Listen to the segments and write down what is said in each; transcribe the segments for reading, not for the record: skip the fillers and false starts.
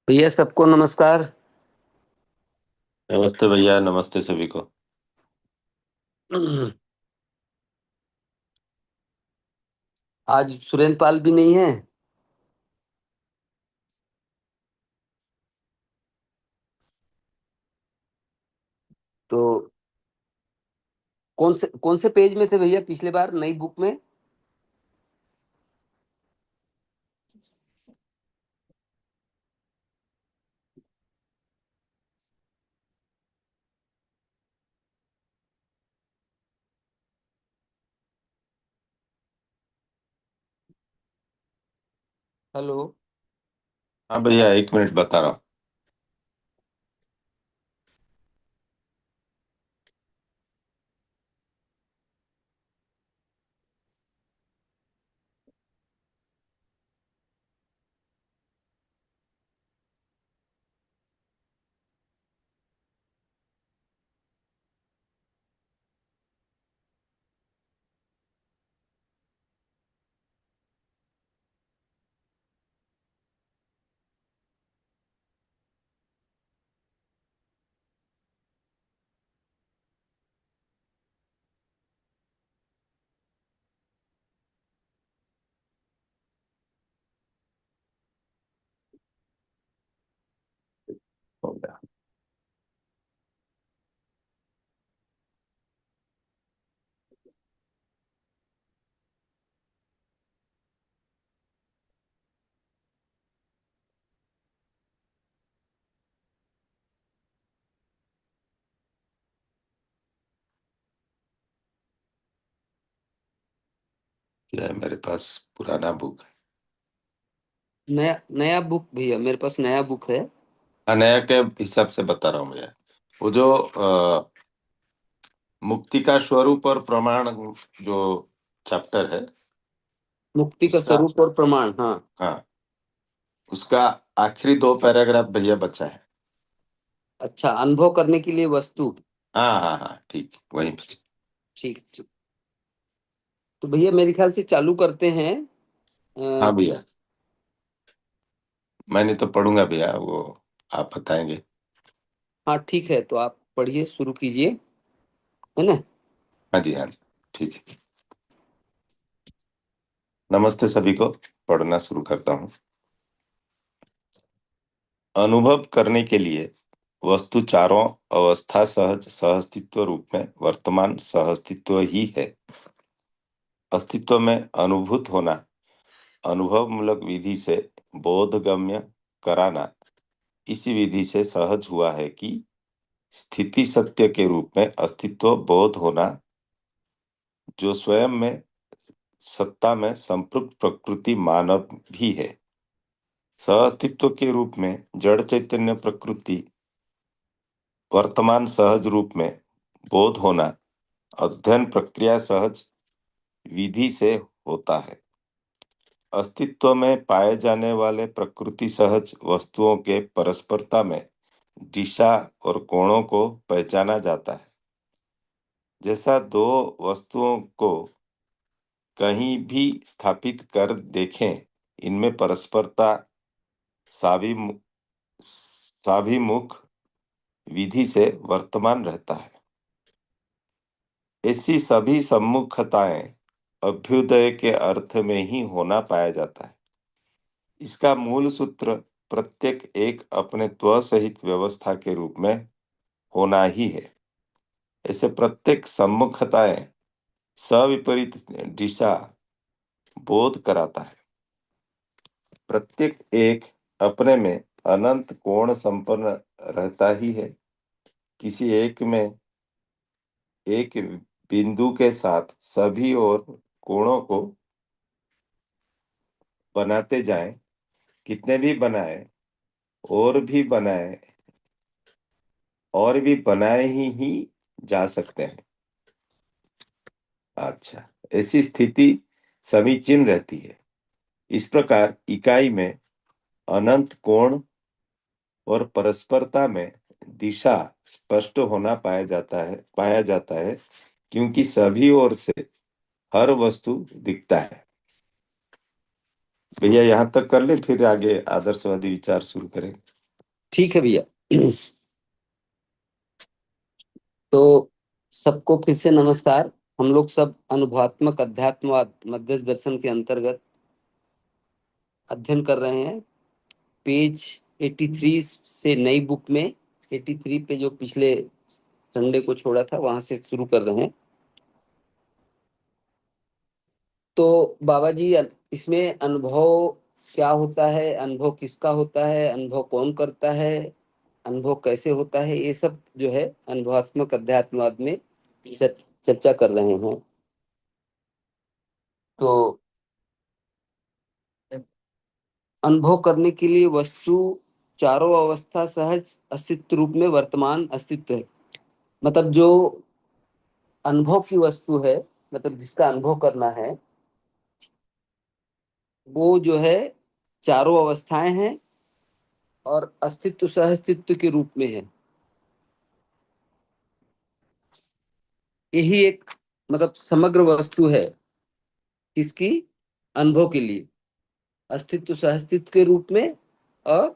भैया सबको नमस्कार। नमस्ते भैया, नमस्ते सभी को। आज सुरेंद्र पाल भी नहीं है। तो कौन से पेज में थे भैया पिछले बार नई बुक में? हेलो। हाँ भैया, एक मिनट बता रहा हूँ। हो गया। क्या है मेरे पास? पुराना बुक है। नया नया बुक भैया, मेरे पास नया बुक है। हाँ, नया के हिसाब से बता रहा हूँ भैया। वो जो मुक्ति का स्वरूप और प्रमाण, जो चैप्टर है मुक्ति का उसका। स्वरूप और प्रमाण, हाँ। हाँ, उसका आखिरी दो पैराग्राफ भैया बचा है। अच्छा, अनुभव करने के लिए वस्तु। हाँ हाँ हाँ, ठीक, वहीं पे। ठीक ठीक। तो भैया मेरे ख्याल से चालू करते हैं। हाँ अ, भैया, मैंने तो पढ़ूंगा भैया, वो आप बताएंगे। हाँ ठीक है, तो आप पढ़िए, शुरू कीजिए, है ना। हाँ जी, हाँ जी, ठीक है। नमस्ते सभी को। पढ़ना शुरू करता हूँ। अनुभव करने के लिए वस्तु चारों अवस्था सहज सहअस्तित्व रूप में वर्तमान सहअस्तित्व ही है। अस्तित्व में अनुभूत होना, अनुभव मूलक विधि से बोधगम्य कराना, इसी विधि से सहज हुआ है कि स्थिति सत्य के रूप में अस्तित्व बोध होना, जो स्वयं में सत्ता में संपृक्त प्रकृति मानव भी है। सहअस्तित्व के रूप में जड़ चैतन्य प्रकृति वर्तमान सहज रूप में बोध होना अध्ययन प्रक्रिया सहज विधि से होता है। अस्तित्व में पाए जाने वाले प्रकृति सहज वस्तुओं के परस्परता में दिशा और कोणों को पहचाना जाता है। जैसा दो वस्तुओं को कहीं भी स्थापित कर देखें, इनमें परस्परता साभिमु- साभिमुख विधि से वर्तमान रहता है। ऐसी सभी सम्मुखताएं अभ्युदय के अर्थ में ही होना पाया जाता है। इसका मूल सूत्र प्रत्येक एक अपने त्व सहित व्यवस्था के रूप में होना ही है। ऐसे प्रत्येक सम्मुखताएं सविपरीत दिशा बोध कराता है। प्रत्येक एक अपने में अनंत कोण संपन्न रहता ही है। किसी एक में एक बिंदु के साथ सभी और कोणों को बनाते जाएं, कितने भी बनाए और भी बनाए और भी बनाए ही जा सकते हैं। अच्छा, ऐसी स्थिति समीचीन रहती है। इस प्रकार इकाई में अनंत कोण और परस्परता में दिशा स्पष्ट होना पाया जाता है, क्योंकि सभी ओर से हर वस्तु दिखता है। भैया यहाँ तक कर ले, फिर आगे आदर्शवादी विचार शुरू करें। ठीक है भैया। तो सबको फिर से नमस्कार। हम लोग सब अनुभवात्मक अध्यात्मवाद मध्यस्थ दर्शन के अंतर्गत अध्ययन कर रहे हैं। पेज 83 से नई बुक में 83 पे जो पिछले संडे को छोड़ा था वहां से शुरू कर रहे हैं। तो बाबा जी, इसमें अनुभव क्या होता है, अनुभव किसका होता है, अनुभव कौन करता है, अनुभव कैसे होता है, ये सब जो है अनुभवात्मक अध्यात्मवाद में चर्चा कर रहे हैं। तो अनुभव करने के लिए वस्तु चारों अवस्था सहज अस्तित्व रूप में वर्तमान अस्तित्व है। मतलब जो अनुभव की वस्तु है, मतलब जिसका अनुभव करना है, वो जो है चारों अवस्थाएं हैं और अस्तित्व सह अस्तित्व के रूप में है। यही एक मतलब समग्र वस्तु है किसकी, अनुभव के लिए, अस्तित्व सह अस्तित्व के रूप में। और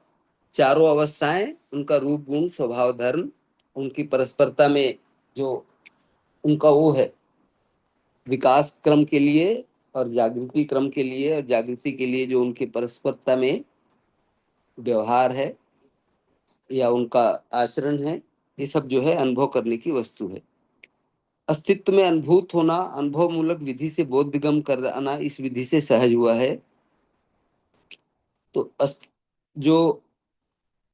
चारों अवस्थाएं, उनका रूप गुण स्वभाव धर्म, उनकी परस्परता में जो उनका वो है विकास क्रम के लिए और जागृति क्रम के लिए, और जागृति के लिए जो उनके परस्परता में व्यवहार है या उनका आचरण है, ये सब जो है अनुभव करने की वस्तु है। अस्तित्व में अनुभूत होना अनुभव मूलक विधि से बोधगम कराना इस विधि से सहज हुआ है। तो जो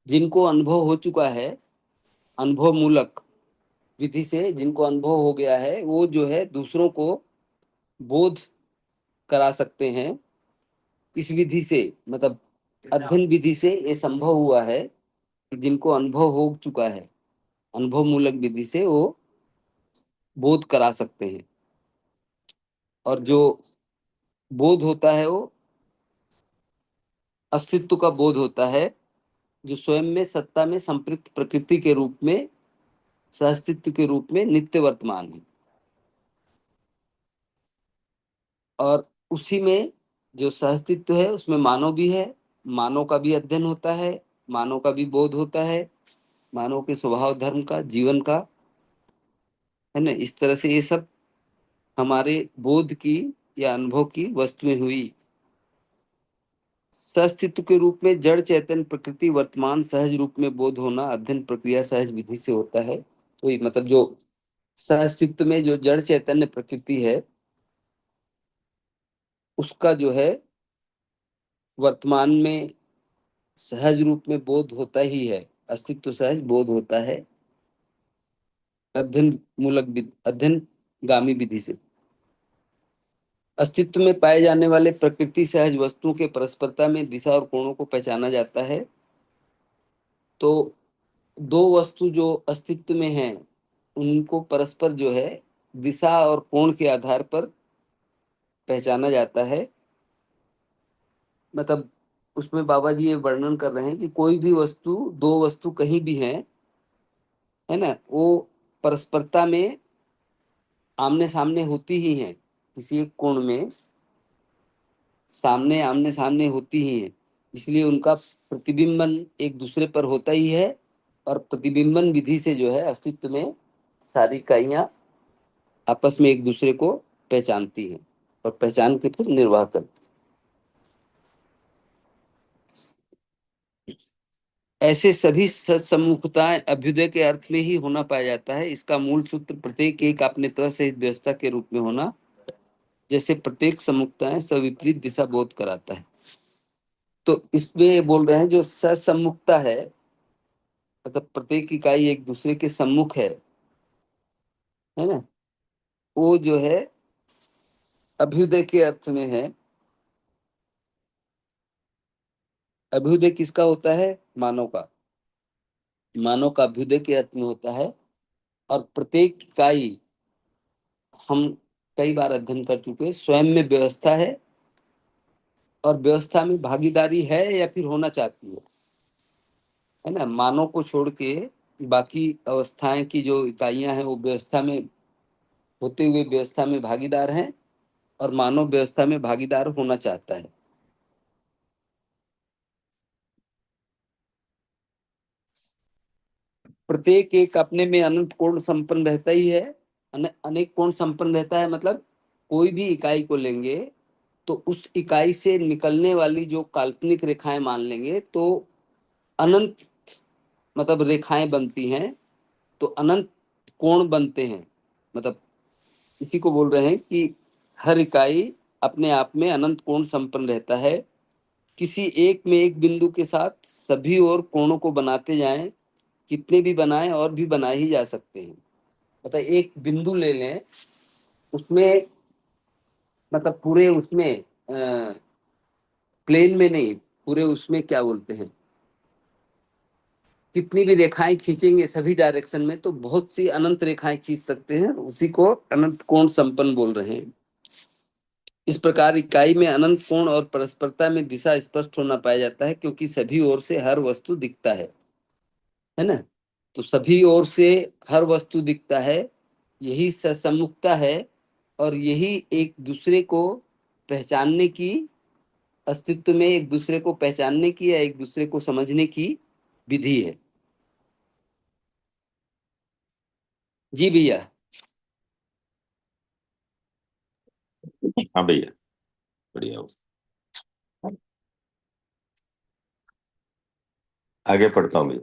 जिनको अनुभव हो चुका है, अनुभव मूलक विधि से जिनको अनुभव हो गया है, वो जो है दूसरों को बोध करा सकते हैं इस विधि से। मतलब अध्ययन विधि से ये संभव हुआ है कि जिनको अनुभव हो चुका है, अनुभव मूलक विधि से वो बोध करा सकते हैं। और जो बोध होता है वो अस्तित्व का बोध होता है, जो स्वयं में सत्ता में संपृक्त प्रकृति के रूप में, सहअस्तित्व के रूप में नित्य वर्तमान है। और उसी में जो सहअस्तित्व है उसमें मानव भी है, मानव का भी अध्ययन होता है, मानव का भी बोध होता है, मानव के स्वभाव धर्म का, जीवन का, है ना। इस तरह से ये सब हमारे बोध की या अनुभव की वस्तुएं हुई। सअस्तित्व के रूप में जड़ चैतन्य प्रकृति वर्तमान सहज रूप में बोध होना अध्ययन प्रक्रिया सहज विधि से होता है। वही मतलब जो सअस्तित्व में जो जड़ चैतन्य प्रकृति है, उसका जो है वर्तमान में सहज रूप में बोध होता ही है, अस्तित्व सहज बोध होता है अध्ययन अध्ययन गामी विधि से। अस्तित्व में पाए जाने वाले प्रकृति सहज वस्तुओं के परस्परता में दिशा और कोणों को पहचाना जाता है। तो दो वस्तु जो अस्तित्व में हैं, उनको परस्पर जो है दिशा और कोण के आधार पर पहचाना जाता है। मतलब उसमें बाबा जी ये वर्णन कर रहे हैं कि कोई भी वस्तु, दो वस्तु कहीं भी है ना, वो परस्परता में आमने सामने होती ही हैं, किसी एक कोण में सामने आमने सामने होती ही हैं। इसलिए उनका प्रतिबिंबन एक दूसरे पर होता ही है। और प्रतिबिंबन विधि से जो है अस्तित्व में सारी इकाइयां आपस में एक दूसरे को पहचानती हैं और पहचान के फिर निर्वाह करती। ऐसे सभी सम्मुखताएं अभ्युदय के अर्थ में ही होना पाया जाता है। इसका मूल सूत्र प्रत्येक एक अपने त्व सहित व्यवस्था के रूप में होना, जैसे प्रत्येक सम्मुखताएं सविपरीत दिशा बोध कराता है। तो इसमें बोल रहे हैं जो ससम्मुखता है, मतलब प्रत्येक इकाई एक दूसरे के सम्मुख है ना, वो जो है अभ्युदय के अर्थ में है। अभ्युदय किसका होता है, मानव का। मानव का अभ्युदय के अर्थ में होता है। और प्रत्येक इकाई, हम कई बार अध्ययन कर चुके हैं, स्वयं में व्यवस्था है और व्यवस्था में भागीदारी है या फिर होना चाहती है ना। मानव को छोड़ के बाकी अवस्थाएं की जो इकाइयां हैं वो व्यवस्था में होते हुए व्यवस्था में भागीदार हैं, और मानव व्यवस्था में भागीदार होना चाहता है। प्रत्येक एक अपने में अनंत कोण संपन्न रहता ही है। अनेक कोण संपन्न रहता है मतलब कोई भी इकाई को लेंगे तो उस इकाई से निकलने वाली जो काल्पनिक रेखाएं मान लेंगे तो अनंत मतलब रेखाएं बनती हैं, तो अनंत कोण बनते हैं। मतलब इसी को बोल रहे हैं कि हर इकाई अपने आप में अनंत कोण संपन्न रहता है। किसी एक में एक बिंदु के साथ सभी और कोणों को बनाते जाएं, कितने भी बनाएं और भी बनाए ही जा सकते हैं। मतलब एक बिंदु ले लें, उसमें मतलब पूरे उसमें प्लेन में नहीं, पूरे उसमें क्या बोलते हैं, कितनी भी रेखाएं खींचेंगे सभी डायरेक्शन में तो बहुत सी अनंत रेखाएं खींच सकते हैं, उसी को अनंत कोण संपन्न बोल रहे हैं। इस प्रकार इकाई में अनंत कोण और परस्परता में दिशा स्पष्ट होना पाया जाता है, क्योंकि सभी ओर से हर वस्तु दिखता है ना। तो सभी ओर से हर वस्तु दिखता है, यही सम्मुखता है, और यही एक दूसरे को पहचानने की, अस्तित्व में एक दूसरे को पहचानने की या एक दूसरे को समझने की विधि है। जी भैया। हाँ भैया, बढ़िया हो। आगे पढ़ता हूँ भैया।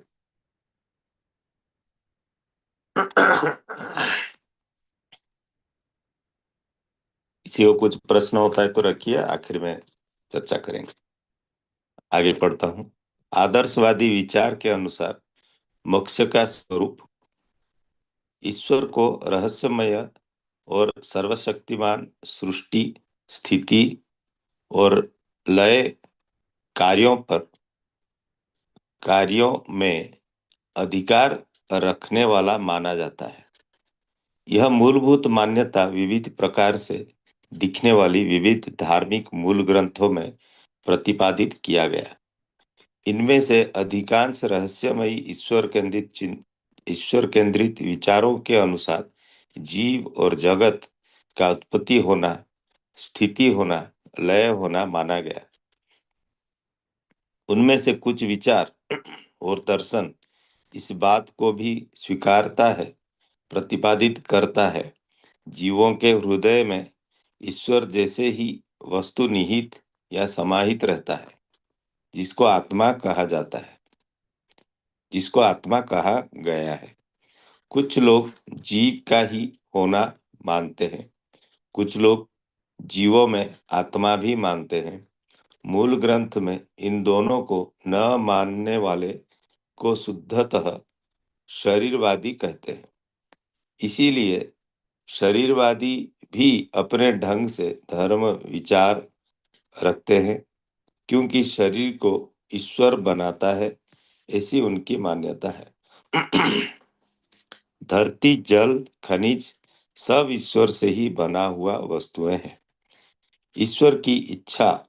किसी को कुछ प्रश्न होता है तो रखिए, आखिर में चर्चा करेंगे। आगे पढ़ता हूँ। आदर्शवादी विचार के अनुसार मोक्ष का स्वरूप ईश्वर को रहस्यमय और सर्वशक्तिमान सृष्टि, स्थिति और लय कार्यों में अधिकार रखने वाला माना जाता है। यह मूलभूत मान्यता विविध प्रकार से दिखने वाली विविध धार्मिक मूल ग्रंथों में प्रतिपादित किया गया। इनमें से अधिकांश रहस्यमयी ईश्वर केंद्रित विचारों के अनुसार जीव और जगत का उत्पत्ति होना, स्थिति होना, लय होना माना गया। उनमें से कुछ विचार और दर्शन इस बात को भी स्वीकारता है, प्रतिपादित करता है, जीवों के हृदय में ईश्वर जैसे ही वस्तु निहित या समाहित रहता है, जिसको आत्मा कहा जाता है, जिसको आत्मा कहा गया है। कुछ लोग जीव का ही होना मानते हैं, कुछ लोग जीवों में आत्मा भी मानते हैं। मूल ग्रंथ में इन दोनों को न मानने वाले को शुद्धतः शरीरवादी कहते हैं। इसीलिए शरीरवादी भी अपने ढंग से धर्म विचार रखते हैं, क्योंकि शरीर को ईश्वर बनाता है, ऐसी उनकी मान्यता है। धरती, जल, खनिज सब ईश्वर से ही बना हुआ वस्तुएं हैं। ईश्वर की इच्छा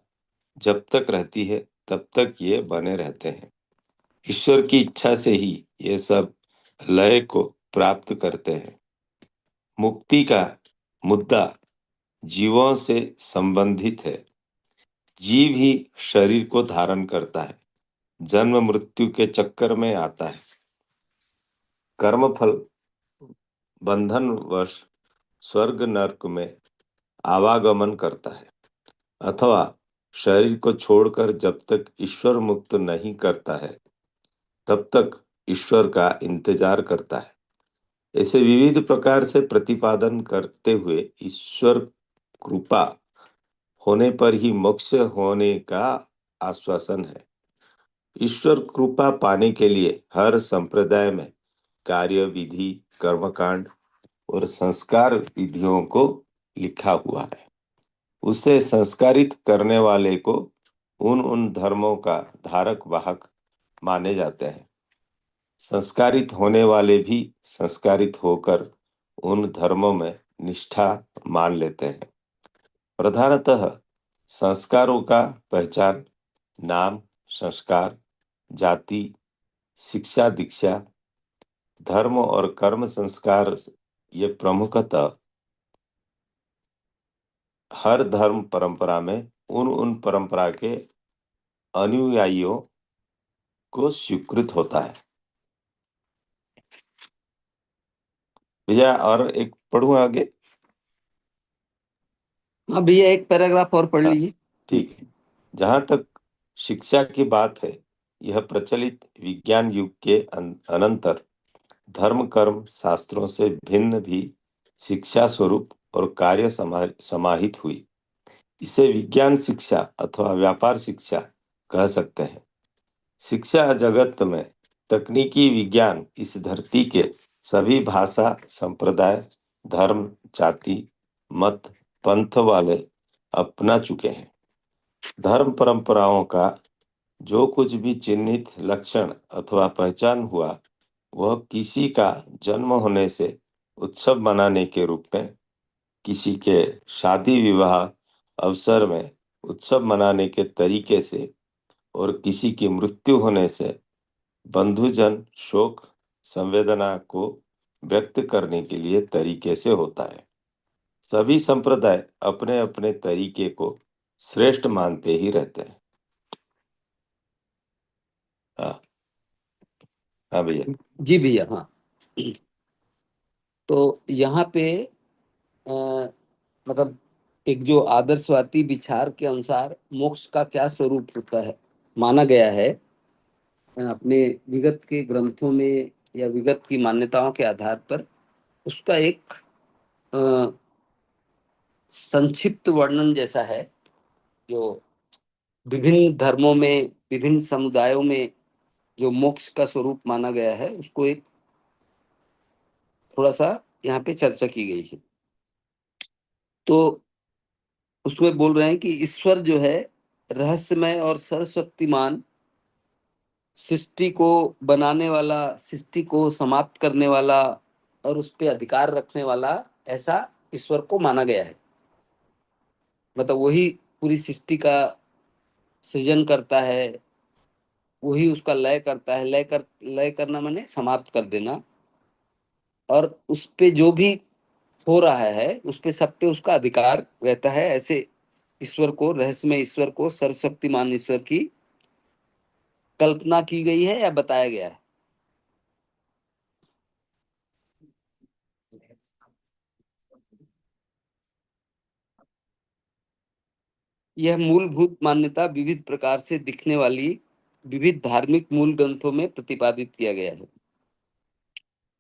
जब तक रहती है तब तक ये बने रहते हैं। ईश्वर की इच्छा से ही ये सब लय को प्राप्त करते हैं। मुक्ति का मुद्दा जीवों से संबंधित है। जीव ही शरीर को धारण करता है, जन्म मृत्यु के चक्कर में आता है, कर्मफल बंधनवश स्वर्ग नरक में आवागमन करता है, अथवा शरीर को छोड़कर जब तक ईश्वर मुक्त नहीं करता है तब तक ईश्वर का इंतजार करता है। ऐसे विविध प्रकार से प्रतिपादन करते हुए ईश्वर कृपा होने पर ही मोक्ष होने का आश्वासन है। ईश्वर कृपा पाने के लिए हर संप्रदाय में कार्य विधि, कर्मकांड और संस्कार विधियों को लिखा हुआ है। उसे संस्कारित करने वाले को उन उन धर्मों का धारक वाहक माने जाते हैं। संस्कारित होने वाले भी संस्कारित होकर उन धर्मों में निष्ठा मान लेते हैं। प्रधानतः संस्कारों का पहचान नाम, संस्कार, जाति, शिक्षा दीक्षा, धर्म और कर्म संस्कार, ये प्रमुखतः हर धर्म परंपरा में उन उन परंपरा के अनुयायियों को स्वीकृत होता है। भैया और एक पढ़ूं आगे। हाँ भैया, एक पैराग्राफ और पढ़ हाँ, लीजिए। ठीक है। जहां तक शिक्षा की बात है, यह प्रचलित विज्ञान युग के अनंतर धर्म कर्म शास्त्रों से भिन्न भी शिक्षा स्वरूप और कार्य समाहित हुई। इसे विज्ञान शिक्षा अथवा व्यापार शिक्षा कह सकते हैं। शिक्षा जगत में तकनीकी विज्ञान इस धरती के सभी भाषा संप्रदाय धर्म जाति मत पंथ वाले अपना चुके हैं। धर्म परंपराओं का जो कुछ भी चिन्हित लक्षण अथवा पहचान हुआ, वह किसी का जन्म होने से उत्सव मनाने के रूप में, किसी के शादी विवाह अवसर में उत्सव मनाने के तरीके से, और किसी की मृत्यु होने से बंधुजन शोक संवेदना को व्यक्त करने के लिए तरीके से होता है। सभी संप्रदाय अपने अपने तरीके को श्रेष्ठ मानते ही रहते हैं। हाँ। हाँ भैया। जी भैया, हाँ। तो यहाँ पे अ, मतलब एक जो आदर्शवादी विचार के अनुसार मोक्ष का क्या स्वरूप होता है, माना गया है अपने विगत के ग्रंथों में या विगत की मान्यताओं के आधार पर, उसका एक अ, संक्षिप्त वर्णन जैसा है, जो विभिन्न धर्मों में विभिन्न समुदायों में जो मोक्ष का स्वरूप माना गया है, उसको एक थोड़ा सा यहाँ पे चर्चा की गई है। तो उसमें बोल रहे हैं कि ईश्वर जो है रहस्यमय और सर्वशक्तिमान, सृष्टि को बनाने वाला, सृष्टि को समाप्त करने वाला और उस पे अधिकार रखने वाला, ऐसा ईश्वर को माना गया है। मतलब वही पूरी सृष्टि का सृजन करता है, वही उसका लय करता है। लय करना माने समाप्त कर देना। और उस पे जो भी हो रहा है उस पे, सब पे उसका अधिकार रहता है। ऐसे ईश्वर को, रहस्यमय ईश्वर को, सर्वशक्तिमान ईश्वर की कल्पना की गई है या बताया गया है। यह मूलभूत मान्यता विविध प्रकार से दिखने वाली विविध धार्मिक मूल ग्रंथों में प्रतिपादित किया गया है।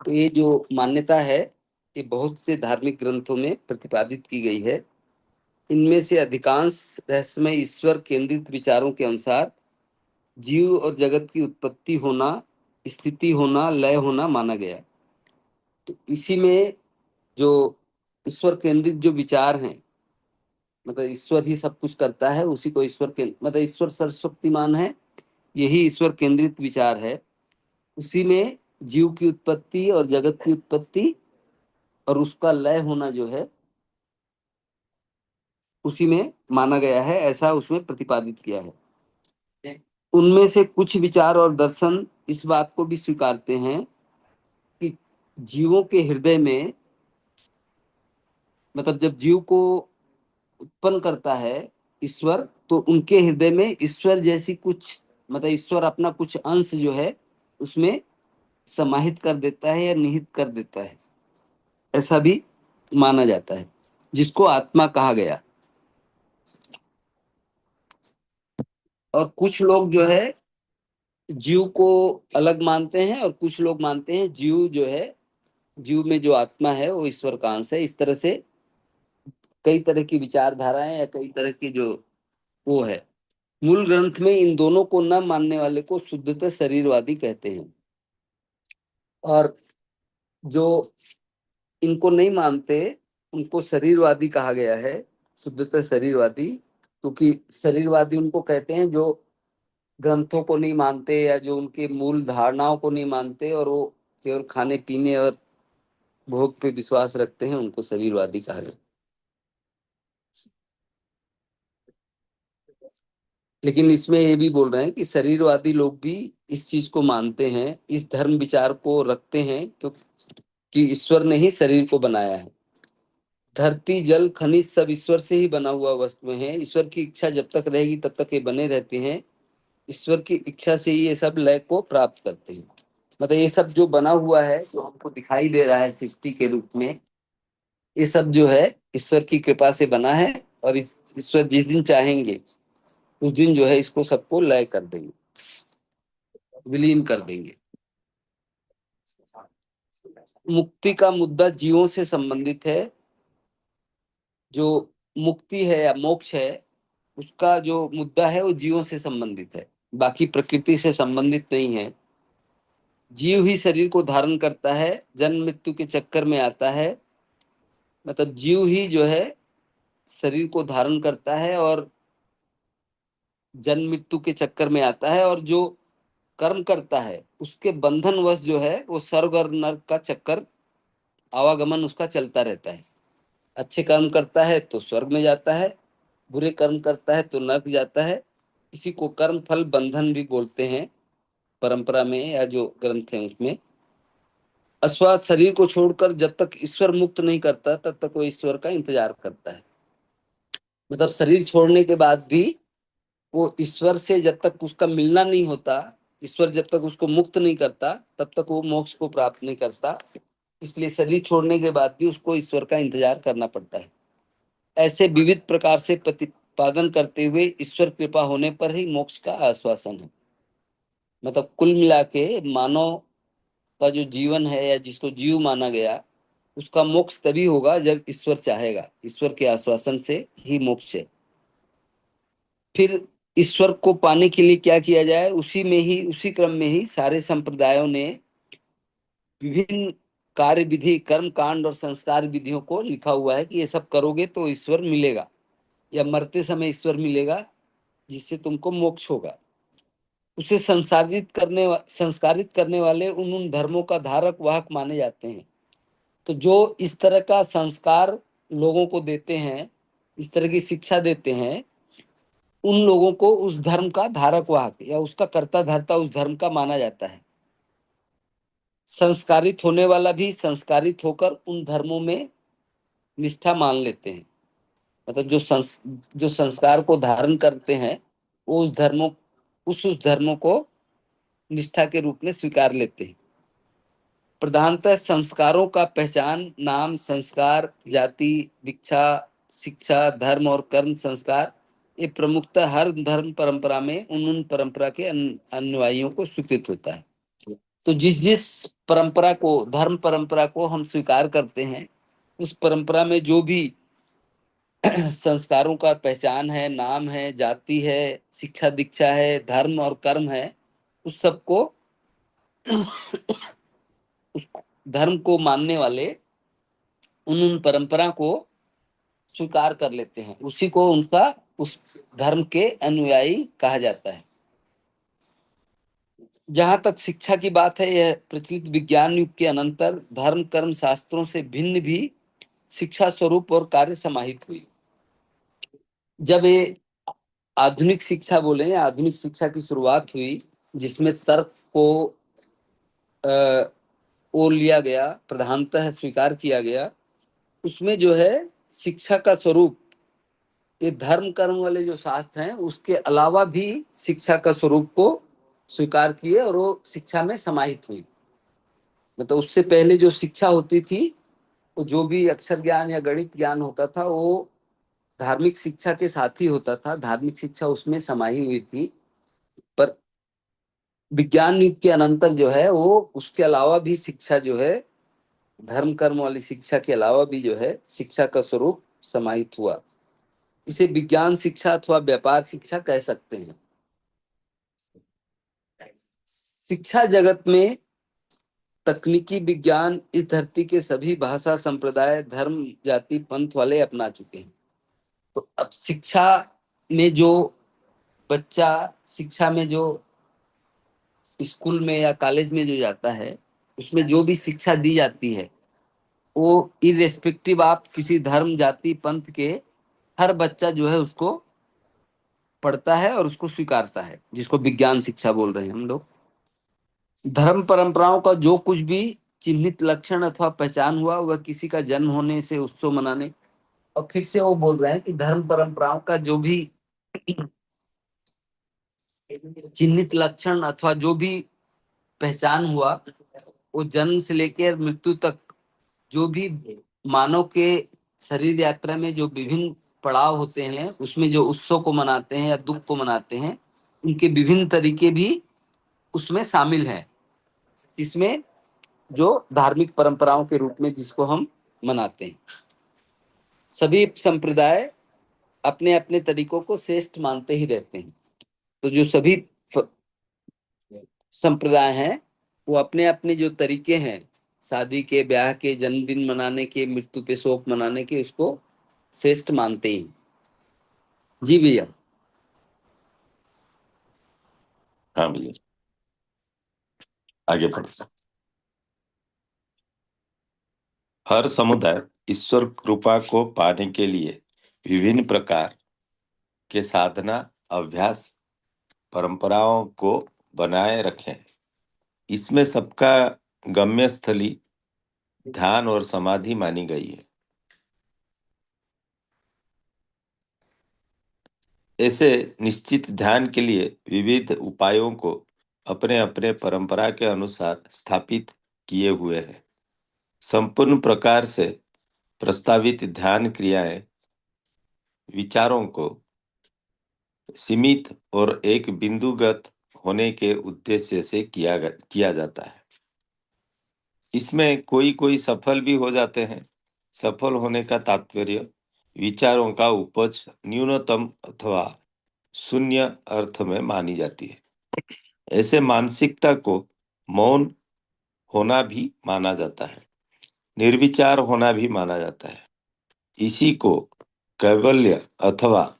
तो ये जो मान्यता है, ये बहुत से धार्मिक ग्रंथों में प्रतिपादित की गई है। इनमें से अधिकांश रहस्यमय ईश्वर केंद्रित विचारों के अनुसार जीव और जगत की उत्पत्ति होना, स्थिति होना, लय होना माना गया। तो इसी में जो ईश्वर केंद्रित जो विचार हैं, मतलब ईश्वर ही सब कुछ करता है, उसी को ईश्वर के, मतलब ईश्वर सर्वशक्तिमान है, यही ईश्वर केंद्रित विचार है। उसी में जीव की उत्पत्ति और जगत की उत्पत्ति और उसका लय होना जो है, उसी में माना गया है, ऐसा उसमें प्रतिपादित किया है। उनमें से कुछ विचार और दर्शन इस बात को भी स्वीकारते हैं कि जीवों के हृदय में, मतलब जब जीव को उत्पन्न करता है ईश्वर, तो उनके हृदय में ईश्वर जैसी कुछ, मतलब ईश्वर अपना कुछ अंश जो है उसमें समाहित कर देता है या निहित कर देता है, ऐसा भी माना जाता है, जिसको आत्मा कहा गया। और कुछ लोग जो है जीव को अलग मानते हैं, और कुछ लोग मानते हैं जीव जो है, जीव में जो आत्मा है वो ईश्वर का अंश है। इस तरह से कई तरह की विचारधाराएं या कई तरह की जो वो है। मूल ग्रंथ में इन दोनों को न मानने वाले को शुद्धतः शरीरवादी कहते हैं, और जो इनको नहीं मानते उनको शरीरवादी कहा गया है, शुद्धतः शरीरवादी। क्योंकि शरीरवादी उनको कहते हैं जो ग्रंथों को नहीं मानते या जो उनके मूल धारणाओं को नहीं मानते, और वो केवल खाने पीने और भोग पे विश्वास रखते हैं, उनको शरीरवादी कहा गया। लेकिन इसमें ये भी बोल रहे हैं कि शरीरवादी लोग भी इस चीज को मानते हैं, इस धर्म विचार को रखते हैं, क्योंकि ईश्वर ने ही शरीर को बनाया है। धरती जल खनिज सब ईश्वर से ही बना हुआ वस्तुएं हैं। ईश्वर की इच्छा जब तक रहेगी तब तक ये बने रहते हैं। ईश्वर की इच्छा से ही ये सब लय को प्राप्त करते हैं। मतलब ये सब जो बना हुआ है, जो हमको दिखाई दे रहा है सृष्टि के रूप में, ये सब जो है ईश्वर की कृपा से बना है। और इस ईश्वर जिस दिन चाहेंगे उस दिन जो है इसको सबको लय कर देंगे, विलीन कर देंगे। मुक्ति का मुद्दा जीवों से संबंधित है। जो मुक्ति है या मोक्ष है, उसका जो मुद्दा है वो जीवों से संबंधित है, बाकी प्रकृति से संबंधित नहीं है। जीव ही शरीर को धारण करता है, जन्म मृत्यु के चक्कर में आता है। मतलब जीव ही जो है शरीर को धारण करता है और जन्म मृत्यु के चक्कर में आता है, और जो कर्म करता है उसके बंधन वश जो है वो स्वर्ग और नरक का चक्कर, आवागमन उसका चलता रहता है। अच्छे कर्म करता है तो स्वर्ग में जाता है, बुरे कर्म करता है तो नरक जाता है। इसी को कर्म फल बंधन भी बोलते हैं परंपरा में, या जो ग्रंथ है उसमें। अश्वा शरीर को छोड़कर जब तक ईश्वर मुक्त नहीं करता तब तक वो ईश्वर का इंतजार करता है। मतलब शरीर छोड़ने के बाद भी वो ईश्वर से जब तक उसका मिलना नहीं होता, ईश्वर जब तक उसको मुक्त नहीं करता तब तक वो मोक्ष को प्राप्त नहीं करता। इसलिए शरीर छोड़ने के बाद भी उसको ईश्वर का इंतजार करना पड़ता है। ऐसे विविध प्रकार से प्रतिपादन करते हुए ईश्वर कृपा होने पर ही मोक्ष का आश्वासन है। मतलब कुल मिला के मानव का जो जीवन है या जिसको जीव माना गया, उसका मोक्ष तभी होगा जब ईश्वर चाहेगा। ईश्वर के आश्वासन से ही मोक्ष है। फिर ईश्वर को पाने के लिए क्या किया जाए, उसी में ही, उसी क्रम में ही सारे संप्रदायों ने विभिन्न कार्य विधि, कर्म कांड और संस्कार विधियों को लिखा हुआ है कि ये सब करोगे तो ईश्वर मिलेगा, या मरते समय ईश्वर मिलेगा जिससे तुमको मोक्ष होगा। उसे संस्कारित करने वाले उन उन धर्मों का धारक वाहक माने जाते हैं। तो जो इस तरह का संस्कार लोगों को देते हैं, इस तरह की शिक्षा देते हैं, उन लोगों को उस धर्म का धारक वाहक या उसका कर्ता धर्ता उस धर्म का माना जाता है। संस्कारित होने वाला भी संस्कारित होकर उन धर्मों में निष्ठा मान लेते हैं। मतलब जो संस्कार को धारण करते हैं वो उस धर्मों को निष्ठा के रूप में स्वीकार लेते हैं। प्रधानतः संस्कारों का पहचान नाम, संस्कार, जाति, दीक्षा, शिक्षा, धर्म और कर्म संस्कार, ये प्रमुखतः हर धर्म परंपरा में उन उन परंपरा के अनुयायियों को स्वीकृत होता है। तो जिस जिस परंपरा को, धर्म परंपरा को हम स्वीकार करते हैं, उस परंपरा में जो भी संस्कारों का पहचान है, नाम है, जाति है, शिक्षा दीक्षा है, धर्म और कर्म है, उस सबको, उस धर्म को मानने वाले उन उन परंपरा को स्वीकार कर लेते हैं। उसी को उनका, उस धर्म के अनुयायी कहा जाता है। जहां तक शिक्षा की बात है, यह प्रचलित विज्ञान युग के अनंतर धर्म कर्म शास्त्रों से भिन्न भी शिक्षा स्वरूप और कार्य समाहित हुई। जब ये आधुनिक शिक्षा बोले, आधुनिक शिक्षा की शुरुआत हुई, जिसमें तर्क को ओ लिया गया, प्रधानतः स्वीकार किया गया, उसमें जो है शिक्षा का स्वरूप, ये धर्म कर्म वाले जो शास्त्र हैं उसके अलावा भी शिक्षा का स्वरूप को स्वीकार किए और वो शिक्षा में समाहित हुई। मतलब उससे पहले जो शिक्षा होती थी, वो जो भी अक्षर ज्ञान या गणित ज्ञान होता था वो धार्मिक शिक्षा के साथ ही होता था, धार्मिक शिक्षा उसमें समाई हुई थी। पर विज्ञान युग के अनंतर जो है वो उसके अलावा भी शिक्षा जो है, धर्म कर्म वाली शिक्षा के अलावा भी जो है शिक्षा का स्वरूप समाहित हुआ। इसे विज्ञान शिक्षा अथवा व्यापार शिक्षा कह सकते हैं। शिक्षा जगत में तकनीकी विज्ञान इस धरती के सभी भाषा संप्रदाय धर्म जाति पंथ वाले अपना चुके हैं। तो अब शिक्षा में जो बच्चा, शिक्षा में जो स्कूल में या कॉलेज में जो जाता है, उसमें जो भी शिक्षा दी जाती है वो इरेस्पेक्टिव आप किसी धर्म जाति पंथ के, हर बच्चा जो है उसको पढ़ता है और उसको स्वीकारता है, जिसको विज्ञान शिक्षा बोल रहे हैं हम लोग। धर्म परंपराओं का जो कुछ भी चिन्हित लक्षण अथवा पहचान हुआ, वह किसी का जन्म होने से उत्सव मनाने, और फिर से वो बोल रहे हैं कि धर्म परंपराओं का जो भी चिन्हित लक्षण अथवा जो भी पहचान हुआ, वो जन्म से लेकर मृत्यु तक जो भी मानव के शरीर यात्रा में जो विभिन्न पड़ाव होते हैं, उसमें जो उत्सव को मनाते हैं या दुख को मनाते हैं, उनके विभिन्न तरीके भी उसमें शामिल हैं। इसमें जो धार्मिक परंपराओं के रूप में जिसको हम मनाते हैं, सभी संप्रदाय अपने अपने तरीकों को श्रेष्ठ मानते ही रहते हैं। तो जो सभी संप्रदाय हैं, वो अपने अपने जो तरीके हैं शादी के, ब्याह के, जन्मदिन मनाने के, मृत्यु पे शोक मनाने के, उसको श्रेष्ठ मानते ही। जी भैया। हाँ भैया, आगे बढ़ते। हर समुदाय ईश्वर कृपा को पाने के लिए विभिन्न प्रकार के साधना, अभ्यास, परंपराओं को बनाए रखे हैं। इसमें सबका गम्य स्थली ध्यान और समाधि मानी गई है। ऐसे निश्चित ध्यान के लिए विविध उपायों को अपने अपने परंपरा के अनुसार स्थापित किए हुए हैं। संपूर्ण प्रकार से प्रस्तावित ध्यान क्रियाएं विचारों को सीमित और एक बिंदुगत होने के उद्देश्य से किया जाता है। इसमें कोई कोई सफल भी हो जाते हैं। सफल होने का तात्पर्य विचारों का उपज न्यूनतम अथवा शून्य अर्थ में मानी जाती है। ऐसे मानसिकता को मौन होना भी माना जाता है, निर्विचार होना भी माना जाता है। इसी को कैवल्य अथवा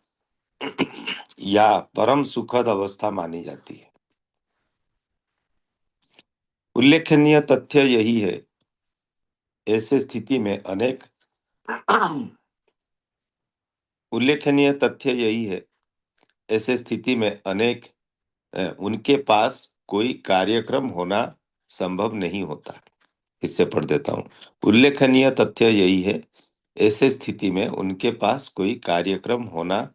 या परम सुखद अवस्था मानी जाती है। उल्लेखनीय तथ्य यही है, ऐसे स्थिति में अनेक उल्लेखनीय तथ्य यही है, ऐसे स्थिति में उनके पास कोई कार्यक्रम होना संभव नहीं होता। इससे पढ़ देता हूँ। उल्लेखनीय तथ्य यही है, ऐसे स्थिति में उनके पास कोई कार्यक्रम होना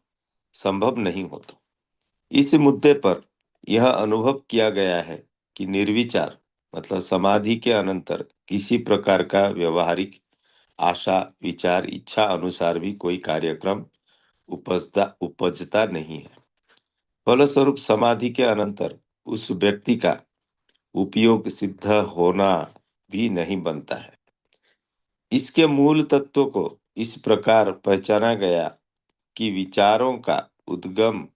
संभव नहीं होता। इस मुद्दे पर यह अनुभव किया गया है कि निर्विचार मतलब समाधि के अनंतर किसी प्रकार का व्यवहारिक आशा, विचार, इच्छा अनुसार भी कोई कार्यक्रम उपजता नहीं है। फलस्वरूप समाधि के अनंतर उस व्यक्ति का उपयोग सिद्ध होना भी नहीं बनता है। इसके मूल तत्व को इस प्रकार पहचाना गया कि विचारों का उद्गम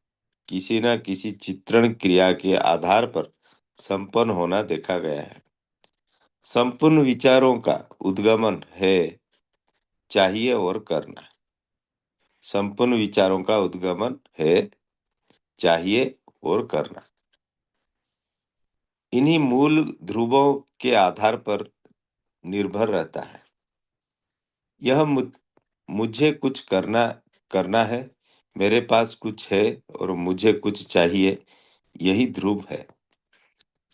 किसी न किसी चित्रण क्रिया के आधार पर संपन्न होना देखा गया है। संपूर्ण विचारों का उद्गमन है चाहिए और करना। संपूर्ण विचारों का उद्गमन है चाहिए और करना। इन्हीं मूल ध्रुवों के आधार पर निर्भर रहता है। यह मुझे कुछ करना है, मेरे पास कुछ है और मुझे कुछ चाहिए, यही ध्रुव है।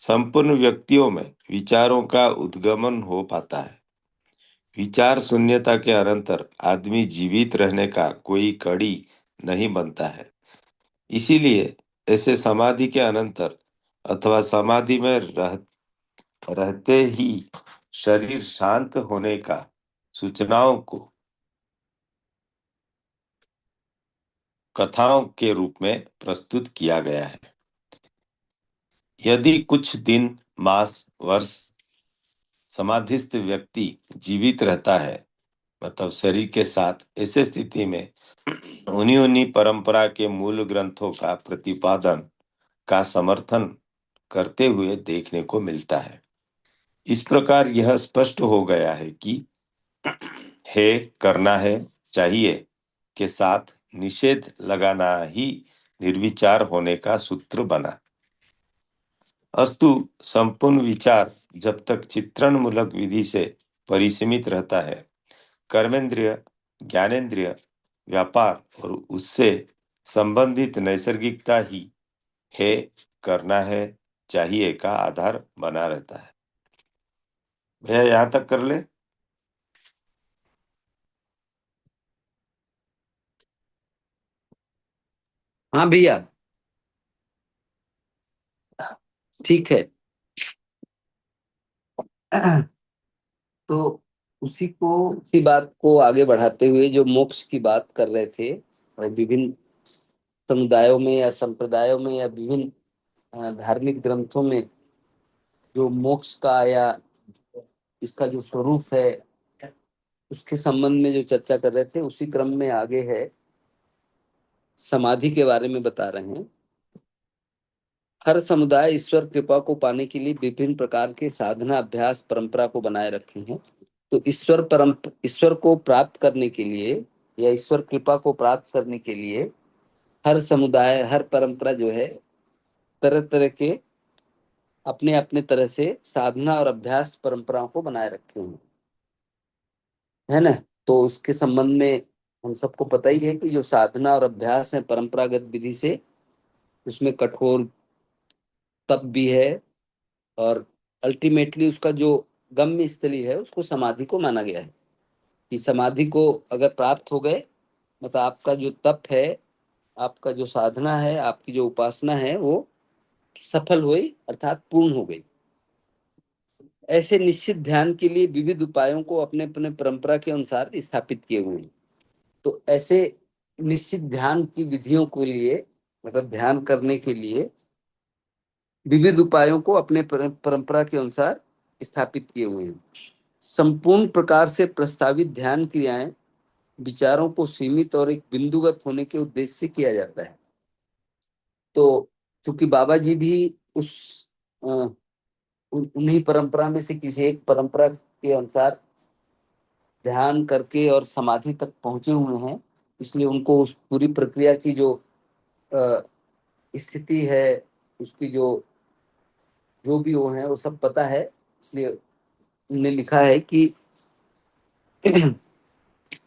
संपूर्ण व्यक्तियों में विचारों का उद्गमन हो पाता है। विचार शून्यता के अनंतर आदमी जीवित रहने का कोई कड़ी नहीं बनता है। इसीलिए ऐसे समाधि के अनंतर अथवा समाधि में रहते ही शरीर शांत होने का सूचनाओं को कथाओं के रूप में प्रस्तुत किया गया है। यदि कुछ दिन, मास, वर्ष समाधिस्थ व्यक्ति जीवित रहता है, मतलब शरीर के साथ, ऐसे स्थिति में उन्हीं उन्हीं परंपरा के मूल ग्रंथों का प्रतिपादन का समर्थन करते हुए देखने को मिलता है। इस प्रकार यह स्पष्ट हो गया है कि है, करना है, चाहिए के साथ निषेध लगाना ही निर्विचार होने का सूत्र बना। अस्तु संपूर्ण विचार जब तक चित्रण मूलक विधि से परिसीमित रहता है, कर्मेंद्रिय, ज्ञानेंद्रिय, व्यापार और उससे संबंधित नैसर्गिकता ही है, करना है, चाहिए का आधार बना रहता है। भैया यहां तक कर ले। हाँ भैया, ठीक है। तो उसी बात को आगे बढ़ाते हुए जो मोक्ष की बात कर रहे थे, और विभिन्न समुदायों में या संप्रदायों में या विभिन्न धार्मिक ग्रंथों में जो मोक्ष का या इसका जो स्वरूप है उसके संबंध में जो चर्चा कर रहे थे, उसी क्रम में आगे है समाधि के बारे में बता रहे हैं। हर समुदाय ईश्वर कृपा को पाने के लिए विभिन्न प्रकार के साधना अभ्यास परंपरा को बनाए रखे हैं। तो ईश्वर को प्राप्त करने के लिए या ईश्वर कृपा को प्राप्त करने के लिए हर समुदाय, हर परंपरा जो है, तरह तरह के अपने अपने तरह से साधना और अभ्यास परंपराओं को बनाए रखे हैं, है ना। तो उसके संबंध में हम सबको पता ही है कि जो साधना और अभ्यास है परंपरागत विधि से, उसमें कठोर तप भी है, और अल्टीमेटली उसका जो गम्य स्थली है उसको समाधि को माना गया है। कि समाधि को अगर प्राप्त हो गए, मतलब आपका जो तप है, आपका जो साधना है, आपकी जो उपासना है, वो सफल हुई, अर्थात पूर्ण हो गई। ऐसे निश्चित ध्यान के लिए विविध उपायों को अपने अपने परंपरा के अनुसार स्थापित किए हुए हैं। तो ऐसे निश्चित ध्यान की विधियों के लिए, मतलब ध्यान करने के लिए विविध उपायों को अपने परंपरा के अनुसार स्थापित किए हुए हैं। संपूर्ण प्रकार से प्रस्तावित ध्यान क्रियाएं विचारों को सीमित और एक बिंदुगत होने के उद्देश्य से किया जाता है। तो चूंकि बाबा जी भी उस उन्हीं परंपरा में से किसी एक परंपरा के अनुसार ध्यान करके और समाधि तक पहुंचे हुए हैं, इसलिए उनको उस पूरी प्रक्रिया की जो अ, स्थिति है, उसकी जो जो भी वो है वो सब पता है। इसलिए उन्होंने लिखा है कि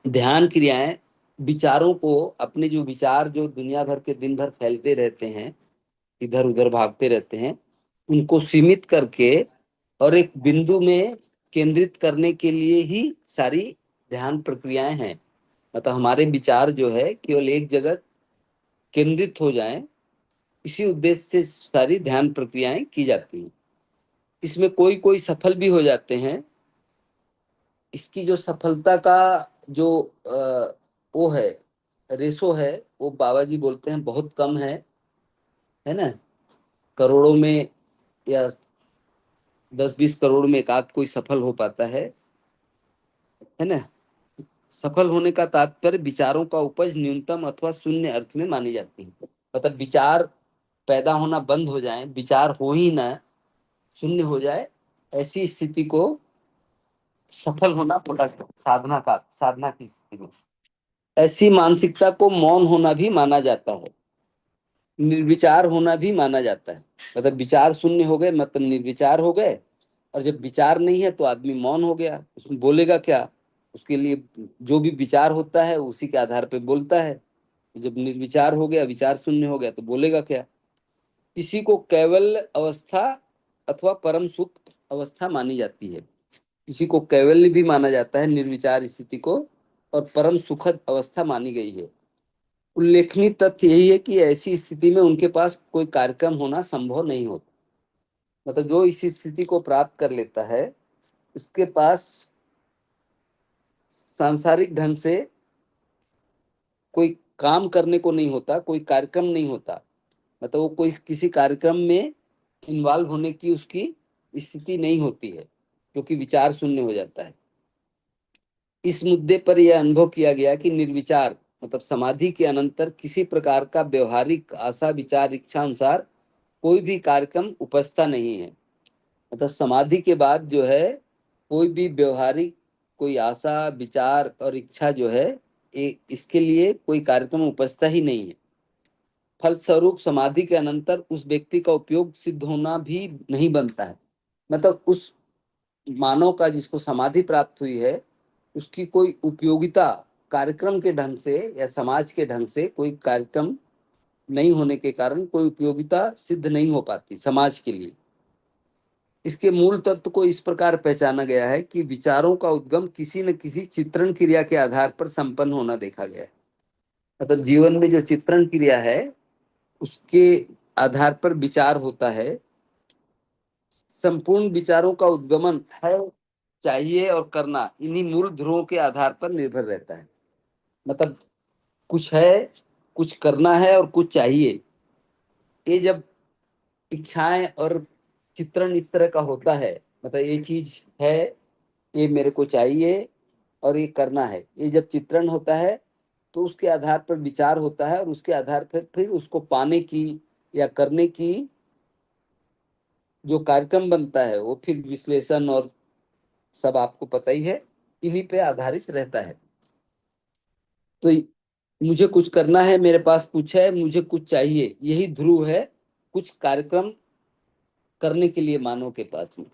ध्यान क्रियाएं विचारों को, अपने जो विचार जो दुनिया भर के दिन भर फैलते रहते हैं, इधर उधर भागते रहते हैं, उनको सीमित करके और एक बिंदु में केंद्रित करने के लिए ही सारी ध्यान प्रक्रियाएं हैं। मतलब हमारे विचार जो है केवल एक जगह केंद्रित हो जाएं, इसी उद्देश्य से सारी ध्यान प्रक्रियाएं की जाती हैं। इसमें कोई कोई सफल भी हो जाते हैं। इसकी जो सफलता का जो वो है, रेशो है, वो बाबा जी बोलते हैं बहुत कम है ना। करोड़ों में या 10-20 करोड़ में एक आध कोई सफल हो पाता है ना। सफल होने का तात्पर्य विचारों का उपज न्यूनतम अथवा शून्य अर्थ में मानी जाती है। मतलब विचार पैदा होना बंद हो जाए, विचार हो ही ना, शून्य हो जाए, ऐसी स्थिति को सफल होना बोला गया। साधना की स्थिति में ऐसी मानसिकता को मौन होना भी माना जाता है, निर्विचार होना भी माना जाता है। मतलब विचार शून्य हो गए मतलब निर्विचार हो गए, और जब विचार नहीं है तो आदमी मौन हो गया, उसमें बोलेगा क्या। उसके लिए जो भी विचार होता है उसी के आधार पे बोलता है। जब निर्विचार हो गया, विचार शून्य हो गया, तो बोलेगा क्या। इसी को कैवल्य अवस्था अथवा परम सुख अवस्था मानी जाती है। इसी को कैवल्य भी माना जाता है, निर्विचार स्थिति को, और परम सुखद अवस्था मानी गई है। उल्लेखनीय तथ्य यही है कि ऐसी स्थिति में उनके पास कोई कार्यक्रम होना संभव नहीं होता। मतलब जो इस स्थिति को प्राप्त कर लेता है, उसके पास सांसारिक ढंग से कोई काम करने को नहीं होता, कोई कार्यक्रम नहीं होता। मतलब वो कोई किसी कार्यक्रम में इन्वॉल्व होने की उसकी स्थिति नहीं होती है, क्योंकि विचार शून्य हो जाता है। इस मुद्दे पर यह अनुभव किया गया कि निर्विचार मतलब समाधि के अनंतर किसी प्रकार का व्यवहारिक आशा विचार इच्छा अनुसार कोई भी कार्यक्रम उपजता नहीं है। मतलब समाधि के बाद जो है कोई भी व्यवहारिक कोई आशा विचार और इच्छा जो है, इसके लिए कोई कार्यक्रम उपजता ही नहीं है। फलस्वरूप समाधि के अनंतर उस व्यक्ति का उपयोग सिद्ध होना भी नहीं बनता है। मतलब उस मानव का जिसको समाधि प्राप्त हुई है, उसकी कोई उपयोगिता कार्यक्रम के ढंग से या समाज के ढंग से कोई कार्यक्रम नहीं होने के कारण कोई उपयोगिता सिद्ध नहीं हो पाती समाज के लिए। इसके मूल तत्व को इस प्रकार पहचाना गया है कि विचारों का उद्गम किसी न किसी चित्रण क्रिया के आधार पर संपन्न होना देखा गया है। मतलब जीवन में जो चित्रण क्रिया है उसके आधार पर विचार होता है। संपूर्ण विचारों का उद्गमन है, चाहिए और करना इन्हीं मूल ध्रुवों के आधार पर निर्भर रहता है। मतलब कुछ है, कुछ करना है और कुछ चाहिए, ये जब इच्छाएं और चित्रण इस तरह का होता है, मतलब ये चीज है, ये मेरे को चाहिए और ये करना है, ये जब चित्रण होता है तो उसके आधार पर विचार होता है और उसके आधार पर फिर उसको पाने की या करने की जो कार्यक्रम बनता है वो फिर विश्लेषण और सब आपको पता ही है, इन्हीं पे आधारित रहता है। तो मुझे कुछ करना है, मेरे पास कुछ है, मुझे कुछ चाहिए, यही ध्रुव है कुछ कार्यक्रम करने के लिए मानव के पास में।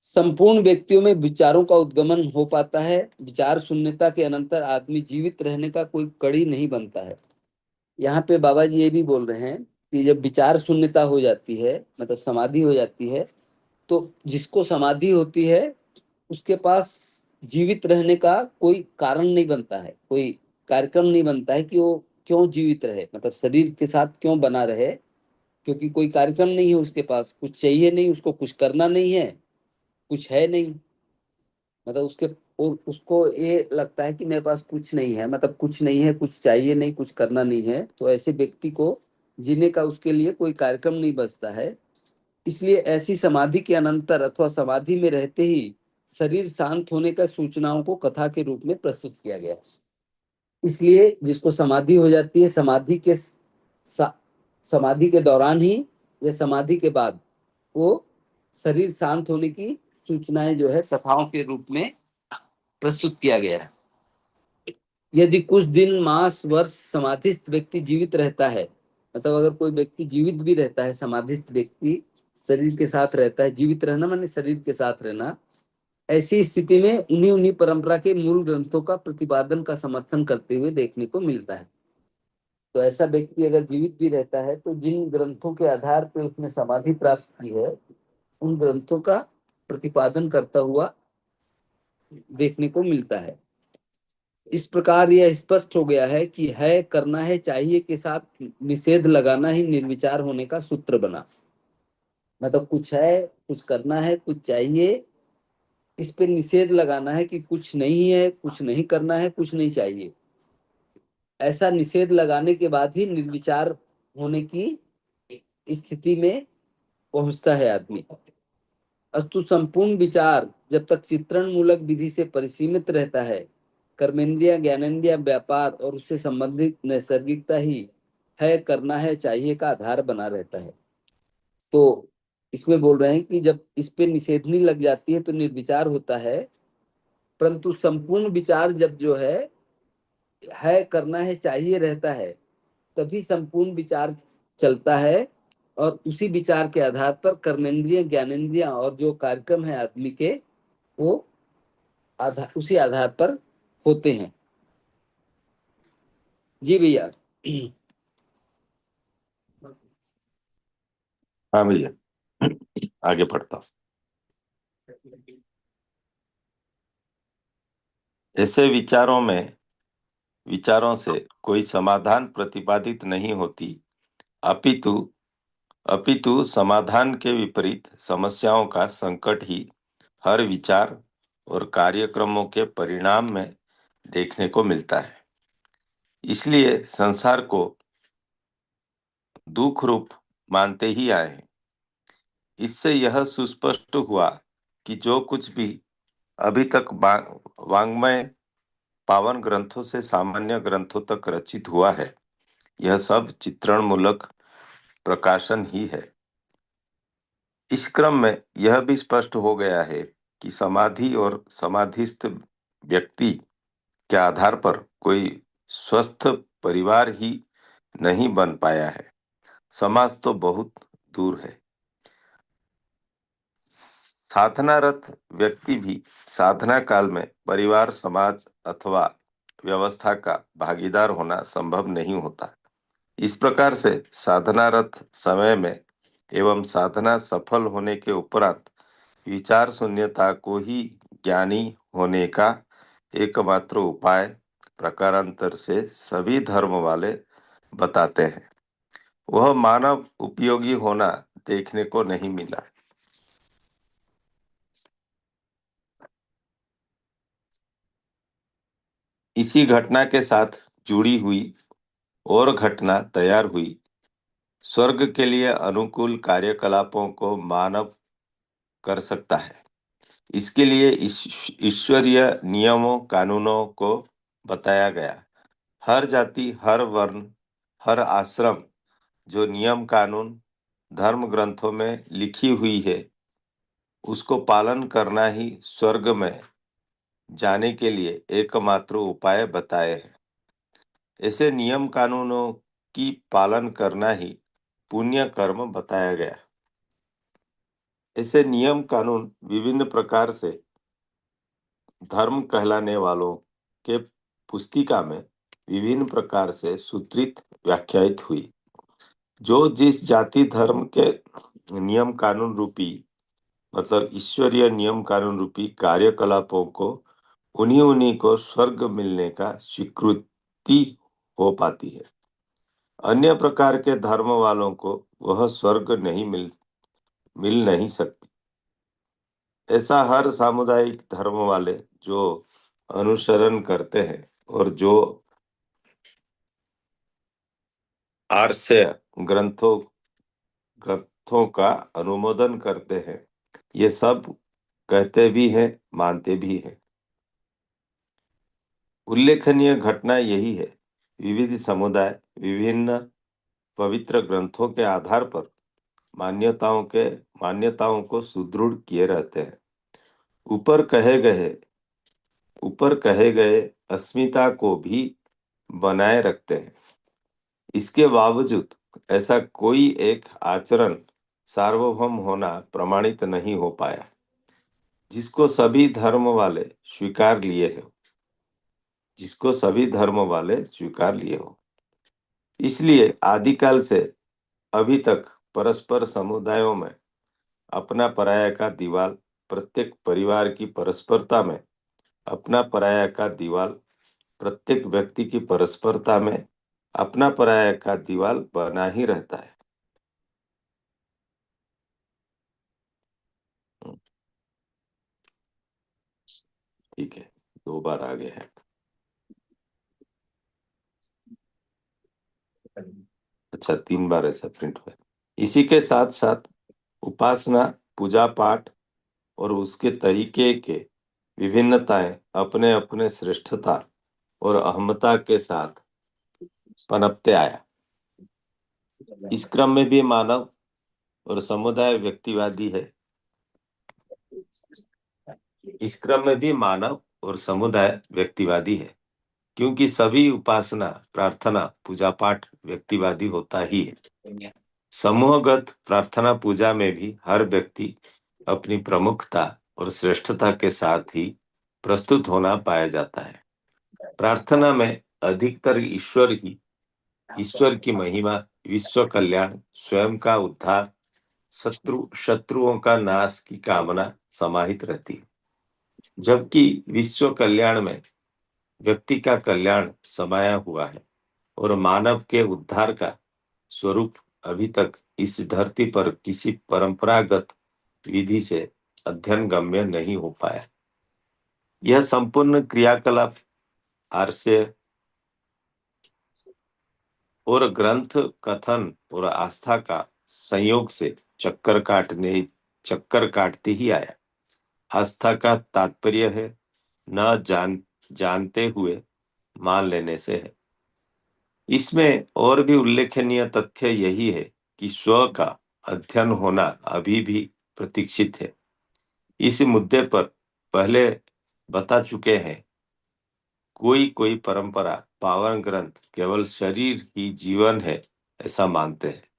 संपूर्ण व्यक्तियों में विचारों का उद्गमन हो पाता है। विचार शून्यता के अनंतर आदमी जीवित रहने का कोई कड़ी नहीं बनता है। यहाँ पे बाबा जी ये भी बोल रहे हैं कि जब विचार शून्यता हो जाती है, मतलब समाधि हो जाती है, तो जिसको समाधि होती है उसके पास जीवित रहने का कोई कारण नहीं बनता है, कोई कार्यक्रम नहीं बनता है कि वो क्यों जीवित रहे, मतलब शरीर के साथ क्यों बना रहे, क्योंकि कोई कार्यक्रम नहीं है उसके पास, कुछ चाहिए नहीं उसको, कुछ करना नहीं है, कुछ है नहीं। मतलब उसको ये लगता है कि मेरे पास कुछ नहीं है, मतलब कुछ नहीं है, कुछ चाहिए नहीं, कुछ करना नहीं है, तो ऐसे व्यक्ति को जीने का उसके लिए कोई कार्यक्रम नहीं बचता है। इसलिए ऐसी समाधि के अनंतर अथवा समाधि में रहते ही शरीर शांत होने का सूचनाओं को कथा के रूप में प्रस्तुत किया गया। इसलिए जिसको समाधि हो जाती है, समाधि के दौरान ही या समाधि के बाद वो शरीर शांत होने की सूचनाएं जो है कथाओं के रूप में प्रस्तुत किया गया है। यदि कुछ दिन, मास, वर्ष समाधिस्थ व्यक्ति जीवित रहता है, मतलब अगर कोई व्यक्ति जीवित भी रहता है, समाधिस्थ व्यक्ति शरीर के साथ रहता है, जीवित रहना माने शरीर के साथ रहना, ऐसी स्थिति में उन्हीं उन्हीं परंपरा के मूल ग्रंथों का प्रतिपादन का समर्थन करते हुए देखने को मिलता है। तो ऐसा व्यक्ति अगर जीवित भी रहता है तो जिन ग्रंथों के आधार पर उसने समाधि प्राप्त की है उन ग्रंथों का प्रतिपादन करता हुआ देखने को मिलता है। इस प्रकार यह स्पष्ट हो गया है कि है, करना है, चाहिए के साथ निषेध लगाना ही निर्विचार होने का सूत्र बना। मतलब कुछ है, कुछ करना है, कुछ चाहिए, इस पे निषेध लगाना है कि कुछ नहीं है, कुछ नहीं करना है, कुछ नहीं चाहिए। ऐसा निषेध लगाने के बाद ही निर्विचार होने की स्थिति में पहुंचता है आदमी। अस्तु संपूर्ण विचार जब तक चित्रण मूलक विधि से परिसीमित रहता है, कर्मेंद्रिया, ज्ञानेंद्रिया, व्यापार और उससे संबंधित नैसर्गिकता ही है, करना है, चाहिए का आधार बना रहता है। तो इसमें बोल रहे हैं कि जब इस पे निषेधनी लग जाती है तो निर्विचार होता है, परंतु संपूर्ण विचार जब जो है, करना है, चाहिए रहता है, तभी संपूर्ण विचार चलता है और उसी विचार के आधार पर कर्मेंद्रिय, ज्ञानेंद्रिय और जो कार्यक्रम है आदमी के, वो उसी आधार पर होते हैं। जी भैया। हाँ भैया, आगे पढ़ता हूँ। ऐसे विचारों से कोई समाधान प्रतिपादित नहीं होती, अपितु अपितु समाधान के विपरीत समस्याओं का संकट ही हर विचार और कार्यक्रमों के परिणाम में देखने को मिलता है। इसलिए संसार को दुख रूप मानते ही आए हैं। इससे यह सुस्पष्ट हुआ कि जो कुछ भी अभी तक वाङ्मय पावन ग्रंथों से सामान्य ग्रंथों तक रचित हुआ है, यह सब चित्रण मूलक प्रकाशन ही है। इस क्रम में यह भी स्पष्ट हो गया है कि समाधि और समाधिस्थ व्यक्ति के आधार पर कोई स्वस्थ परिवार ही नहीं बन पाया है, समाज तो बहुत दूर है। साधनारत व्यक्ति भी साधना काल में परिवार, समाज अथवा व्यवस्था का भागीदार होना संभव नहीं होता। इस प्रकार से साधनारत समय में एवं साधना सफल होने के उपरांत विचार शून्यता को ही ज्ञानी होने का एकमात्र उपाय प्रकारांतर से सभी धर्म वाले बताते हैं। वह मानव उपयोगी होना देखने को नहीं मिला। इसी घटना के साथ जुड़ी हुई और घटना तैयार हुई। स्वर्ग के लिए अनुकूल कार्यकलापों को मानव कर सकता है। इसके लिए ईश्वरीय नियमों कानूनों को बताया गया। हर जाति, हर वर्ण, हर आश्रम जो नियम कानून धर्म ग्रंथों में लिखी हुई है, उसको पालन करना ही स्वर्ग में जाने के लिए एकमात्र उपाय बताए हैं। ऐसे नियम कानूनों की पालन करना ही पुण्य कर्म बताया गया। ऐसे नियम कानून विभिन्न प्रकार से धर्म कहलाने वालों के पुस्तिका में विभिन्न प्रकार से सूत्रित व्याख्यायित हुई। जो जिस जाति धर्म के नियम कानून रूपी मतलब ईश्वरीय नियम कानून रूपी कार्यकलापों को उन्हीं उन्हीं को स्वर्ग मिलने का स्वीकृति हो पाती है। अन्य प्रकार के धर्म वालों को वह स्वर्ग नहीं मिल नहीं सकती। ऐसा हर सामुदायिक धर्म वाले जो अनुसरण करते हैं और जो आर्य ग्रंथों ग्रंथों का अनुमोदन करते हैं, ये सब कहते भी हैं, मानते भी हैं। उल्लेखनीय घटना यही है, विविध समुदाय विभिन्न पवित्र ग्रंथों के आधार पर मान्यताओं को सुदृढ़ किए रहते हैं। ऊपर कहे गए अस्मिता को भी बनाए रखते हैं। इसके बावजूद ऐसा कोई एक आचरण सार्वभौम होना प्रमाणित नहीं हो पाया जिसको सभी धर्म वाले स्वीकार लिए हो। इसलिए आदिकाल से अभी तक परस्पर समुदायों में अपना पराया का दीवाल, प्रत्येक परिवार की परस्परता में अपना पराया का दीवाल, प्रत्येक व्यक्ति की परस्परता में अपना पराया का दीवाल बना ही रहता है। ठीक है, 2 बार आगे है। अच्छा, 3 बार ऐसा प्रिंट हुआ। इसी के साथ साथ उपासना, पूजा पाठ और उसके तरीके के विभिन्नताएं अपने अपने श्रेष्ठता और अहमता के साथ पनपते आया। इस क्रम में भी मानव और समुदाय व्यक्तिवादी है। इस क्रम में भी मानव और समुदाय व्यक्तिवादी है, क्योंकि सभी उपासना, प्रार्थना, पूजा पाठ व्यक्तिवादी होता ही है। समूहगत प्रार्थना पूजा में भी हर व्यक्ति अपनी प्रमुखता और श्रेष्ठता के साथ ही प्रस्तुत होना पाया जाता है। प्रार्थना में अधिकतर ईश्वर की महिमा, विश्व कल्याण, स्वयं का उद्धार, शत्रुओं का नाश की कामना समाहित रहती है, जबकि विश्व कल्याण में व्यक्ति का कल्याण समाया हुआ है और मानव के उद्धार का स्वरूप अभी तक इस धरती पर किसी परंपरागत विधि से अध्ययन गम्य नहीं हो पाया। यह संपूर्ण क्रियाकलाप आर्य और ग्रंथ कथन और आस्था का संयोग से चक्कर काटते ही आया। आस्था का तात्पर्य है न जानते हुए मान लेने से है। इसमें और भी उल्लेखनीय तथ्य यही है कि स्व का अध्ययन होना अभी भी प्रतीक्षित है। इस मुद्दे पर पहले बता चुके हैं। कोई कोई परंपरा पावन ग्रंथ केवल शरीर ही जीवन है ऐसा मानते हैं।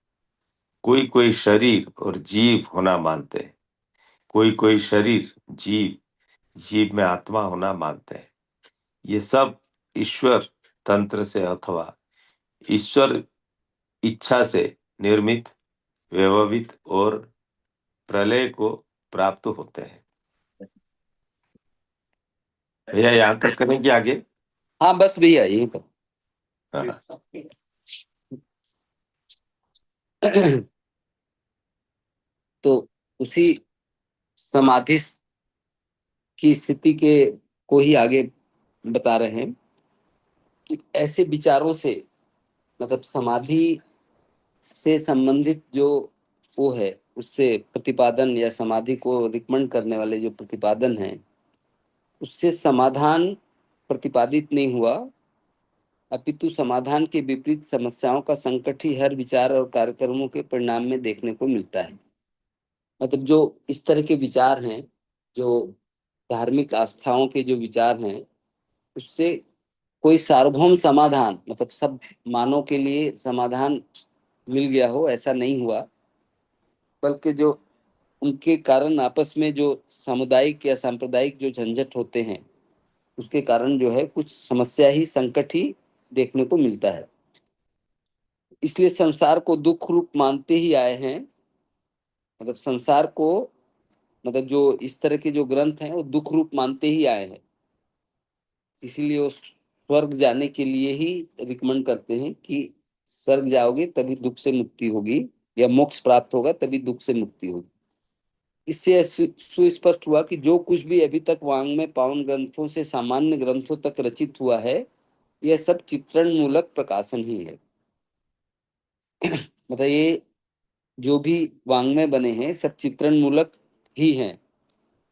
कोई कोई शरीर और जीव होना मानते हैं। कोई कोई शरीर जीव में आत्मा होना मानते हैं। ये सब ईश्वर तंत्र से अथवा ईश्वर इच्छा से निर्मित, व्यवहित और प्रलय को प्राप्त होते हैं। भैया यहाँ तक करेंगे आगे? हाँ बस भैया यही पर। हाँ। तो उसी समाधि की स्थिति के को ही आगे बता रहे हैं कि ऐसे विचारों से, मतलब समाधि से संबंधित जो वो है, उससे प्रतिपादन या समाधि को रिकमेंड करने वाले जो प्रतिपादन है, उससे समाधान प्रतिपादित नहीं हुआ, अपितु समाधान के विपरीत समस्याओं का संकट ही हर विचार और कार्यक्रमों के परिणाम में देखने को मिलता है। मतलब जो इस तरह के विचार हैं, जो धार्मिक आस्थाओं के जो विचार हैं, उससे कोई सार्वभौम समाधान, मतलब सब मानव के लिए समाधान मिल गया हो, ऐसा नहीं हुआ, बल्कि जो उनके कारण आपस में जो सामुदायिक या सांप्रदायिक जो झंझट होते हैं, उसके कारण जो है कुछ समस्या ही, संकट ही देखने को मिलता है। इसलिए संसार को दुख रूप मानते ही आए हैं। मतलब संसार को, मतलब जो इस तरह के जो ग्रंथ हैं वो दुख रूप मानते ही आए हैं। इसीलिए वो स्वर्ग जाने के लिए ही रिकमेंड करते हैं कि स्वर्ग जाओगे तभी दुख से मुक्ति होगी, या मोक्ष प्राप्त होगा तभी दुख से मुक्ति होगी। इससे सुस्पष्ट हुआ कि जो कुछ भी अभी तक वाङ्मय पावन ग्रंथों से सामान्य ग्रंथों तक रचित हुआ है, यह सब चित्रण मूलक प्रकाशन ही है। मतलब ये जो भी वाङ्मय बने हैं सब चित्रण मूलक ही हैं।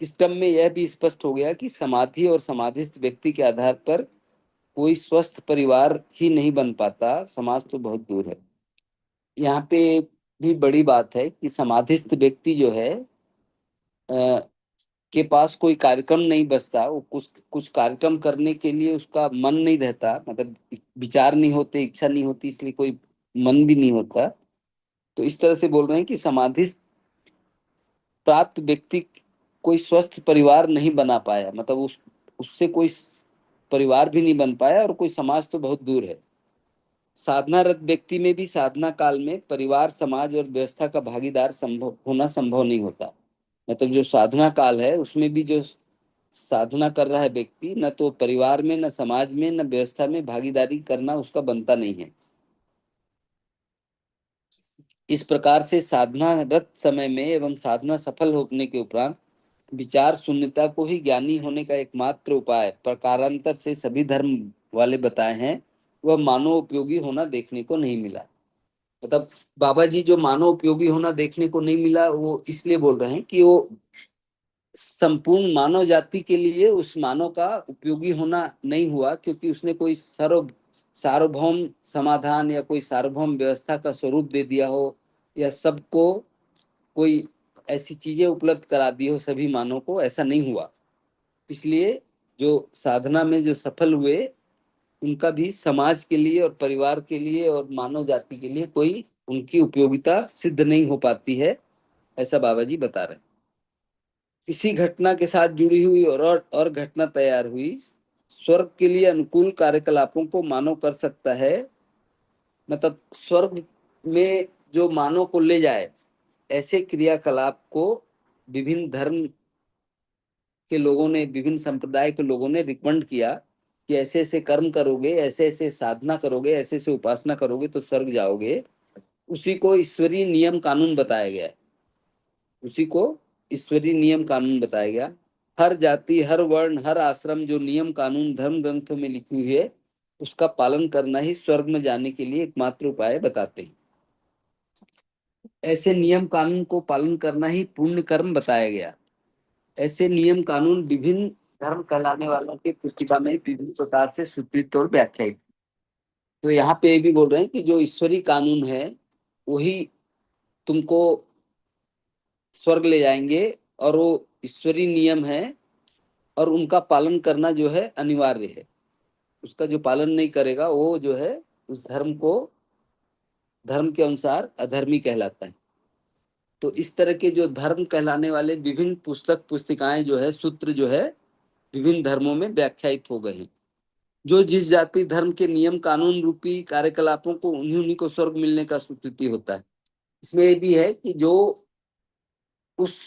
इस क्रम में यह भी स्पष्ट हो गया कि समाधि और समाधिस्थ व्यक्ति के आधार पर कोई स्वस्थ परिवार ही नहीं बन पाता, समाज तो बहुत दूर है। यहाँ पे भी बड़ी बात है कि समाधिस्थ व्यक्ति जो है के पास कोई कार्यक्रम नहीं बचता, वो कुछ कुछ कार्यक्रम करने के लिए उसका मन नहीं रहता, मतलब विचार नहीं होते, इच्छा नहीं होती, इसलिए कोई मन भी नहीं होता। तो इस तरह से बोल रहे हैं कि समाधि प्राप्त व्यक्ति कोई स्वस्थ परिवार नहीं बना पाया, मतलब उससे कोई परिवार भी नहीं बन पाया, और कोई समाज तो बहुत दूर है। साधनारत व्यक्ति में भी साधना काल में परिवार, समाज और व्यवस्था का भागीदार संभव नहीं होता। मतलब जो साधना काल है उसमें भी जो साधना कर रहा है व्यक्ति, न तो परिवार में, न समाज में, न व्यवस्था में भागीदारी करना उसका बनता नहीं है। इस प्रकार से साधनारत समय में एवं साधना सफल होने के उपरांत विचार शून्यता को ही ज्ञानी होने का एकमात्र उपाय प्रकारांतर से सभी धर्म वाले बताए हैं, वह मानव उपयोगी होना देखने को नहीं मिला। मतलब बाबा जी जो मानव उपयोगी होना देखने को नहीं मिला, वो इसलिए बोल रहे हैं कि वो संपूर्ण मानव जाति के लिए उस मानव का उपयोगी होना नहीं हुआ, क्योंकि उसने कोई सार्वभौम समाधान या कोई सार्वभौम व्यवस्था का स्वरूप दे दिया हो, या सबको कोई ऐसी चीजें उपलब्ध करा दी हो सभी मानव को, ऐसा नहीं हुआ। इसलिए जो साधना में जो सफल हुए, उनका भी समाज के लिए और परिवार के लिए और मानव जाति के लिए कोई उनकी उपयोगिता सिद्ध नहीं हो पाती है, ऐसा बाबा जी बता रहे हैं। इसी घटना के साथ जुड़ी हुई और घटना तैयार हुई। स्वर्ग के लिए अनुकूल कार्यकलापों को मानव कर सकता है, मतलब स्वर्ग में जो मानव को ले जाए, ऐसे क्रियाकलाप को विभिन्न धर्म के लोगों ने, विभिन्न संप्रदाय के लोगों ने रिकमेंड किया कि ऐसे ऐसे कर्म करोगे, ऐसे ऐसे साधना करोगे, ऐसे ऐसे उपासना करोगे तो स्वर्ग जाओगे। उसी को ईश्वरीय नियम कानून बताया गया है। उसी को ईश्वरीय नियम कानून बताया गया। हर जाति, हर वर्ण, हर आश्रम जो नियम कानून धर्म ग्रंथों में लिखी हुई है, उसका पालन करना ही स्वर्ग में जाने के लिए एकमात्र उपाय बताते हैं। ऐसे नियम कानून को पालन करना ही पुण्य कर्म बताया गया। ऐसे नियम कानून विभिन्न धर्म कहलाने वालों की पुस्तिका में विभिन्न प्रकार से सूत्रित और व्याख्यायित। तो यहाँ पे भी बोल रहे हैं कि जो ईश्वरी कानून है वही तुमको स्वर्ग ले जाएंगे, और वो ईश्वरी नियम है, और उनका पालन करना जो है अनिवार्य है। उसका जो पालन नहीं करेगा वो जो है उस धर्म को, धर्म के अनुसार अधर्मी कहलाता है। तो इस तरह के जो धर्म कहलाने वाले विभिन्न पुस्तिकाएं जो है, सूत्र जो है, विभिन्न धर्मों में व्याख्यायित हो गए हैं। जो जिस जाति धर्म के नियम कानून रूपी कार्यकलापों को उन्हीं उन्हीं को स्वर्ग मिलने का स्वीकृति होता है। इसमें ये भी है कि जो उस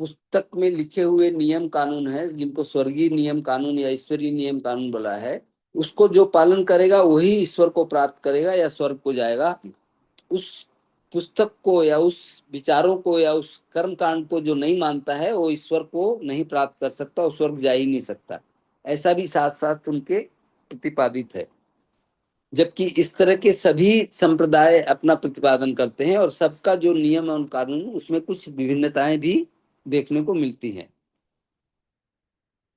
पुस्तक में लिखे हुए नियम कानून है, जिनको स्वर्गीय नियम कानून या ईश्वरीय नियम कानून बोला है, उसको जो पालन करेगा वही ईश्वर को प्राप्त करेगा या स्वर्ग को जाएगा। उस पुस्तक को या उस विचारों को या उस कर्म कांड को जो नहीं मानता है, वो ईश्वर को नहीं प्राप्त कर सकता, वो स्वर्ग जा ही नहीं सकता। ऐसा भी साथ साथ उनके प्रतिपादित है, जबकि इस तरह के सभी संप्रदाय अपना प्रतिपादन करते हैं और सबका जो नियम और कानून उसमें कुछ विभिन्नताएं भी देखने को मिलती हैं।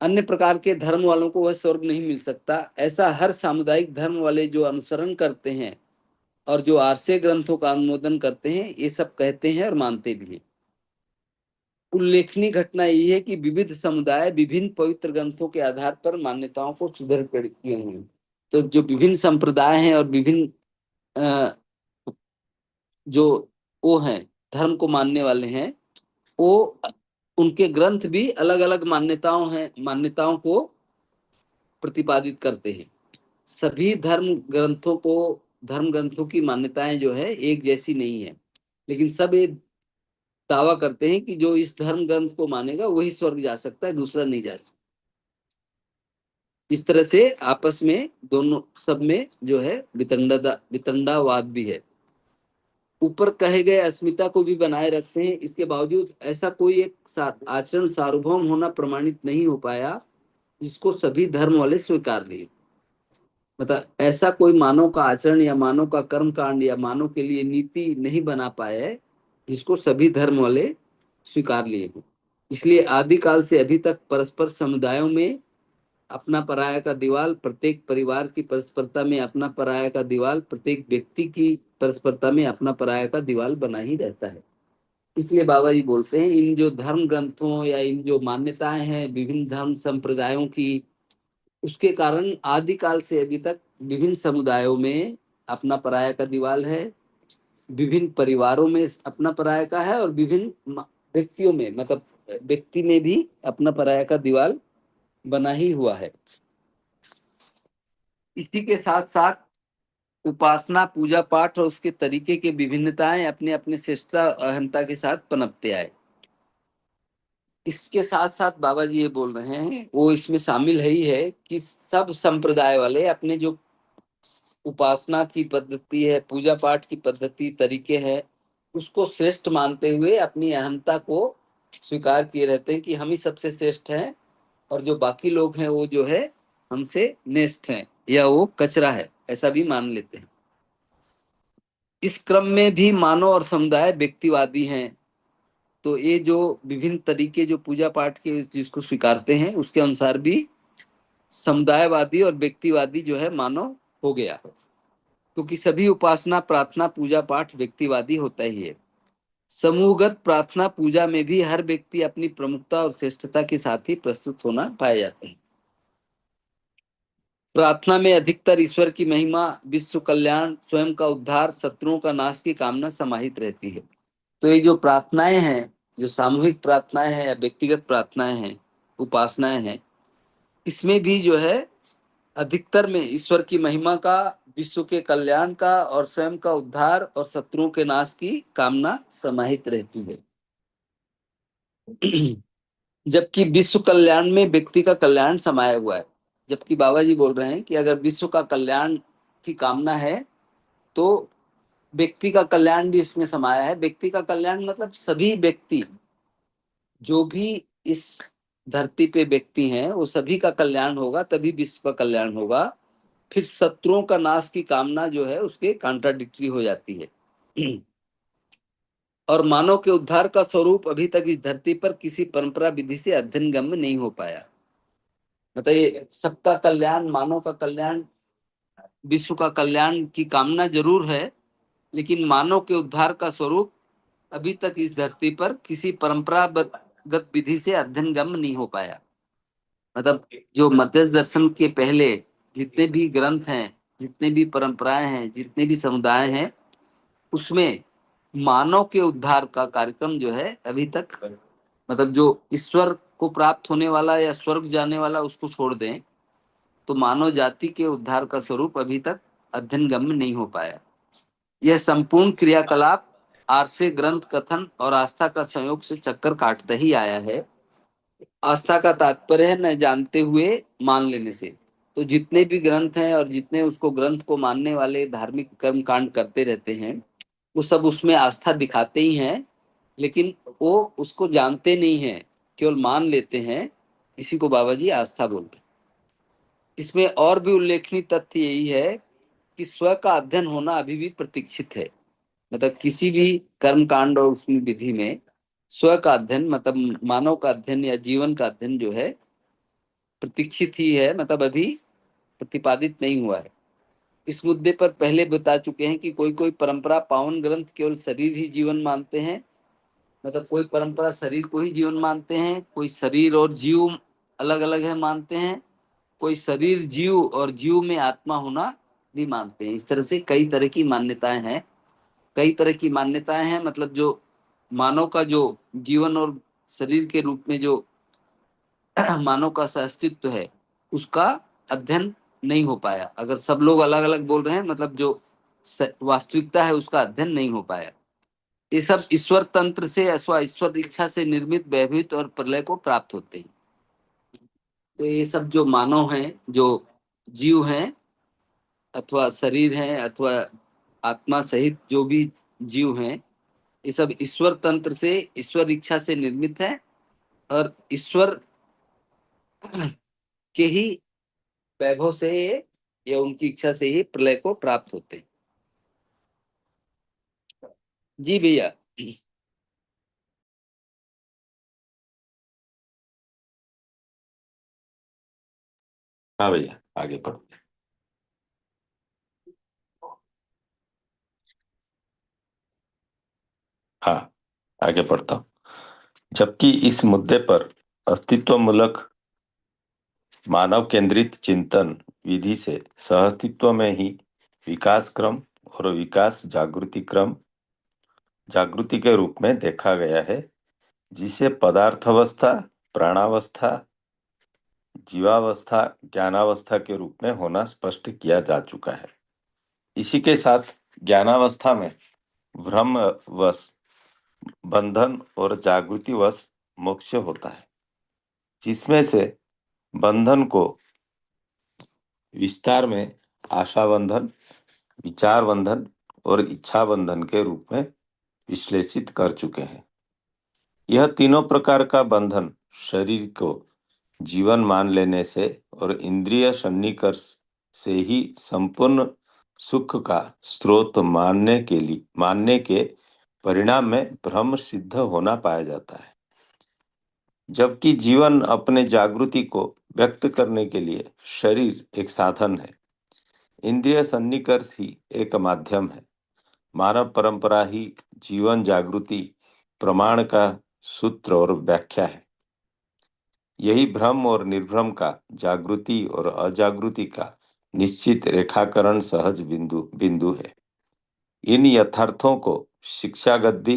अन्य प्रकार के धर्म वालों को वह स्वर्ग नहीं मिल सकता, ऐसा हर सामुदायिक धर्म वाले जो अनुसरण करते हैं और जो आरसे ग्रंथों का अनुमोदन करते हैं, ये सब कहते हैं और मानते भी हैं। उल्लेखनीय घटना यही है कि विविध समुदाय विभिन्न पवित्र ग्रंथों के आधार पर मान्यताओं को सुदृढ़ किए हुए हैं। तो जो विभिन्न संप्रदाय हैं और विभिन्न अ, जो वो हैं धर्म को मानने वाले हैं, वो उनके ग्रंथ भी अलग अलग मान्यताओं को प्रतिपादित करते हैं। सभी धर्म ग्रंथों की मान्यताएं जो है एक जैसी नहीं है, लेकिन सब ये दावा करते हैं कि जो इस धर्म ग्रंथ को मानेगा वही स्वर्ग जा सकता है, दूसरा नहीं जा सकता। इस तरह से आपस में दोनों सब में जो है वितंडावाद भी है। ऊपर कहे गए अस्मिता को भी बनाए रखते हैं, इसके बावजूद ऐसा कोई एक आचरण सार्वभौम होना प्रमाणित नहीं हो पाया जिसको सभी धर्म वाले स्वीकार लिए। मतलब ऐसा कोई मानव का आचरण या मानव का कर्म कांड या मानव के लिए नीति नहीं बना पाया जिसको सभी धर्म वाले स्वीकार लिए हो। इसलिए आदिकाल से अभी तक परस्पर समुदायों में अपना पराया का दीवाल, प्रत्येक परिवार की परस्परता में अपना पराया का दीवाल, प्रत्येक व्यक्ति की परस्परता में अपना पराया का दीवाल बना ही रहता है। इसलिए बाबा जी बोलते हैं इन जो धर्म ग्रंथों या इन जो मान्यताएं हैं विभिन्न धर्म संप्रदायों की, उसके कारण आदिकाल से अभी तक विभिन्न समुदायों में अपना पराया का दीवाल है, विभिन्न परिवारों में अपना पराया का है और विभिन्न व्यक्तियों में मतलब व्यक्ति में भी अपना पराया का दीवाल बना ही हुआ है। इसी के साथ साथ उपासना, पूजा पाठ और उसके तरीके के विभिन्नताएं अपने अपने श्रेष्ठता अहंता के साथ पनपते आए। इसके साथ साथ बाबा जी ये बोल रहे हैं वो इसमें शामिल है ही है कि सब संप्रदाय वाले अपने जो उपासना की पद्धति है, पूजा पाठ की पद्धति तरीके हैं, उसको श्रेष्ठ मानते हुए अपनी अहंता को स्वीकार किए रहते हैं कि हम ही सबसे श्रेष्ठ हैं और जो बाकी लोग हैं वो जो है हमसे नेस्ट हैं या वो कचरा है, ऐसा भी मान लेते हैं। इस क्रम में भी मानव और समुदाय व्यक्तिवादी हैं। तो ये जो विभिन्न तरीके जो पूजा पाठ के जिसको स्वीकारते हैं उसके अनुसार भी समुदायवादी और व्यक्तिवादी जो है मानव हो गया, क्योंकि सभी उपासना, प्रार्थना, पूजा पाठ व्यक्तिवादी होता ही है। समूहगत प्रार्थना पूजा में भी हर व्यक्ति अपनी प्रमुखता और श्रेष्ठता के साथ ही प्रस्तुत होना पाए जाते हैं। प्रार्थना में अधिकतर ईश्वर की महिमा, विश्व कल्याण, स्वयं का उद्धार, शत्रुओं का नाश की कामना समाहित रहती है। तो ये जो प्रार्थनाएं हैं, जो सामूहिक प्रार्थनाएं हैं या व्यक्तिगत प्रार्थनाएं हैं, उपासनाएं हैं, इसमें भी जो है अधिकतर में ईश्वर की महिमा का, विश्व के कल्याण का और स्वयं का उद्धार और शत्रुओं के नाश की कामना समाहित रहती है। जबकि विश्व कल्याण में व्यक्ति का कल्याण समाया हुआ है। जबकि बाबा जी बोल रहे हैं कि अगर विश्व का कल्याण की कामना है तो व्यक्ति का कल्याण भी इसमें समाया है। व्यक्ति का कल्याण मतलब सभी व्यक्ति जो भी इस धरती पे व्यक्ति हैं वो सभी का कल्याण होगा, तभी विश्व का कल्याण होगा। फिर शत्रुओं का नाश की कामना जो है उसके कॉन्ट्राडिक्टरी हो जाती है। और मानव के उद्धार का स्वरूप अभी तक इस धरती पर किसी परंपरा विधि से अध्ययन गम्य नहीं हो पाया। मतलब ये सबका कल्याण, मानव का कल्याण, विश्व का कल्याण की कामना जरूर है, लेकिन मानव के उद्धार का स्वरूप अभी तक इस धरती पर किसी परंपरागत विधि से अध्ययन गम्य नहीं हो पाया। मतलब जो मध्यस्थ दर्शन के पहले जितने भी ग्रंथ हैं, जितने भी परंपराएं हैं, जितने भी समुदाय हैं, उसमें मानव के उद्धार का कार्यक्रम जो है अभी तक, मतलब जो ईश्वर को प्राप्त होने वाला या स्वर्ग जाने वाला उसको छोड़ दें, तो मानव जाति के उद्धार का स्वरूप अभी तक अध्ययन गम्य नहीं हो पाया। यह संपूर्ण क्रियाकलाप आरसे ग्रंथ, कथन और आस्था का संयोग से चक्कर काटता ही आया है। आस्था का तात्पर्य है न जानते हुए मान लेने से। तो जितने भी ग्रंथ हैं और जितने उसको ग्रंथ को मानने वाले धार्मिक कर्म कांड करते रहते हैं, वो सब उसमें आस्था दिखाते ही हैं, लेकिन वो उसको जानते नहीं हैं, केवल मान लेते हैं। इसी को बाबा जी आस्था बोलते हैं। इसमें और भी उल्लेखनीय तथ्य यही है कि स्व का अध्ययन होना अभी भी प्रतीक्षित है। मतलब किसी भी कर्म कांड और उसमें विधि में स्व का अध्ययन, मतलब मानव का अध्ययन या जीवन का अध्ययन जो है प्रतीक्षित ही है, मतलब अभी प्रतिपादित नहीं हुआ है। इस मुद्दे पर पहले बता चुके हैं कि कोई कोई परंपरा पावन ग्रंथ केवल शरीर ही जीवन मानते हैं। मतलब कोई परंपरा शरीर को ही जीवन मानते हैं, कोई शरीर और जीव अलग अलग है मानते हैं, कोई शरीर जीव और जीव में आत्मा होना भी मानते हैं। इस तरह से कई तरह की मान्यताएं हैं। कई तरह की मान्यताएं हैं, मतलब जो मानव का जो जीवन और शरीर के रूप में जो मानव का अस्तित्व है उसका अध्ययन नहीं हो पाया। अगर सब लोग अलग अलग बोल रहे हैं, मतलब जो वास्तविकता है उसका अध्ययन नहीं हो पाया। ये सब ईश्वर तंत्र से अथवा ईश्वर इच्छा से निर्मित भयभीत और प्रलय को प्राप्त होते हैं। तो ये सब जो मानव हैं, जो जीव हैं अथवा शरीर हैं अथवा आत्मा सहित जो भी जीव हैं, ये सब ईश्वर तंत्र से ईश्वर इच्छा से निर्मित है और ईश्वर के ही वैभव से या उनकी इच्छा से ही प्रलय को प्राप्त होते हैं। जी भैया। हाँ भैया, आगे पढ़ो। हाँ, आगे पढ़ता हूँ। जबकि इस मुद्दे पर अस्तित्वमूलक मानव केंद्रित चिंतन विधि से सहअस्तित्व में ही विकास क्रम और विकास जागृति के रूप में देखा गया है, जिसे पदार्थावस्था, प्राणावस्था, जीवावस्था, ज्ञानावस्था के रूप में होना स्पष्ट किया जा चुका है। इसी के साथ ज्ञानावस्था में भ्रमवश बंधन और जागृतिवश मोक्ष होता है, जिसमें से बंधन को विस्तार में आशा बंधन, विचार बंधन और इच्छा बंधन के रूप में विश्लेषित कर चुके हैं। यह तीनों प्रकार का बंधन शरीर को जीवन मान लेने से और इंद्रिय सन्निकर्ष से ही संपूर्ण सुख का स्रोत मानने के परिणाम में भ्रम सिद्ध होना पाया जाता है। जबकि जीवन अपने जागृति को व्यक्त करने के लिए शरीर एक साधन है, इंद्रिय सन्निकर्ष ही एक माध्यम है, मानव परंपरा ही जीवन जागृति प्रमाण का सूत्र और व्याख्या है। यही भ्रम और निर्भ्रम का, जागृति और अजागृति का निश्चित रेखाकरण सहज बिंदु बिंदु है। इन यथार्थों को शिक्षा गद्दी,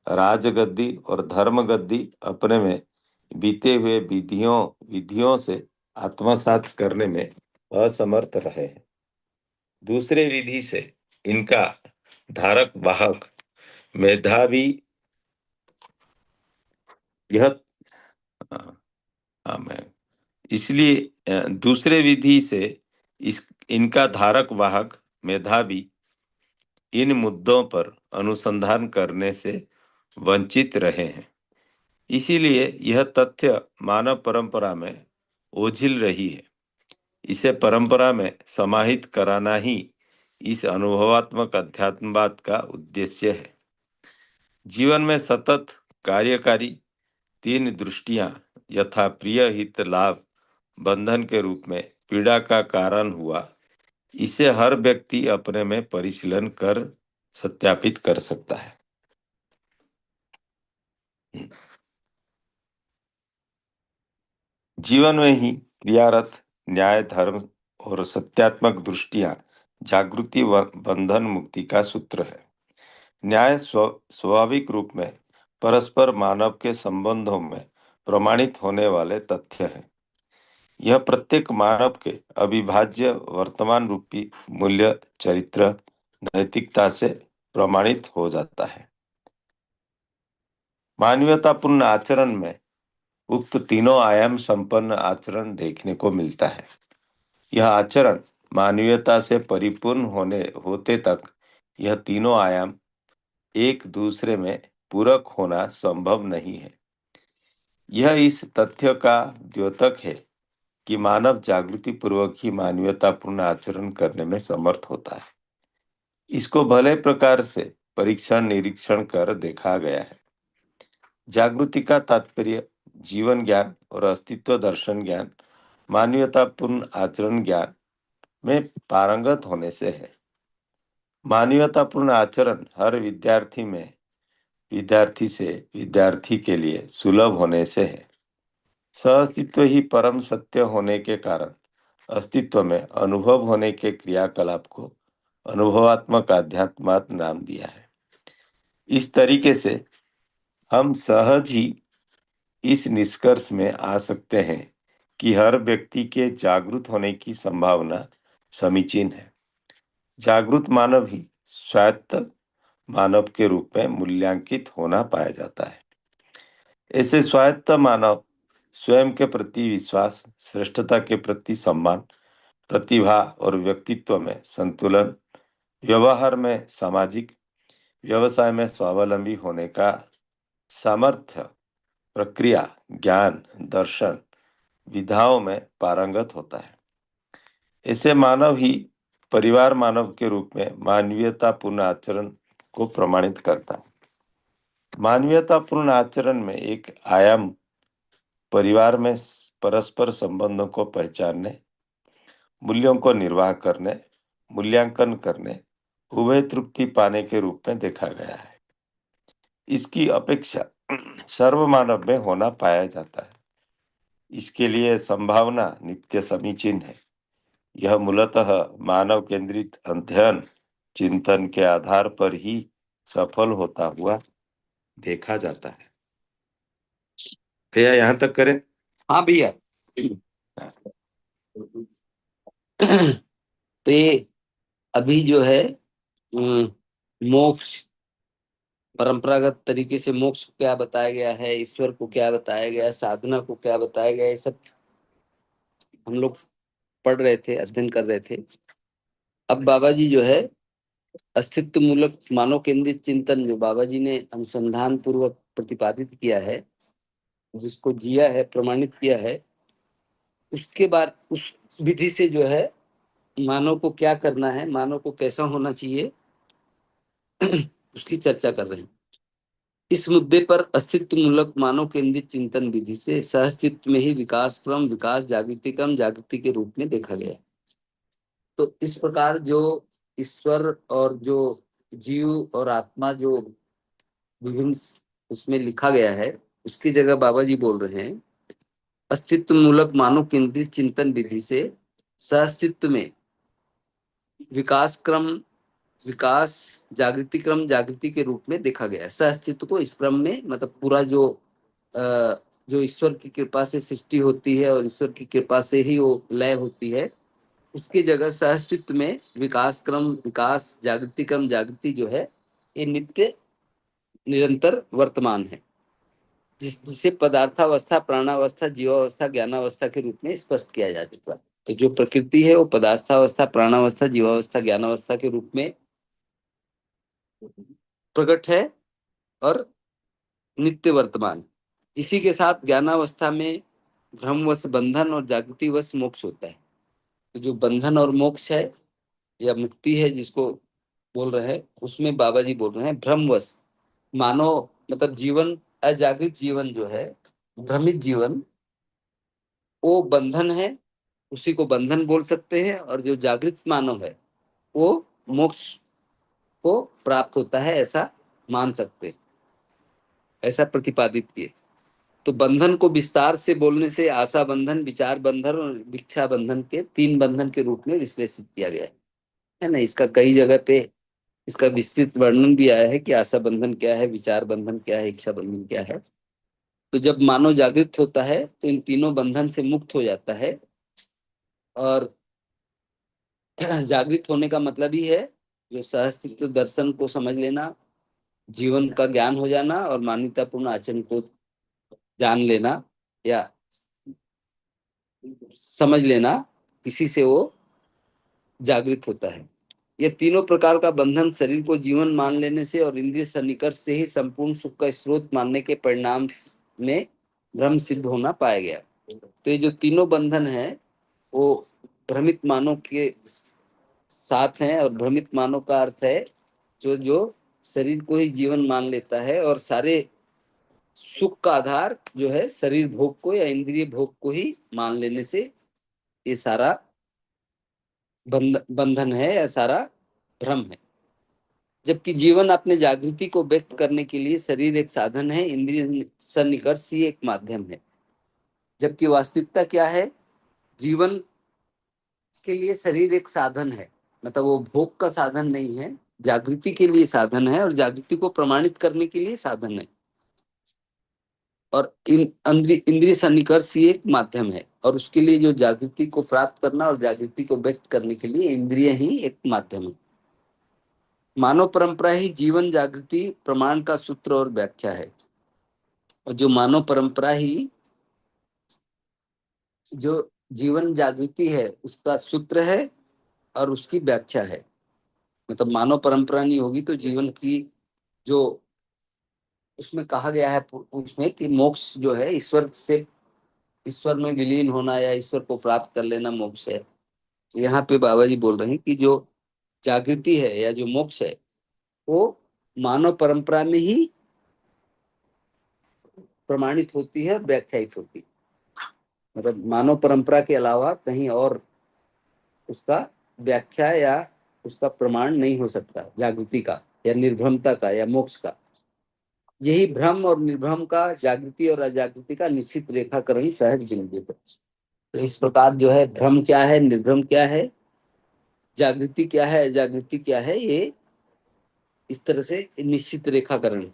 राजगद्दी और धर्म गद्दी अपने में बीते हुए विधियों विधियों से आत्मसात करने में असमर्थ रहे हैं। दूसरे विधि से इनका धारक वाहक मेधावी यह हाँ, मैं इसलिए दूसरे विधि से इस इनका धारक वाहक मेधावी इन मुद्दों पर अनुसंधान करने से वंचित रहे हैं। इसीलिए यह तथ्य मानव परंपरा में ओझिल रही है। इसे परंपरा में समाहित कराना ही इस अनुभवात्मक अध्यात्मवाद का उद्देश्य है। जीवन में सतत कार्यकारी तीन दृष्टियां यथा प्रिय हित लाभ बंधन के रूप में पीड़ा का कारण हुआ, इसे हर व्यक्ति अपने में परिशीलन कर सत्यापित कर सकता है। जीवन में ही क्रियारत न्याय, धर्म और सत्यात्मक दृष्टियां जागृति व बंधन मुक्ति का सूत्र है। न्याय स्वाभाविक रूप में परस्पर मानव के संबंधों में प्रमाणित होने वाले तथ्य हैं। यह प्रत्येक मानव के अविभाज्य वर्तमान रूपी मूल्य, चरित्र, नैतिकता से प्रमाणित हो जाता है। मानवीयतापूर्ण आचरण में उक्त तीनों आयाम संपन्न आचरण देखने को मिलता है। यह आचरण मानवीयता से परिपूर्ण होते तक यह तीनों आयाम एक दूसरे में पूरक होना संभव नहीं है। यह इस तथ्य का द्योतक है कि मानव जागृति पूर्वक ही मानवीयतापूर्ण आचरण करने में समर्थ होता है। इसको भले प्रकार से परीक्षण निरीक्षण कर देखा गया है। जागृति का तात्पर्य जीवन ज्ञान और अस्तित्व दर्शन ज्ञान, मानवीयतापूर्ण आचरण ज्ञान में पारंगत होने से है। मानवीयतापूर्ण आचरण हर विद्यार्थी से विद्यार्थी के लिए सुलभ होने से है। सहअस्तित्व ही परम सत्य होने के कारण अस्तित्व में अनुभव होने के क्रियाकलाप को अनुभवात्मक अध्यात्मात नाम दिया है। इस तरीके से हम सहज ही इस निष्कर्ष में आ सकते हैं कि हर व्यक्ति के जागृत होने की संभावना समीचीन है। जागृत मानव ही स्वायत्त मानव के रूप में मूल्यांकित होना पाया जाता है। ऐसे स्वायत्त मानव स्वयं के प्रति विश्वास, श्रेष्ठता के प्रति सम्मान, प्रतिभा और व्यक्तित्व में संतुलन, व्यवहार में सामाजिक, व्यवसाय में स्वावलंबी होने का सामर्थ्य, प्रक्रिया, ज्ञान, दर्शन, विधाओं में पारंगत होता है। ऐसे मानव ही परिवार मानव के रूप में मानवीयतापूर्ण आचरण को प्रमाणित करता है। मानवीयतापूर्ण आचरण में एक आयाम परिवार में परस्पर संबंधों को पहचानने, मूल्यों को निर्वाह करने, मूल्यांकन करने, उभय तृप्ति पाने के रूप में देखा गया है। इसकी अपेक्षा सर्वमानव में होना पाया जाता है। इसके लिए संभावना नित्य समीचीन है। यह मूलतः मानव केंद्रित अध्ययन चिंतन के आधार पर ही सफल होता हुआ देखा जाता है। भैया यहाँ तक करें? हाँ भैया। तो ये अभी जो है मोक्ष, परंपरागत तरीके से मोक्ष को क्या बताया गया है, ईश्वर को क्या बताया गया है, साधना को क्या बताया गया है, ये सब हम लोग पढ़ रहे थे, अध्ययन कर रहे थे। अब बाबा जी जो है अस्तित्व मूलक मानव केंद्रित चिंतन जो बाबा जी ने अनुसंधान पूर्वक प्रतिपादित किया है, जिसको जिया है, प्रमाणित किया है, उसके बाद उस विधि से जो है मानव को क्या करना है, मानव को कैसा होना चाहिए, उसकी चर्चा कर रहे हैं। इस मुद्दे पर अस्तित्व मूलक मानव केंद्रित चिंतन विधि से सहअस्तित्व में ही विकास क्रम, विकास जागृति क्रम, जागृति के रूप में देखा गया। तो इस प्रकार जो ईश्वर और जो जीव और आत्मा जो विभिन्न उसमें लिखा गया है, उसकी जगह बाबा जी बोल रहे हैं अस्तित्व मूलक मानव केंद्रित चिंतन विधि से सहअस्तित्व में विकास क्रम, विकास जागृति क्रम, जागृति के रूप में देखा गया है। सहअस्तित्व को इस क्रम में मतलब पूरा जो ईश्वर की कृपा से सृष्टि होती है और ईश्वर की कृपा से ही वो लय होती है, उसकी जगह सहअस्तित्व में विकास क्रम, विकास जागृति क्रम, जागृति जो है ये नित्य निरंतर वर्तमान है, जिसे पदार्थावस्था, प्राणावस्था, जीवावस्था, ज्ञानावस्था के रूप में स्पष्ट किया जा चुका है। तो जो प्रकृति है वो पदार्थावस्था, प्राणावस्था, जीवावस्था, ज्ञानावस्था के रूप में प्रकट है और नित्य वर्तमान। इसी के साथ ज्ञानावस्था में भ्रमवश बंधन और जागृतिवश मोक्ष होता है। तो जो बंधन और मोक्ष है या मुक्ति है जिसको बोल रहे हैं, उसमें बाबा जी बोल रहे हैं भ्रमवश, मानो मतलब जीवन, अजागृत जीवन जो है, भ्रमित जीवन, वो बंधन है, उसी को बंधन बोल सकते हैं। और जो जागृत मानव है वो मोक्ष को प्राप्त होता है, ऐसा मान सकते हैं, ऐसा प्रतिपादित किए। तो बंधन को विस्तार से बोलने से आशा बंधन, विचार बंधन और भिक्षा बंधन के तीन बंधन के रूप में विश्लेषित किया गया है ना। इसका कई जगह पे इसका विस्तृत वर्णन भी आया है कि आशा बंधन क्या है, विचार बंधन क्या है, इच्छा बंधन क्या है। तो जब मानव जागृत होता है तो इन तीनों बंधन से मुक्त हो जाता है। और जागृत होने का मतलब ही है जो सहअस्तित्व दर्शन को समझ लेना, जीवन का ज्ञान हो जाना और मान्यतापूर्ण आचरण को जान लेना या समझ लेना, इसी से वो जागृत होता है। ये तीनों प्रकार का बंधन शरीर को जीवन मान लेने से और इंद्रिय सन्निकर्ष से ही संपूर्ण सुख का स्रोत मानने के परिणाम में भ्रम सिद्ध होना पाया गया। तो ये जो तीनों बंधन है वो भ्रमित मानव के साथ हैं, और भ्रमित मानव का अर्थ है जो जो शरीर को ही जीवन मान लेता है और सारे सुख का आधार जो है शरीर भोग को या इंद्रिय भोग को ही मान लेने से ये सारा बंधन है या सारा भ्रम है। जबकि जीवन अपने जागृति को व्यक्त करने के लिए शरीर एक साधन है, इंद्रिय सन्निकर्ष ही एक माध्यम है। जबकि वास्तविकता क्या है, जीवन के लिए शरीर एक साधन है, मतलब वो भोग का साधन नहीं है, जागृति के लिए साधन है और जागृति को प्रमाणित करने के लिए साधन है। और इंद्रिय सन्निकर्ष ही एक माध्यम है, और उसके लिए जो जागृति को प्राप्त करना और जागृति को व्यक्त करने के लिए इंद्रिय ही एक माध्यम है। मानव परंपरा ही जीवन जागृति प्रमाण का सूत्र और व्याख्या है। और जो मानव परंपरा ही जो जीवन जागृति है उसका सूत्र है और उसकी व्याख्या है। मतलब मानव परंपरा नहीं होगी तो जीवन की जो उसमें कहा गया है उसमें कि मोक्ष जो है ईश्वर से, ईश्वर में विलीन होना या ईश्वर को प्राप्त कर लेना मोक्ष है। यहाँ पे बाबा जी बोल रहे हैं कि जो जागृति है या जो मोक्ष है वो मानव परंपरा में ही प्रमाणित होती है, व्याख्यायित होती है। मतलब मानव परंपरा के अलावा कहीं और उसका व्याख्या या उसका प्रमाण नहीं हो सकता, जागृति का या निर्भ्रमता का या मोक्ष का। यही भ्रम और निर्भ्रम का, जागृति और अजागृति का निश्चित रेखाकरण सहज बिंदु है। तो इस प्रकार जो है भ्रम क्या है, निर्भ्रम क्या है, जागृति क्या है, अजागृति क्या है, ये इस तरह से निश्चित रेखाकरण।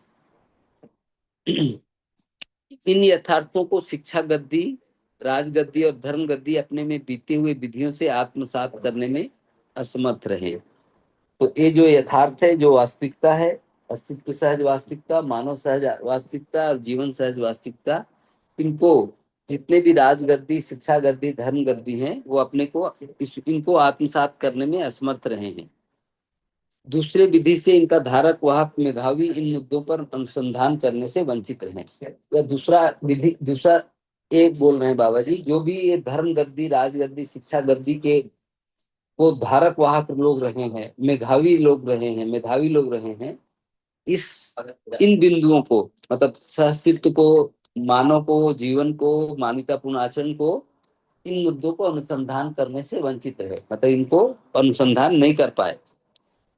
इन यथार्थों को शिक्षा गद्दी, राजगद्दी और धर्म गद्दी अपने में बीते हुए विधियों से आत्मसात करने में असमर्थ रहे। तो ये जो यथार्थ है, जो वास्तविकता है, अस्तित्व सहज वास्तविकता, मानव सहज वास्तविकता और जीवन सहज वास्तविकता, इनको जितने भी राजगद्दी, शिक्षा गद्दी, धर्म गद्दी हैं वो अपने को इनको आत्मसात करने में असमर्थ रहे हैं। दूसरे विधि से इनका धारक वाहक मेधावी इन मुद्दों पर अनुसंधान करने से वंचित रहे। या दूसरा विधि, दूसरा एक बोल रहे हैं बाबा जी, जो भी ये धर्म गद्दी, राजगद्दी, शिक्षा गद्दी के वो धारक वाहक लोग रहे हैं, मेधावी लोग रहे हैं, मेधावी लोग रहे हैं, इस इन बिंदुओं को, मतलब सहअस्तित्व को, मानव को, जीवन को, मानवतापूर्ण आचरण को, इन मुद्दों को अनुसंधान करने से वंचित रहे, मतलब इनको अनुसंधान नहीं कर पाए।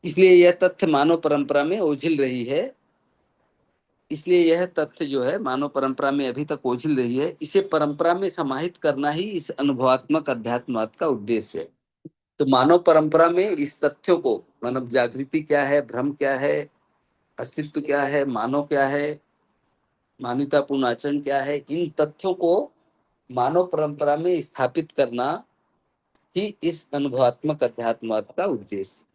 इसलिए यह तथ्य मानव परंपरा में ओझिल रही है। इसलिए यह तथ्य जो है मानव परंपरा में अभी तक ओझिल रही है। इसे परंपरा में समाहित करना ही इस अनुभवात्मक अध्यात्मवाद का उद्देश्य है। तो मानव परंपरा में इस तथ्यों को, मानव जागृति क्या है, भ्रम क्या है, अस्तित्व क्या है, मानव क्या है, मानवतापूर्ण आचरण क्या है, इन तथ्यों को मानव परंपरा में स्थापित करना ही इस अनुभवात्मक अध्यात्मवाद का उद्देश्य।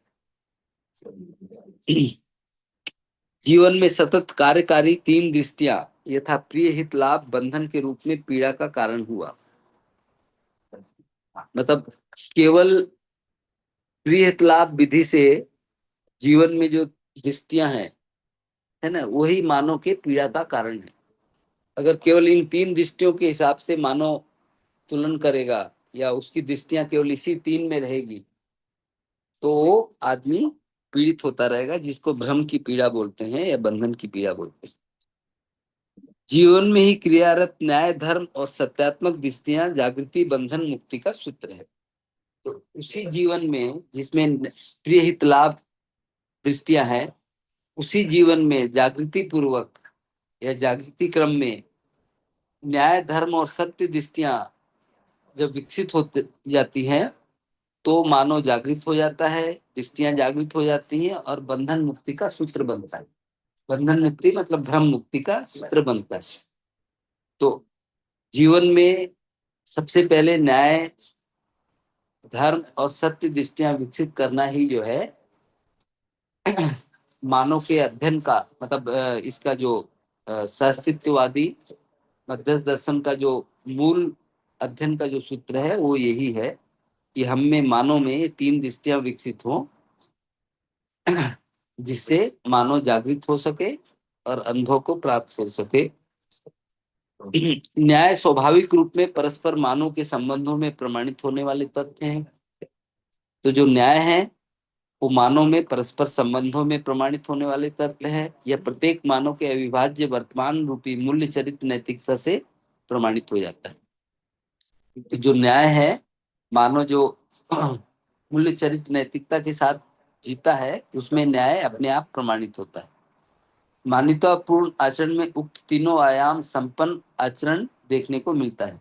जीवन में सतत कार्यकारी तीन दृष्टियां यथा प्रिय हित लाभ बंधन के रूप में पीड़ा का कारण हुआ। मतलब केवल प्रिय हित लाभ विधि से जीवन में जो दृष्टियां हैं, है ना, वही मानव के पीड़ा का कारण है। अगर केवल इन तीन दृष्टियों के हिसाब से मानव तुलन करेगा या उसकी दृष्टियां केवल इसी तीन में रहेगी तो वो आदमी पीड़ित होता रहेगा, जिसको भ्रम की पीड़ा बोलते हैं या बंधन की पीड़ा बोलते हैं। जीवन में ही क्रियारत न्याय, धर्म और सत्यात्मक दृष्टियां जागृति, बंधन, मुक्ति का सूत्र है। तो उसी जीवन में जिसमें प्रिय हित लाभ दृष्टियां हैं, उसी जीवन में जागृति पूर्वक या जागृति क्रम में न्याय, धर्म और सत्य दृष्टियां जब विकसित होती जाती हैं तो मानव जागृत हो जाता है, दृष्टियां जागृत हो जाती हैं और बंधन मुक्ति का सूत्र बनता है। बंधन मुक्ति मतलब भ्रम मुक्ति का सूत्र बनता है। तो जीवन में सबसे पहले न्याय, धर्म और सत्य दृष्टियां विकसित करना ही जो है मानव के अध्ययन का, मतलब इसका जो सहअस्तित्ववादी मध्यस्थ दर्शन का जो मूल अध्ययन का जो सूत्र है वो यही है कि हम में, मानव में ये तीन दृष्टियां विकसित हों जिससे मानव जागृत हो सके और अंधों को प्राप्त हो सके। न्याय स्वाभाविक रूप में परस्पर मानव के संबंधों में प्रमाणित होने वाले तथ्य हैं। तो जो न्याय है वो मानव में परस्पर संबंधों में प्रमाणित होने वाले तत्व है। यह प्रत्येक मानव के अविभाज्य वर्तमान रूपी मूल्य चरित्र नैतिकता से प्रमाणित हो जाता है। तो जो न्याय है, मानव जो मूल्य चरित्र नैतिकता के साथ जीता है उसमें न्याय अपने आप प्रमाणित होता है। मान्यतापूर्ण आचरण में उक्त तीनों आयाम संपन्न आचरण देखने को मिलता है।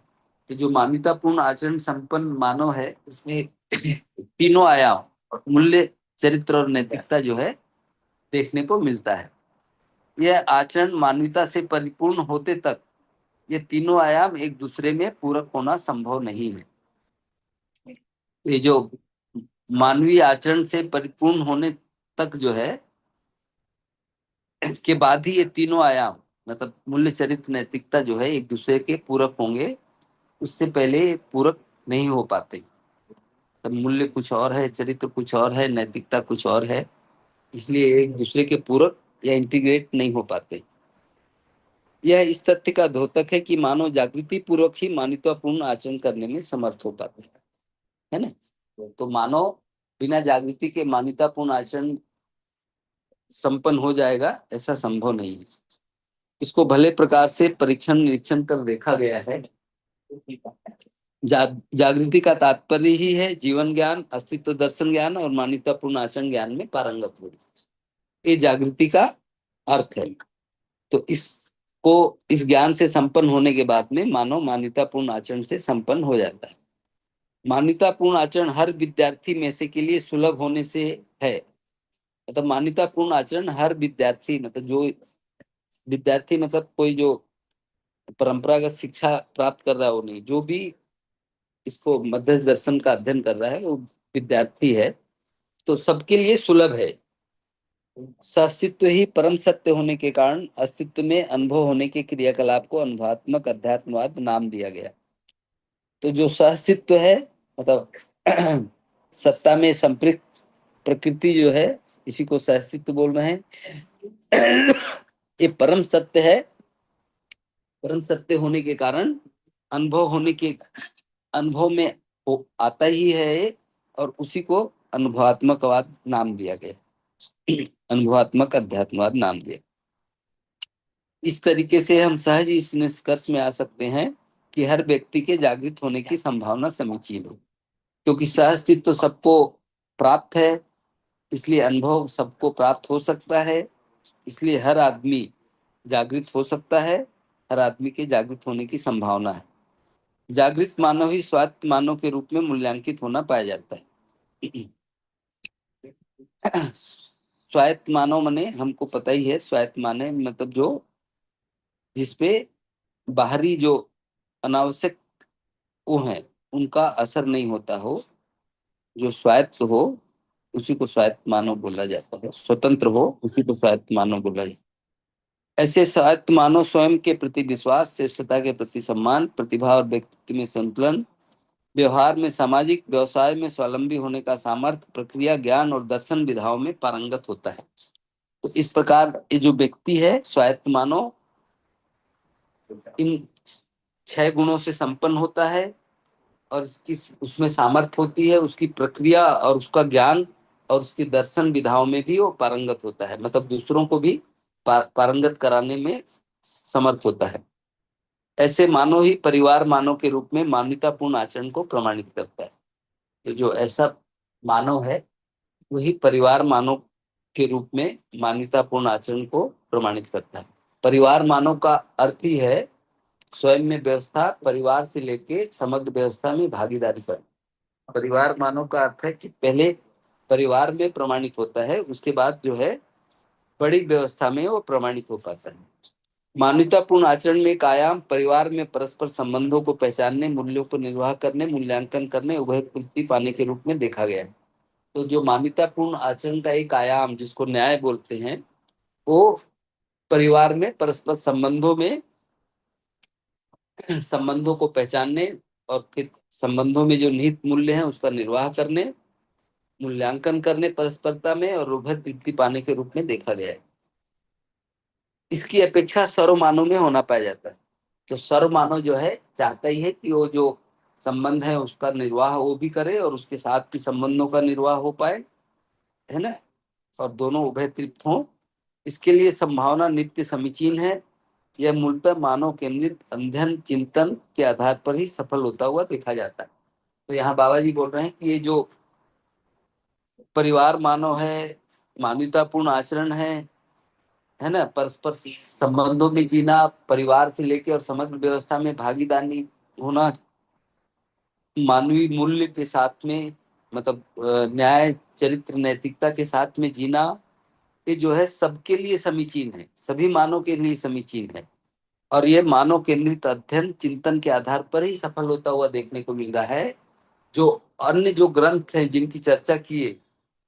तो जो मान्यतापूर्ण आचरण संपन्न मानव है उसमें तीनों आयाम मूल्य चरित्र और नैतिकता जो है देखने को मिलता है। यह आचरण मानवता से परिपूर्ण होते तक ये तीनों आयाम एक दूसरे में पूरक होना संभव नहीं है। ये जो मानवीय आचरण से परिपूर्ण होने तक जो है के बाद ही ये तीनों आयाम मतलब मूल्य चरित्र नैतिकता जो है एक दूसरे के पूरक होंगे। उससे पहले पूरक नहीं हो पाते। तब मूल्य कुछ और है, चरित्र कुछ और है, नैतिकता कुछ और है, इसलिए एक दूसरे के पूरक या इंटीग्रेट नहीं हो पाते। यह इस तथ्य का द्योतक है कि मानव जागृति पूर्वक ही मानवतापूर्ण आचरण करने में समर्थ हो पाते हैं, है ना। तो मानव बिना जागृति के मानवतापूर्ण आचरण संपन्न हो जाएगा ऐसा संभव नहीं है। इसको भले प्रकार से परीक्षण निरीक्षण कर देखा गया है। जागृति का तात्पर्य ही है जीवन ज्ञान, अस्तित्व दर्शन ज्ञान और मानवतापूर्ण आचरण ज्ञान में पारंगत हो। ये जागृति का अर्थ है। तो इसको इस ज्ञान से संपन्न होने के बाद में मानव मान्यतापूर्ण आचरण से संपन्न हो जाता है। मान्यतापूर्ण आचरण हर विद्यार्थी में से के लिए सुलभ होने से है। मतलब मान्यतापूर्ण आचरण हर विद्यार्थी मतलब जो विद्यार्थी मतलब कोई जो परंपरागत शिक्षा प्राप्त कर रहा है वो नहीं, जो भी इसको मध्यस्थ दर्शन का अध्ययन कर रहा है वो विद्यार्थी है। तो सबके लिए सुलभ है। सअस्तित्व ही परम सत्य होने के कारण अस्तित्व में अनुभव होने के क्रियाकलाप को अनुभवात्मक अध्यात्मवाद नाम दिया गया। तो जो सहअस्तित्व है मतलब सत्ता में संपृक्त प्रकृति जो है इसी को सहअस्तित्व बोल रहे हैं। ये परम सत्य है। परम सत्य होने के कारण अनुभव में वो आता ही है ये, और उसी को अनुभवात्मकवाद नाम दिया गया। अनुभवात्मक अध्यात्मवाद नाम दिया। इस तरीके से हम सहज इस निष्कर्ष में आ सकते हैं कि हर व्यक्ति के जागृत होने की संभावना समीचीन है, क्योंकि सहअस्तित्व तो सबको प्राप्त है, इसलिए अनुभव सबको प्राप्त हो सकता है, इसलिए हर आदमी जागृत हो सकता है। हर आदमी के जागृत होने की संभावना है। जागृत मानव ही स्वायत्त मानव के रूप में मूल्यांकित होना पाया जाता है। स्वायत्त मानव माने हमको पता ही है, स्वायत्त माने मतलब जो जिसपे बाहरी जो अनावश्यक वो है उनका असर नहीं होता हो, जो स्वायत्त हो उसी को स्वायत्त मानव बोला जाता है। स्वतंत्र हो उसी को स्वायत्त मानव बोला जाता है। ऐसे स्वायत्त मानव स्वयं के प्रति विश्वास, श्रेष्ठता के प्रति सम्मान, प्रतिभा और व्यक्तित्व में संतुलन, व्यवहार में सामाजिक, व्यवसाय में स्वावलंबी होने का सामर्थ्य, प्रक्रिया ज्ञान और दर्शन विधाओं में पारंगत होता है। तो इस प्रकार ये जो व्यक्ति है स्वायत्त मानव इन 6 गुणों से संपन्न होता है और इसकी उसमें सामर्थ्य होती है, उसकी प्रक्रिया और उसका ज्ञान और उसकी दर्शन विधाओं में भी वो पारंगत होता है। मतलब दूसरों को भी पारंगत कराने में समर्थ होता है। ऐसे मानव ही परिवार मानव के रूप में मान्यतापूर्ण आचरण को प्रमाणित करता है। तो जो ऐसा मानव है वही परिवार मानव के रूप में मान्यतापूर्ण आचरण को प्रमाणित करता है। परिवार मानव का अर्थ ही है स्वयं में व्यवस्था, परिवार से लेके समग्र व्यवस्था में भागीदारी करना। परिवार मानव का अर्थ है कि पहले परिवार में प्रमाणित होता है, उसके बाद जो है बड़ी व्यवस्था में वो प्रमाणित हो पाता है। मान्यतापूर्ण आचरण में कायम परिवार में परस्पर संबंधों को पहचानने, मूल्यों को निर्वाह करने, मूल्यांकन करने, उभय पूर्ति पाने के रूप में देखा गया है। तो जो मान्यतापूर्ण आचरण का एक आयाम जिसको न्याय बोलते हैं वो परिवार में परस्पर संबंधों को पहचानने और फिर संबंधों में जो निहित मूल्य हैं उसका निर्वाह करने, मूल्यांकन करने परस्परता में और उभय तृप्ति पाने के रूप में देखा गया है। इसकी अपेक्षा सर्वमानव में होना पाया जाता है। तो सर्व मानव जो है चाहता ही है कि वो जो संबंध है उसका निर्वाह वो भी करे और उसके साथ भी संबंधों का निर्वाह हो पाए, है ना, और दोनों उभय तृप्त हों। इसके लिए संभावना नित्य समीचीन है। यह मूलतः मानव केंद्रित अध्ययन चिंतन के आधार पर ही सफल होता हुआ देखा जाता है। तो यहाँ बाबा जी बोल रहे हैं कि ये जो परिवार मानव है, मानवतापूर्ण आचरण है ना, परस्पर संबंधों में जीना, परिवार से लेकर और समग्र व्यवस्था में भागीदारी होना, मानवीय मूल्य के साथ में, मतलब न्याय चरित्र नैतिकता के साथ में जीना, ये जो है सबके लिए समीचीन है, सभी मानव के लिए समीचीन है। और ये मानव केंद्रित अध्ययन चिंतन के आधार पर ही सफल होता हुआ देखने को मिल रहा है। जो अन्य जो ग्रंथ हैं जिनकी चर्चा किए,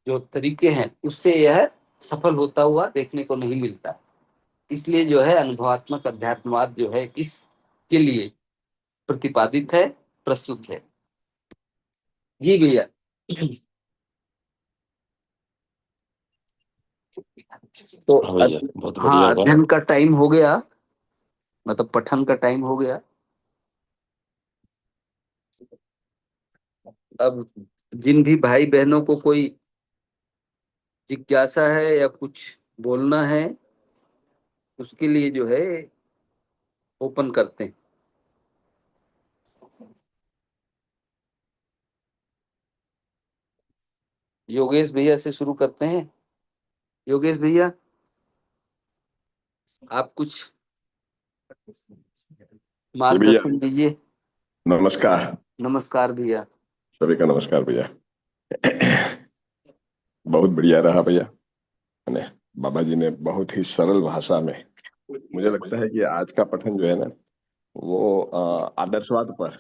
जो तरीके हैं, उससे यह सफल होता हुआ देखने को नहीं मिलता। इसलिए जो है अनुभवात्मक अध्यात्मवाद जो है इसके लिए प्रतिपादित है, प्रस्तुत है। जी भैया। तो हाँ भैया, बहुत बढ़िया हाँ, था। अध्ययन का टाइम हो गया, मतलब पठन का टाइम हो गया। अब जिन भी भाई बहनों को कोई जिज्ञासा है या कुछ बोलना है, उसके लिए जो है ओपन करते हैं। योगेश भैया से शुरू करते हैं। योगेश भैया, आप कुछ जी भैया, मार्गदर्शन दीजिए। नमस्कार। नमस्कार भैया। सभी का नमस्कार भैया। बहुत बढ़िया रहा भैया। ने बाबा जी ने बहुत ही सरल भाषा में, मुझे लगता है कि आज का पठन जो है ना, वो आदर्शवाद पर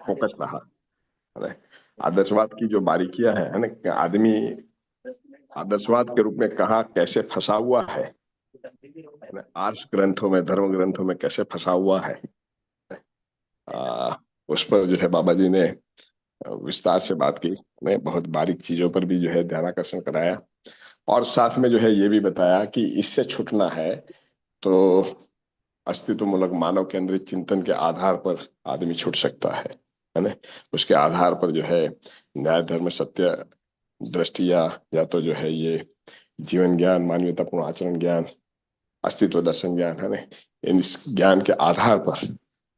फोकस रहा है ना। आदर्शवाद की जो बारीकियां है ना, कि आदमी आदर्शवाद के रूप में कहाँ कैसे फंसा हुआ है ना, आर्ष ग्रंथों में, धर्म ग्रंथों में कैसे फंसा हुआ है। आ, उस पर जो है बाबा जी ने विस्तार से बात की ने, बहुत बारीक चीजों पर भी जो है ध्यानाकर्षण कराया। और साथ में जो है ये भी बताया कि इससे छूटना है तो अस्तित्वमूलक मानव केंद्रित चिंतन के आधार पर आदमी छूट सकता है ना। उसके आधार पर जो है न्याय धर्म सत्य दृष्टिया, या तो जो है ये जीवन ज्ञान, मानवीयतापूर्ण आचरण ज्ञान, अस्तित्व दर्शन ज्ञान, है ना, इन ज्ञान के आधार पर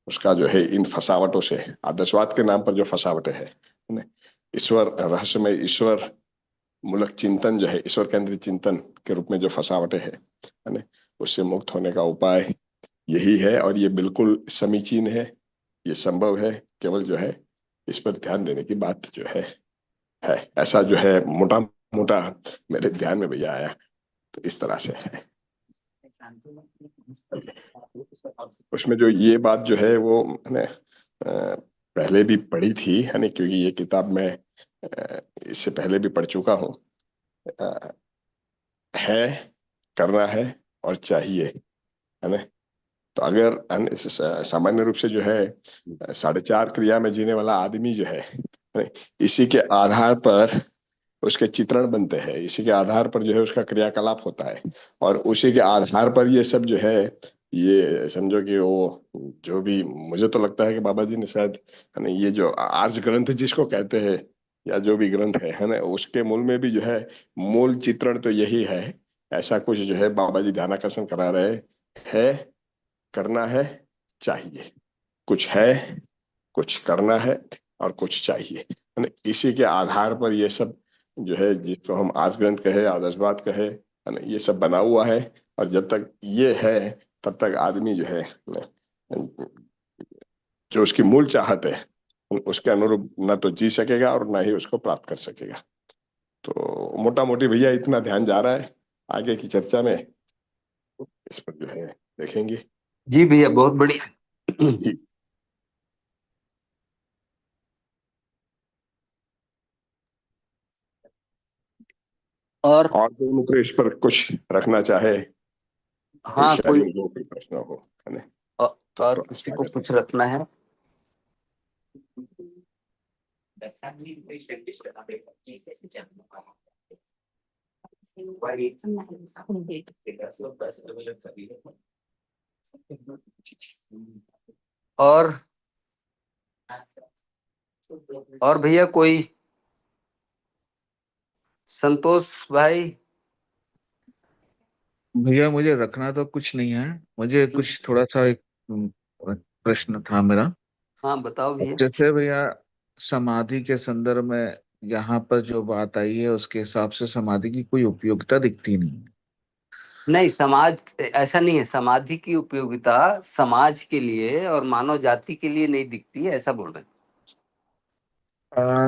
उसका जो है इन फसावटों से, आदर्शवाद के नाम पर जो फसावटें है ना, ईश्वर रहस्यमय, ईश्वर मूलक चिंतन जो है, ईश्वर केंद्रित चिंतन के रूप में जो फसावटें है ना, उससे मुक्त होने का उपाय यही है। और ये बिल्कुल समीचीन है, ये संभव है, केवल जो है इस पर ध्यान देने की बात जो है ऐसा जो है मोटा मोटा मेरे ध्यान में भैया आया, तो इस तरह से है। उसमें जो ये बात जो है वो मैंने पहले भी पढ़ी थी, है ना, क्योंकि ये किताब मैं इससे पहले भी पढ़ चुका हूँ। है, करना है और चाहिए, है ना। तो अगर सामान्य रूप से जो है 4.5 क्रिया में जीने वाला आदमी जो है, इसी के आधार पर उसके चित्रण बनते हैं, इसी के आधार पर जो है उसका क्रियाकलाप होता है, और उसी के आधार पर ये सब जो है, ये समझो कि वो जो भी, मुझे तो लगता है कि बाबा जी ने शायद, है ना, ये जो आर्ष ग्रंथ जिसको कहते हैं, या जो भी ग्रंथ है ना, उसके मूल में भी जो है मूल चित्रण तो यही है। ऐसा कुछ जो है बाबा जी ध्यानाकर्षण करा रहे है, करना है, चाहिए, कुछ है, कुछ करना है और कुछ चाहिए, है ना। इसी के आधार पर ये सब जो है, जिसको हम आर्ष ग्रंथ कहे, आदर्शवाद कहे, है ना, ये सब बना हुआ है। और जब तक ये है तब तक आदमी जो है जो उसकी मूल चाहत है उसके अनुरूप न तो जी सकेगा और ना ही उसको प्राप्त कर सकेगा। तो मोटा मोटी भैया इतना ध्यान जा रहा है, आगे की चर्चा में इस पर जो है देखेंगे। जी भैया, बहुत बढ़िया। जी। और और कोई मित्र इस पर कुछ रखना चाहे, हाँ, कोई शायद जो कोई प्रश्न हो, है ना, और तो किसी को स्वागत है। कुछ रखना है। और भैया कोई, संतोष भाई। भैया मुझे रखना तो कुछ नहीं है, मुझे कुछ थोड़ा सा एक प्रश्न था मेरा। हाँ बताओ अब भैया। जैसे भैया समाधि के संदर्भ में यहाँ पर जो बात आई है उसके हिसाब से समाधि की कोई उपयोगिता दिखती नहीं है। नहीं, समाज ऐसा नहीं है, समाधि की उपयोगिता समाज के लिए और मानव जाति के लिए नहीं दिखती है, ऐसा बोल रहे हैं।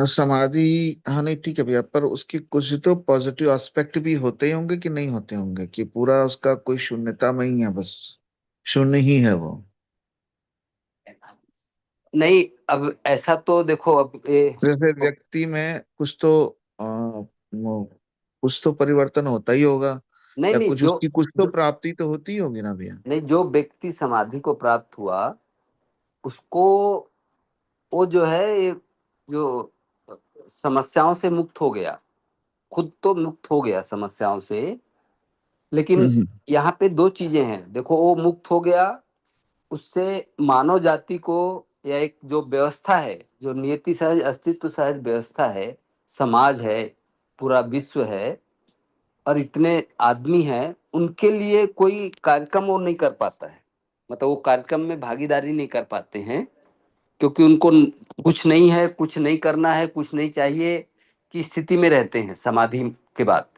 समाधि, हाँ नहीं ठीक है भैया, पर उसके कुछ तो पॉजिटिव एस्पेक्ट भी होते ही होंगे कि नहीं होते होंगे, कि पूरा उसका कोई शून्यता में ही है, बस शून्य ही है वो। नहीं, अब ऐसा तो देखो, अब जैसे व्यक्ति में कुछ तो कुछ तो परिवर्तन होता ही होगा, नहीं या नहीं, कुछ उसकी कुछ तो प्राप्ति तो होती ही होगी ना भैया। जो व्यक्ति समाधि को प्राप्त हुआ उसको, वो जो है ये जो समस्याओं से मुक्त हो गया, खुद तो मुक्त हो गया समस्याओं से। लेकिन हम्म। यहाँ पे दो चीजें हैं, देखो, वो मुक्त हो गया, उससे मानव जाति को, या एक जो व्यवस्था है, जो नियति सहज अस्तित्व सहज व्यवस्था है, समाज है, पूरा विश्व है, और इतने आदमी हैं, उनके लिए कोई कार्यक्रम वो नहीं कर पाता है। मतलब वो कार्यक्रम में भागीदारी नहीं कर पाते हैं, क्योंकि उनको कुछ नहीं है, कुछ नहीं करना है, कुछ नहीं चाहिए की स्थिति में रहते हैं समाधि के बाद।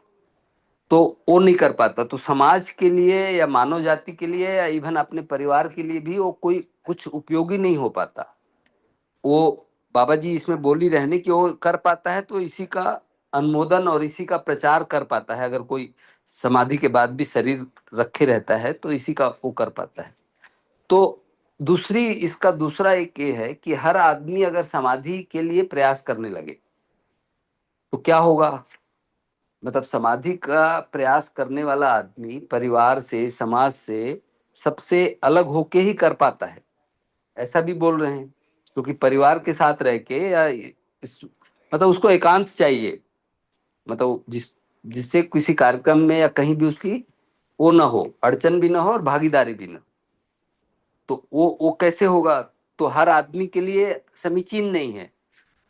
तो वो नहीं कर पाता, तो समाज के लिए या मानव जाति के लिए या इवन अपने परिवार के लिए भी वो कोई कुछ उपयोगी नहीं हो पाता। वो बाबा जी इसमें बोल ही रहे हैं कि वो कर पाता है तो इसी का अनुमोदन और इसी का प्रचार कर पाता है। अगर कोई समाधि के बाद भी शरीर रखे रहता है तो इसी का वो कर पाता है। तो दूसरी, इसका दूसरा एक ये है कि हर आदमी अगर समाधि के लिए प्रयास करने लगे तो क्या होगा। मतलब समाधि का प्रयास करने वाला आदमी परिवार से, समाज से सबसे अलग होके ही कर पाता है, ऐसा भी बोल रहे हैं। क्योंकि परिवार के साथ रह के या मतलब उसको एकांत चाहिए, मतलब जिससे किसी कार्यक्रम में या कहीं भी उसकी वो ना हो, अड़चन भी ना हो और भागीदारी भी ना। तो वो कैसे होगा। तो हर आदमी के लिए समीचीन नहीं है,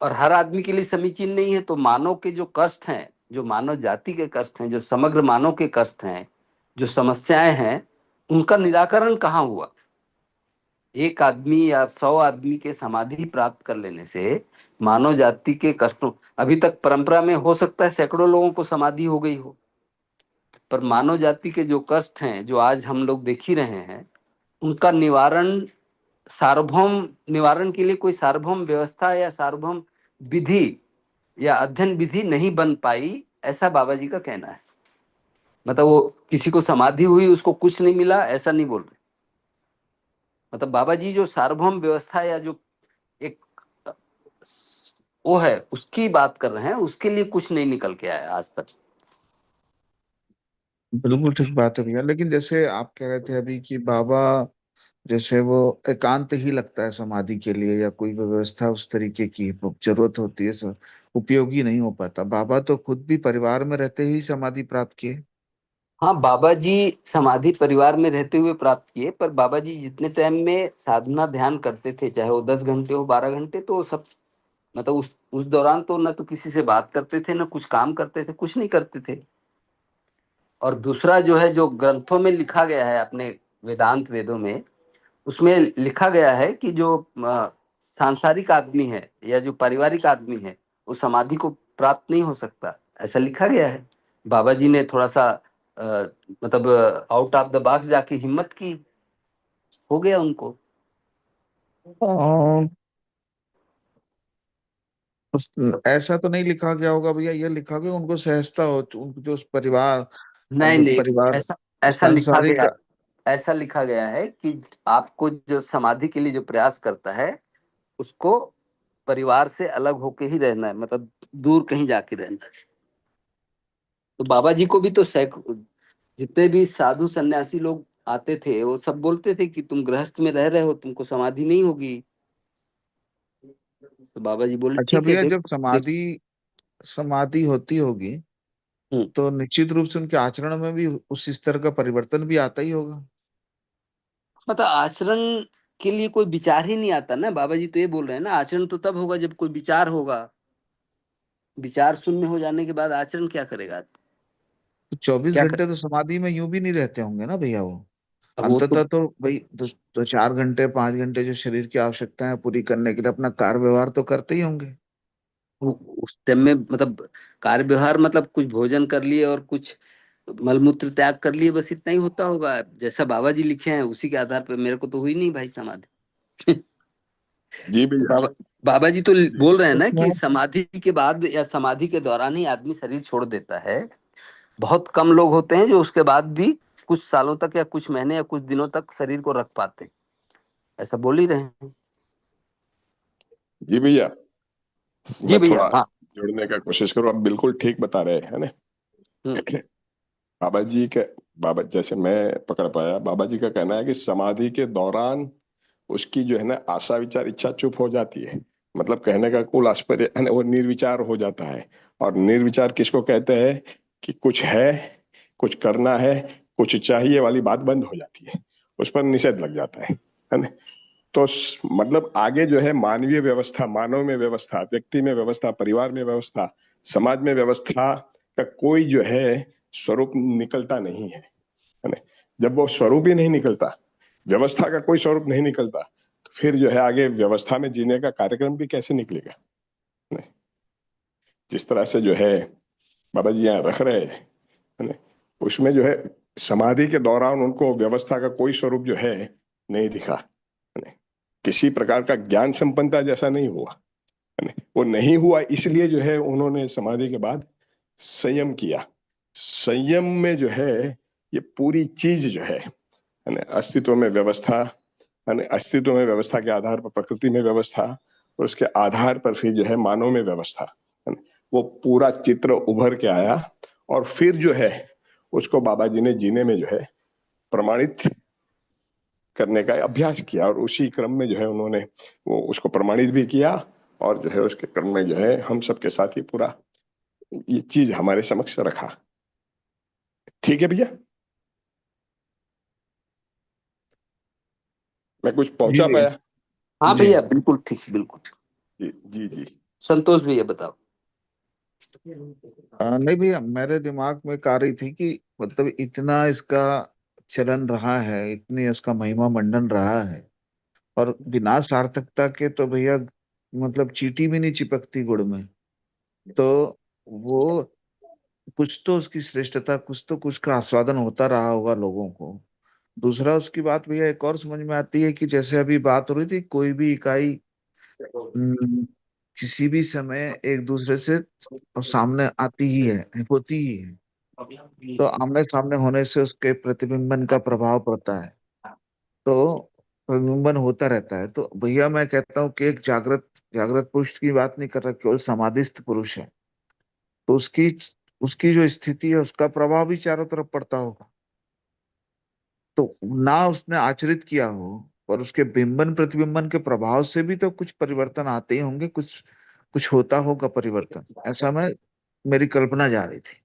और हर आदमी के लिए समीचीन नहीं है तो मानव के जो कष्ट हैं, जो मानव जाति के कष्ट हैं, जो समग्र मानव के कष्ट हैं, जो समस्याएं हैं, उनका निराकरण कहाँ हुआ। एक आदमी या 100 आदमी के समाधि प्राप्त कर लेने से मानव जाति के कष्टों, अभी तक परंपरा में हो सकता है सैकड़ों लोगों को समाधि हो गई हो, पर मानव जाति के जो कष्ट हैं, जो आज हम लोग देख ही रहे हैं, उनका निवारण, सार्वभौम निवारण के लिए कोई सार्वभौम व्यवस्था या सार्वभौम विधि या अध्ययन विधि नहीं बन पाई, ऐसा बाबा जी का कहना है। मतलब वो किसी को समाधि हुई उसको कुछ नहीं मिला, ऐसा नहीं बोल रहे। मतलब बाबा जी जो सार्वभौम व्यवस्था या जो एक वो है उसकी बात कर रहे हैं, उसके लिए कुछ नहीं निकल के आया आज तक। बिल्कुल ठीक बात है भैया, लेकिन जैसे आप कह रहे थे अभी कि बाबा जैसे वो एकांत ही लगता है समाधि के लिए, या कोई भी व्यवस्था उस तरीके की जरूरत होती है, सब उपयोगी नहीं हो पाता। बाबा तो खुद भी परिवार में रहते ही समाधि प्राप्त किए। हाँ, बाबा जी समाधि परिवार में रहते हुए प्राप्त किए, पर बाबा जी जितने टाइम में साधना ध्यान करते थे, चाहे वो 10 घंटे हो, 12 घंटे, तो सब, मतलब उस दौरान तो न तो किसी से बात करते थे, न कुछ काम करते थे, कुछ नहीं करते थे। और दूसरा जो है, जो ग्रंथों में लिखा गया है अपने वेदांत वेदों में, उसमें लिखा गया है कि जो सांसारिक आदमी है या जो पारिवारिक आदमी है वो समाधि को प्राप्त नहीं हो सकता, ऐसा लिखा गया है। बाबा जी ने थोड़ा सा मतलब आउट ऑफ द बॉक्स जाके हिम्मत की, हो गया उनको। और ऐसा तो नहीं लिखा गया होगा भैया, ये लिखा गया उनको सहजता हो, उनको जो उस परिवार, नहीं जो नहीं, परिवार ऐसा ऐसा लिखा सांसारिक। गया, ऐसा लिखा गया है कि आपको जो समाधि के लिए जो प्रयास करता है उसको परिवार से अलग होके ही रहना है, मतलब दूर कहीं जाके रहना है। तो बाबा जी को भी तो जितने भी साधु सन्यासी लोग आते थे वो सब बोलते थे कि तुम गृहस्थ में रह रहे हो, तुमको समाधि नहीं होगी। तो बाबा जी बोले अच्छा ठीक है, भैया, जब देखो समाधि समाधि होती होगी हम्म। तो निश्चित रूप से उनके आचरण में भी उस स्तर का परिवर्तन भी आता ही होगा। मतलब आचरण के लिए कोई विचार ही नहीं आता ना। बाबा जी तो ये बोल रहे हैं ना, आचरण तो तब होगा जब कोई विचार होगा। विचार शून्य हो जाने के बाद आचरण क्या करेगा? तो 24 क्या घंटे तो समाधि में यूं भी नहीं रहते होंगे ना भैया वो। अब वो तो अंततः तो भाई 4 घंटे 5 घंटे जो शरीर की आवश्यकताएं पूरी करने के लिए अपना कार्य व्यवहार तो करते ही होंगे। उस टाइम में मतलब कार्य व्यवहार मतलब कुछ भोजन कर लिए और कुछ मलमूत्र त्याग कर लिए, बस इतना ही होता होगा। जैसा बाबा जी लिखे हैं उसी के आधार पर। मेरे को तो हुई नहीं भाई समाधि। जी तो भैया। बाबा जी तो जी बोल रहे हैं ना कि उसमें समाधि के बाद या समाधि के दौरान ही आदमी शरीर छोड़ देता है। बहुत कम लोग होते हैं जो उसके बाद भी कुछ सालों तक या कुछ महीने या कुछ दिनों तक शरीर को रख पाते हैं। ऐसा बोल ही रहे हैं। जी भैया, जी मैं भैया, थोड़ा हाँ। जुड़ने का कोशिश करूँ। आप बिल्कुल ठीक बता रहे हैं ना। हम्म। बाबा जी के बाबा जैसे मैं पकड़ पाया, बाबा जी का कहना है कि समाधि के दौरान उसकी जो है ना आशा विचार इच्छा चुप हो जाती है। मतलब कहने का कुल आशपर्य है ना, वो निर्विचार हो जाता है। और निर्विचार किसको कहते हैं? कि कुछ है, कुछ करना है, कुछ चाहिए वाली बात बंद हो जाती है, उस पर निषेध लग जाता है ना। तो मतलब आगे जो है मानवीय व्यवस्था, मानव में व्यवस्था, व्यक्ति में व्यवस्था, परिवार में व्यवस्था, समाज में व्यवस्था का कोई जो है स्वरूप निकलता नहीं है ना। जब वो स्वरूप ही नहीं निकलता, व्यवस्था का कोई स्वरूप नहीं निकलता, तो फिर जो है आगे व्यवस्था में जीने का कार्यक्रम भी कैसे निकलेगा है ना? जिस तरह से जो है बाबा जी यहाँ रख रहे हैं है ना, उसमें जो है समाधि के दौरान उनको व्यवस्था का कोई स्वरूप जो है नहीं दिखा है ना। किसी प्रकार का ज्ञान संपन्नता जैसा नहीं हुआ है ना। वो नहीं हुआ इसलिए जो है उन्होंने समाधि के बाद संयम किया। संयम में जो है ये पूरी चीज जो है ना, अस्तित्व में व्यवस्था है ना, अस्तित्व में व्यवस्था के आधार पर प्रकृति में व्यवस्था, और उसके आधार पर फिर जो है मानव में व्यवस्था है ना, वो पूरा चित्र उभर के आया। और फिर जो है उसको बाबा जी ने जीने में जो है प्रमाणित करने का अभ्यास किया, और उसी क्रम में जो है उन्होंने वो उसको प्रमाणित भी किया। और जो है उसके क्रम में जो है हम सबके साथ ही पूरा ये चीज हमारे समक्ष रखा। ठीक है भैया, मैं कुछ जी पहुंचा भैया। पाया? हाँ जी भैया, बिल्कुल ठीक, बिल्कुल। जी जी जी। संतोष भैया बताओ। नहीं भैया, मेरे दिमाग में एक आ रही थी कि मतलब इतना इसका चलन रहा है, इतनी इसका महिमा मंडन रहा है, और बिना सार्थकता के तो भैया मतलब चींटी भी नहीं चिपकती गुड़ में। तो वो कुछ तो उसकी श्रेष्ठता, कुछ तो कुछ का आस्वादन होता रहा होगा लोगों को। दूसरा उसकी बात भैया एक और समझ में आती है कि जैसे अभी बात हो रही थी, कोई भी इकाई हम्म, किसी भी समय एक दूसरे से सामने आती ही है, होती ही है। तो आमने सामने होने से उसके प्रतिबिंबन का प्रभाव पड़ता है। तो प्रतिबिंबन होता रहता है। तो भैया मैं कहता हूँ कि एक जागृत जागृत पुरुष की बात नहीं कर रहा, केवल समाधिस्थ पुरुष है। तो उसकी उसकी जो स्थिति है उसका प्रभाव भी चारों तरफ पड़ता होगा। तो ना उसने आचरित किया हो, पर उसके बिंबन प्रतिबिंबन के प्रभाव से भी तो कुछ परिवर्तन आते ही होंगे, कुछ कुछ होता होगा परिवर्तन। ऐसा मैं मेरी कल्पना जा रही थी।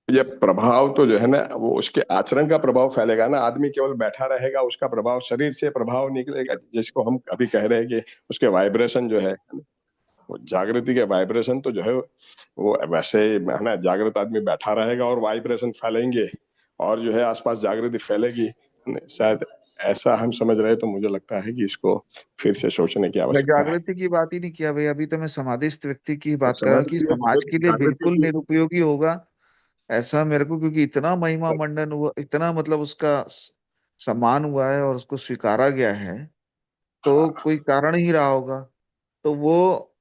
ये प्रभाव तो जो है ना वो उसके आचरण का प्रभाव फैलेगा ना। आदमी केवल बैठा रहेगा, उसका प्रभाव शरीर से प्रभाव निकलेगा, जिसको हम अभी कह रहे हैं कि उसके वाइब्रेशन जो है वो जागृति के वाइब्रेशन तो जो है वो वैसे है ना, जागृत आदमी बैठा रहेगा और वाइब्रेशन फैलेंगे, और जो है आसपास जागृति फैलेगी। शायद ऐसा हम समझ रहे हैं, तो मुझे लगता है कि इसको फिर से सोचने की मैं आवश्यकता है। जागृति की बात ही नहीं किया भाई, अभी तो मैं समाधिस्थ व्यक्ति की तो बात कर रहा समझ हूँ कि लिए समाज के लिए जागृति बिल्कुल की। निरुपयोगी होगा ऐसा मेरे को, क्योंकि इतना महिमा मंडन हुआ, इतना मतलब उसका सम्मान हुआ है और उसको स्वीकारा गया है। तो हाँ कोई कारण ही रहा होगा। तो वो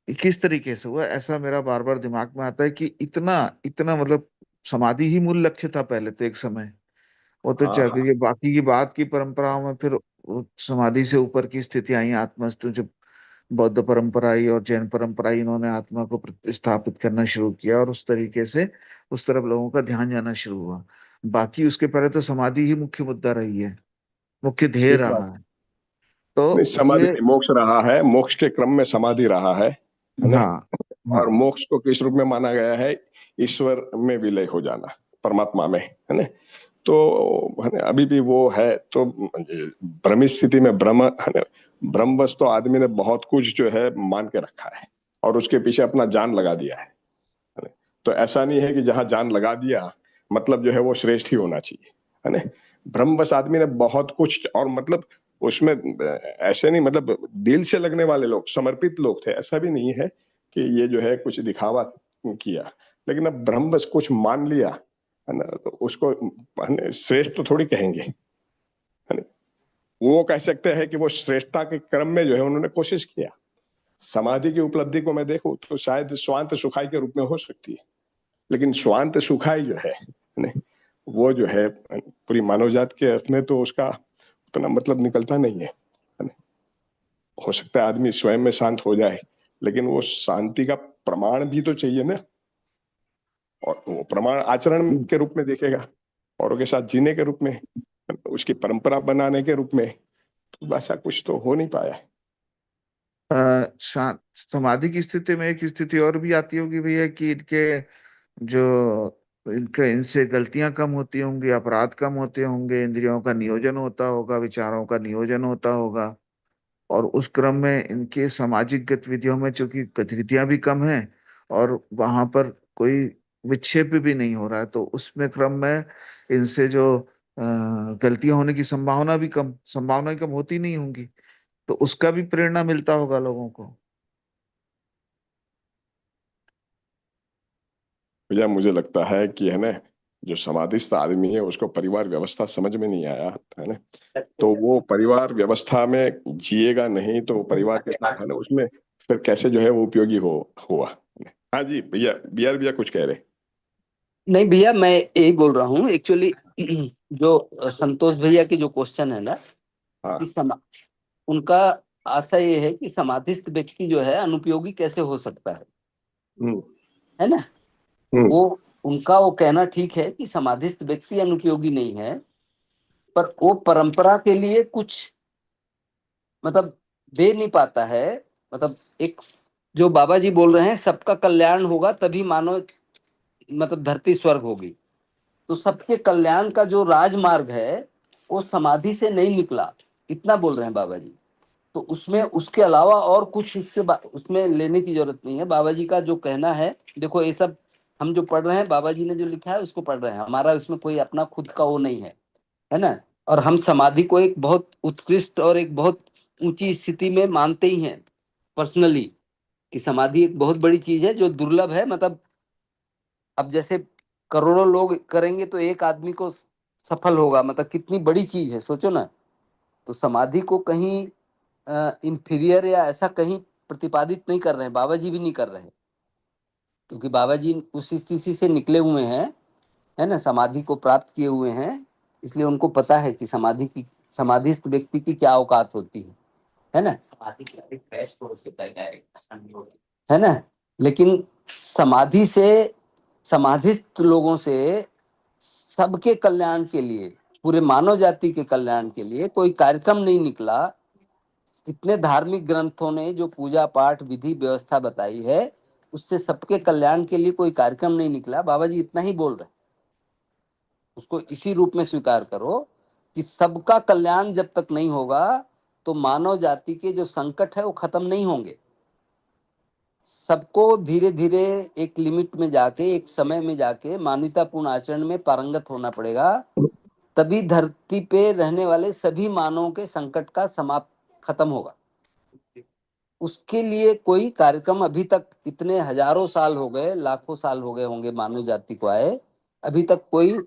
किस तरीके से हुआ, ऐसा मेरा बार बार दिमाग में आता है कि इतना इतना मतलब समाधि ही मूल लक्ष्य था पहले तो एक समय। वो तो हाँ हाँ। ये बाकी की बात की परंपराओं में फिर वो समाधि से ऊपर की स्थिति आई, आत्मस्तु जब बौद्ध परंपरा आई और जैन परंपरा आई, इन्होंने आत्मा को प्रतिस्थापित करना शुरू किया और उस तरीके से उस तरफ लोगों का ध्यान जाना शुरू हुआ। बाकी उसके पहले तो समाधि ही मुख्य मुद्दा रही है, मुख्य ध्येय ठीक बात। रहा है। तो नहीं, समाधि ये नहीं, मोक्ष रहा है, मोक्ष के क्रम में समाधि रहा है ना। हाँ हाँ और मोक्ष को किस रूप में माना गया है? ईश्वर में विलय हो जाना। परमात्मा में, है ना। तो है ना, अभी भी वो है। तो ब्रह्म स्थिति में ब्रह्म, है ना, ब्रह्मवश तो आदमी ने बहुत कुछ जो है मान के रखा है और उसके पीछे अपना जान लगा दिया है ना? तो ऐसा नहीं है कि जहां जान लगा दिया मतलब जो है वो श्रेष्ठ ही होना चाहिए, है ना। ब्रह्मवश आदमी ने बहुत कुछ, और मतलब उसमें ऐसे नहीं, मतलब दिल से लगने वाले लोग, समर्पित लोग थे। ऐसा भी नहीं है कि ये जो है कुछ दिखावा किया, लेकिन अब ब्रह्मवश कुछ मान लिया, है ना, तो उसको है ना, श्रेष्ठ तो थोड़ी कहेंगे, है ना। वो कह सकते हैं कि वो श्रेष्ठता के क्रम में जो है उन्होंने कोशिश किया। समाधि की उपलब्धि को मैं देखूं तो शायद स्वांत सुखाई के रूप में हो सकती है, लेकिन स्वांत सुखाई जो है ना, वो जो है पूरी मानव जात के अर्थ में तो उसका उतना मतलब निकलता नहीं है ना। हो सकता है आदमी स्वयं में शांत हो जाए, लेकिन वो शांति का प्रमाण भी तो चाहिए ना, और वो प्रमाण आचरण के रूप में देखेगा, औरों के साथ जीने के रूप में, उसकी परंपरा बनाने के रूप में। तो ऐसा कुछ तो हो नहीं पाया है। समाधि की स्थिति में एक स्थिति और भी आती होगी भैया कि जो इनके इनसे गलतियां कम होती होंगी, अपराध कम होते होंगे, इंद्रियों का नियोजन होता होगा, विचारों का नियोजन होता होगा, और उस क्रम में इनके सामाजिक गतिविधियों में चूंकि गतिविधियां भी कम हैं और वहां पर कोई विक्षेप भी नहीं हो रहा है, तो उसमें क्रम में इनसे जो गलतियां होने की संभावनाएं कम होती नहीं होंगी, तो उसका भी प्रेरणा मिलता होगा लोगों को। भैया मुझे लगता है कि है ना, जो समाधिस्थ आदमी है उसको परिवार व्यवस्था समझ में नहीं आया, है ना। तो वो परिवार व्यवस्था में जिएगा नहीं तो परिवार के साथ, है ना, उसमें फिर कैसे जो है वो उपयोगी हुआ। हाँ जी भैया, बिहार भैया कुछ कह रहे। नहीं भैया, मैं यही बोल रहा हूँ एक्चुअली। जो संतोष भैया की जो क्वेश्चन है ना, हाँ। कि उनका आशा ये है कि समाधिस्थ व्यक्ति जो है अनुपयोगी कैसे हो सकता हम्म। है ना। हम्म। वो उनका वो कहना ठीक है कि समाधिस्थ व्यक्ति अनुपयोगी नहीं है, पर वो परंपरा के लिए कुछ मतलब दे नहीं पाता है। मतलब एक जो बाबा जी बोल रहे हैं सबका कल्याण होगा तभी मानव मतलब धरती स्वर्ग होगी, तो सबके कल्याण का जो राजमार्ग है वो समाधि से नहीं निकला, इतना बोल रहे हैं बाबा जी। तो उसमें उसके अलावा और कुछ उसमें लेने की जरूरत नहीं है। बाबा जी का जो कहना है, देखो ये सब हम जो पढ़ रहे हैं, बाबा जी ने जो लिखा है उसको पढ़ रहे हैं, हमारा उसमें कोई अपना खुद का वो नहीं है ना। और हम समाधि को एक बहुत उत्कृष्ट और एक बहुत ऊंची स्थिति में मानते ही हैं पर्सनली, कि समाधि एक बहुत बड़ी चीज है जो दुर्लभ है। मतलब अब जैसे करोड़ों लोग करेंगे तो एक आदमी को सफल होगा, मतलब कितनी बड़ी चीज है, सोचो ना। तो समाधि को कहीं इंफीरियर या ऐसा कहीं प्रतिपादित नहीं कर रहे हैं, बाबा जी भी नहीं कर रहे हैं, क्योंकि बाबा जी उस स्थिति से निकले हुए हैं, है ना, समाधि को प्राप्त किए हुए हैं। इसलिए उनको पता है कि समाधिस्थ व्यक्ति की क्या औकात होती है ना। समाधि की अभी क्रैश कोर्स होता है डायरेक्ट, है ना। लेकिन समाधि से समाधिस्थ लोगों से सबके कल्याण के लिए, पूरे मानव जाति के कल्याण के लिए कोई कार्यक्रम नहीं निकला। इतने धार्मिक ग्रंथों ने जो पूजा पाठ विधि व्यवस्था बताई है, उससे सबके कल्याण के लिए कोई कार्यक्रम नहीं निकला। बाबा जी इतना ही बोल रहे हैं, उसको इसी रूप में स्वीकार करो कि सबका कल्याण जब तक नहीं होगा तो मानव जाति के जो संकट है वो खत्म नहीं होंगे। सबको धीरे धीरे एक लिमिट में जाके, एक समय में जाके मानवतापूर्ण आचरण में पारंगत होना पड़ेगा, तभी धरती पे रहने वाले सभी मानवों के संकट का समाप्त खत्म होगा। उसके लिए कोई कार्यक्रम अभी तक, इतने हजारों साल हो गए, लाखों साल हो गए होंगे मानव जाति को आए, अभी तक कोई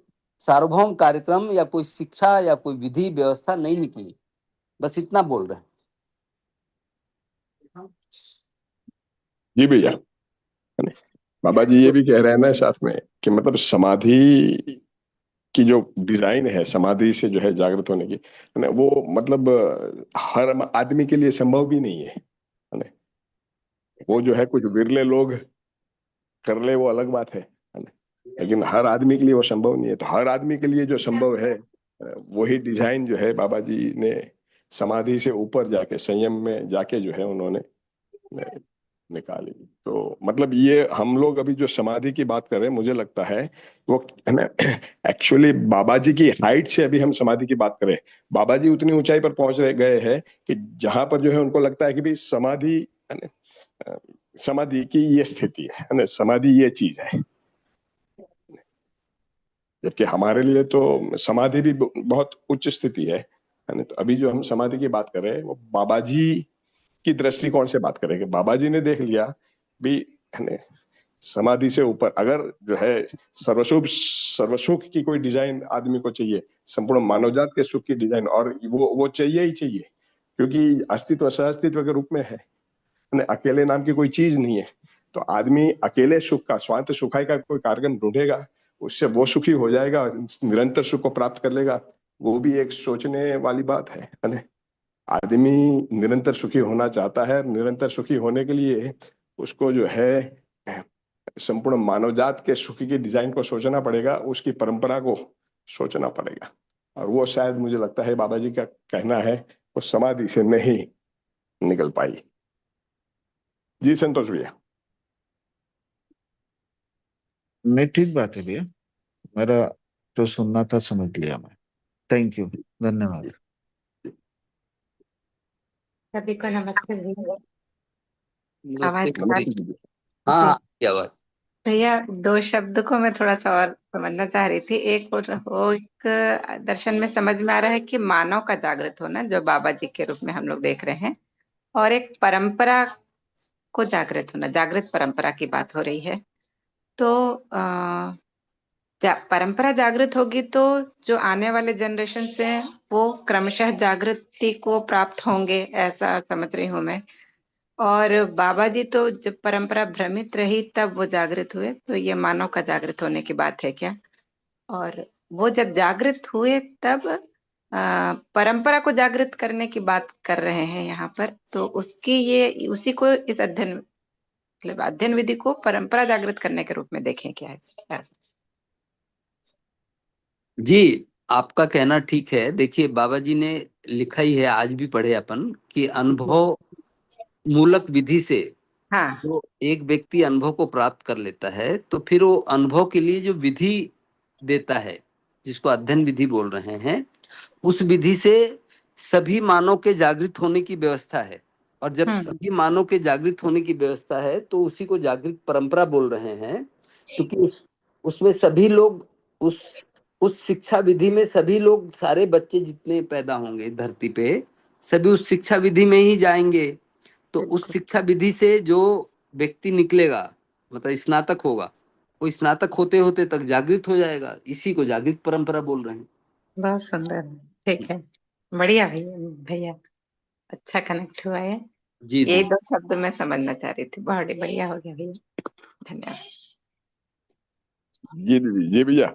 सार्वभौम कार्यक्रम या कोई शिक्षा या कोई विधि व्यवस्था नहीं निकली। बस इतना बोल रहे हैं। जी भैया, है ना। बाबा जी ये भी कह रहे हैं ना साथ में कि मतलब समाधि की जो डिजाइन है, समाधि से जो है जागृत होने की, है ना, वो मतलब हर आदमी के लिए संभव भी नहीं है ना। वो जो है कुछ विरले लोग कर ले वो अलग बात है ना, लेकिन हर आदमी के लिए वो संभव नहीं है। तो हर आदमी के लिए जो संभव है, वही डिजाइन जो है बाबा जी ने समाधि से ऊपर जाके, संयम में जाके जो है उन्होंने निकालेगी। तो मतलब ये हम लोग अभी जो समाधि की बात कर रहे हैं, मुझे लगता है वो है ना, एक्चुअली बाबा जी की हाइट से अभी हम समाधि की बात करें, बाबा जी उतनी ऊंचाई पर पहुंच रहे गए हैं कि जहां पर जो है उनको लगता है कि भाई समाधि है ना, समाधि की ये स्थिति है ना, समाधि ये चीज है। जबकि हमारे लिए तो समाधि भी बहुत उच्च स्थिति है ना। तो अभी जो हम समाधि की बात कर रहे हैं वो बाबा जी की दृष्टिकोण से बात करेंगे। बाबा जी ने देख लिया भी है ना, समाधि से ऊपर अगर जो है सर्वसुख की कोई डिजाइन आदमी को चाहिए, संपूर्ण मानवजात के सुख की डिजाइन, और वो चाहिए ही चाहिए, क्योंकि अस्तित्व सहअस्तित्व के रूप में है ना, अकेले नाम की कोई चीज नहीं है। तो आदमी अकेले सुख का, स्वांत सुखाई का कोई कार्यक्रम ढूंढेगा, उससे वो सुखी हो जाएगा, निरंतर सुख को प्राप्त कर लेगा, वो भी एक सोचने वाली बात है ना। आदमी निरंतर सुखी होना चाहता है, निरंतर सुखी होने के लिए उसको जो है संपूर्ण मानवजात के सुखी की डिजाइन को सोचना पड़ेगा, उसकी परंपरा को सोचना पड़ेगा। और वो शायद मुझे लगता है बाबा जी का कहना है वो समाधि से नहीं निकल पाई। जी संतोष भैया। नहीं, ठीक बात है भैया। मेरा जो सुनना था समझ लिया मैं। थैंक यू, धन्यवाद। सभी को नमस्ते भैया। नमस्ते आवाज आ नमस्ते जी। हाँ जी हाँ, क्या बात। भैया, दो शब्द को मैं थोड़ा सा और समझना चाह रही थी। एक वो एक दर्शन में समझ में आ रहा है कि मानव का जागृत होना, जो बाबा जी के रूप में हम लोग देख रहे हैं, और एक परंपरा को जागृत होना, जागृत परंपरा की बात हो रही है। तो परंपरा जागृत होगी तो जो आने वाले जनरेशन से वो क्रमशः जागृति को प्राप्त होंगे, ऐसा समझ रही हूँ मैं। और बाबा जी तो जब परंपरा भ्रमित रही तब वो जागृत हुए, तो ये मानव का जागृत होने की बात है क्या? और वो जब जागृत हुए तब परंपरा को जागृत करने की बात कर रहे हैं यहाँ पर, तो उसकी ये उसी को इस अध्ययन, मतलब अध्ययन विधि को परंपरा जागृत करने के रूप में देखें क्या है? जी, आपका कहना ठीक है। देखिए, बाबा जी ने लिखा ही है, आज भी पढ़े अपन, कि अनुभव मूलक विधि से हाँ। जो एक व्यक्ति अनुभव को प्राप्त कर लेता है, तो फिर वो अनुभव के लिए जो विधि देता है, जिसको अध्ययन विधि बोल रहे हैं, उस विधि से सभी मानव के जागृत होने की व्यवस्था है। और जब सभी मानव के जागृत होने की व्यवस्था है तो उसी को जागृत परंपरा बोल रहे हैं, क्योंकि उसमें सभी लोग उस शिक्षा विधि में, सभी लोग, सारे बच्चे जितने पैदा होंगे धरती पे, सभी उस शिक्षा विधि में ही जाएंगे। तो उस बिल्कुल। शिक्षा विधि से जो व्यक्ति निकलेगा, मतलब स्नातक होगा, वो स्नातक होते होते तक जागृत हो जाएगा। इसी को जागृत परंपरा बोल रहे हैं। बहुत सुंदर है। ठीक है, बढ़िया भैया। भैया अच्छा कनेक्ट हुआ है। जी ये जी। दो शब्द मैं समझना चाह रही थी। बहुत बढ़िया हो गया भैया, धन्यवाद। जी दीदी, जी भैया,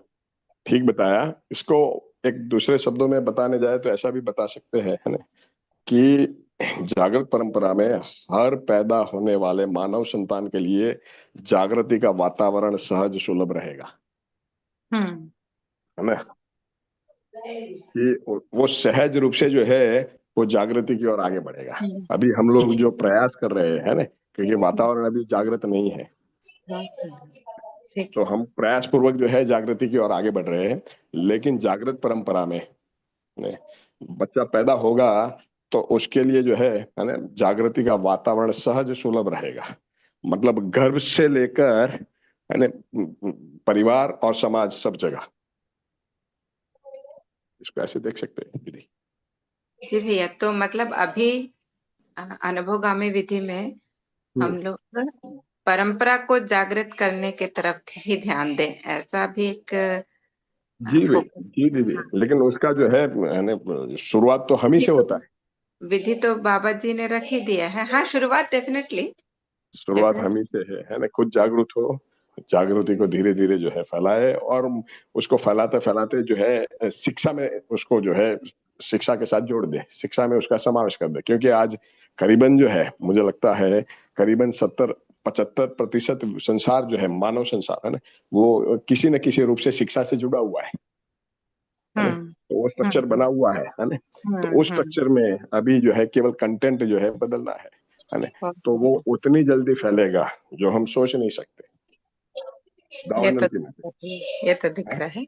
ठीक बताया। इसको एक दूसरे शब्दों में बताने जाए तो ऐसा भी बता सकते हैं है ना, कि जागृत परंपरा में हर पैदा होने वाले मानव संतान के लिए जागृति का वातावरण सहज सुलभ रहेगा, हम्म। है ना, कि वो सहज रूप से जो है वो जागृति की ओर आगे बढ़ेगा। अभी हम लोग जो प्रयास कर रहे हैं ना, क्योंकि वातावरण अभी जागृत नहीं है, बहुत सुंदर। ठीक तो है। हम प्रयास पूर्वक जो है जागृति की ओर आगे बढ़ रहे हैं। लेकिन जागृत परंपरा में ने, बच्चा पैदा होगा तो उसके लिए जो है ना, जागृति का वातावरण सहज सुलभ रहेगा। मतलब गर्भ से लेकर है ना, परिवार और समाज सब जगह, इसको ऐसे देख सकते हैं दीदी। जी भैया, तो मतलब अभी अनुभवगामी विधि में हम लोग परंपरा को जागृत करने के तरफ ही ध्यान दें, ऐसा भी एक जी भाई, फोकस। जी दीदी, हाँ, लेकिन उसका जो है ना, शुरुआत तो हम ही से होता है। विधि तो बाबा जी ने रख ही दिया है। हाँ, शुरुआत डेफिनेटली। शुरुआत हम ही से है ना, खुद जागरूक हो, जागृति को धीरे धीरे जो है फैलाए, और उसको फैलाते फैलाते जो है शिक्षा में उसको जो है शिक्षा के साथ जोड़ दे, शिक्षा में उसका समावेश कर दे। क्योंकि आज करीबन जो है मुझे लगता है करीबन 70-75% संसार जो है, मानव संसार है ना, वो किसी न किसी रूप से शिक्षा से जुड़ा हुआ है ना। तो वो स्ट्रक्चर बना हुआ है ना। तो उस हम्म। स्ट्रक्चर में अभी जो है केवल कंटेंट जो है बदलना है। है ना। तो वो उतनी जल्दी फैलेगा जो हम सोच नहीं सकते, दावानल की नाते। ये तो दिख हाँ? रहा है,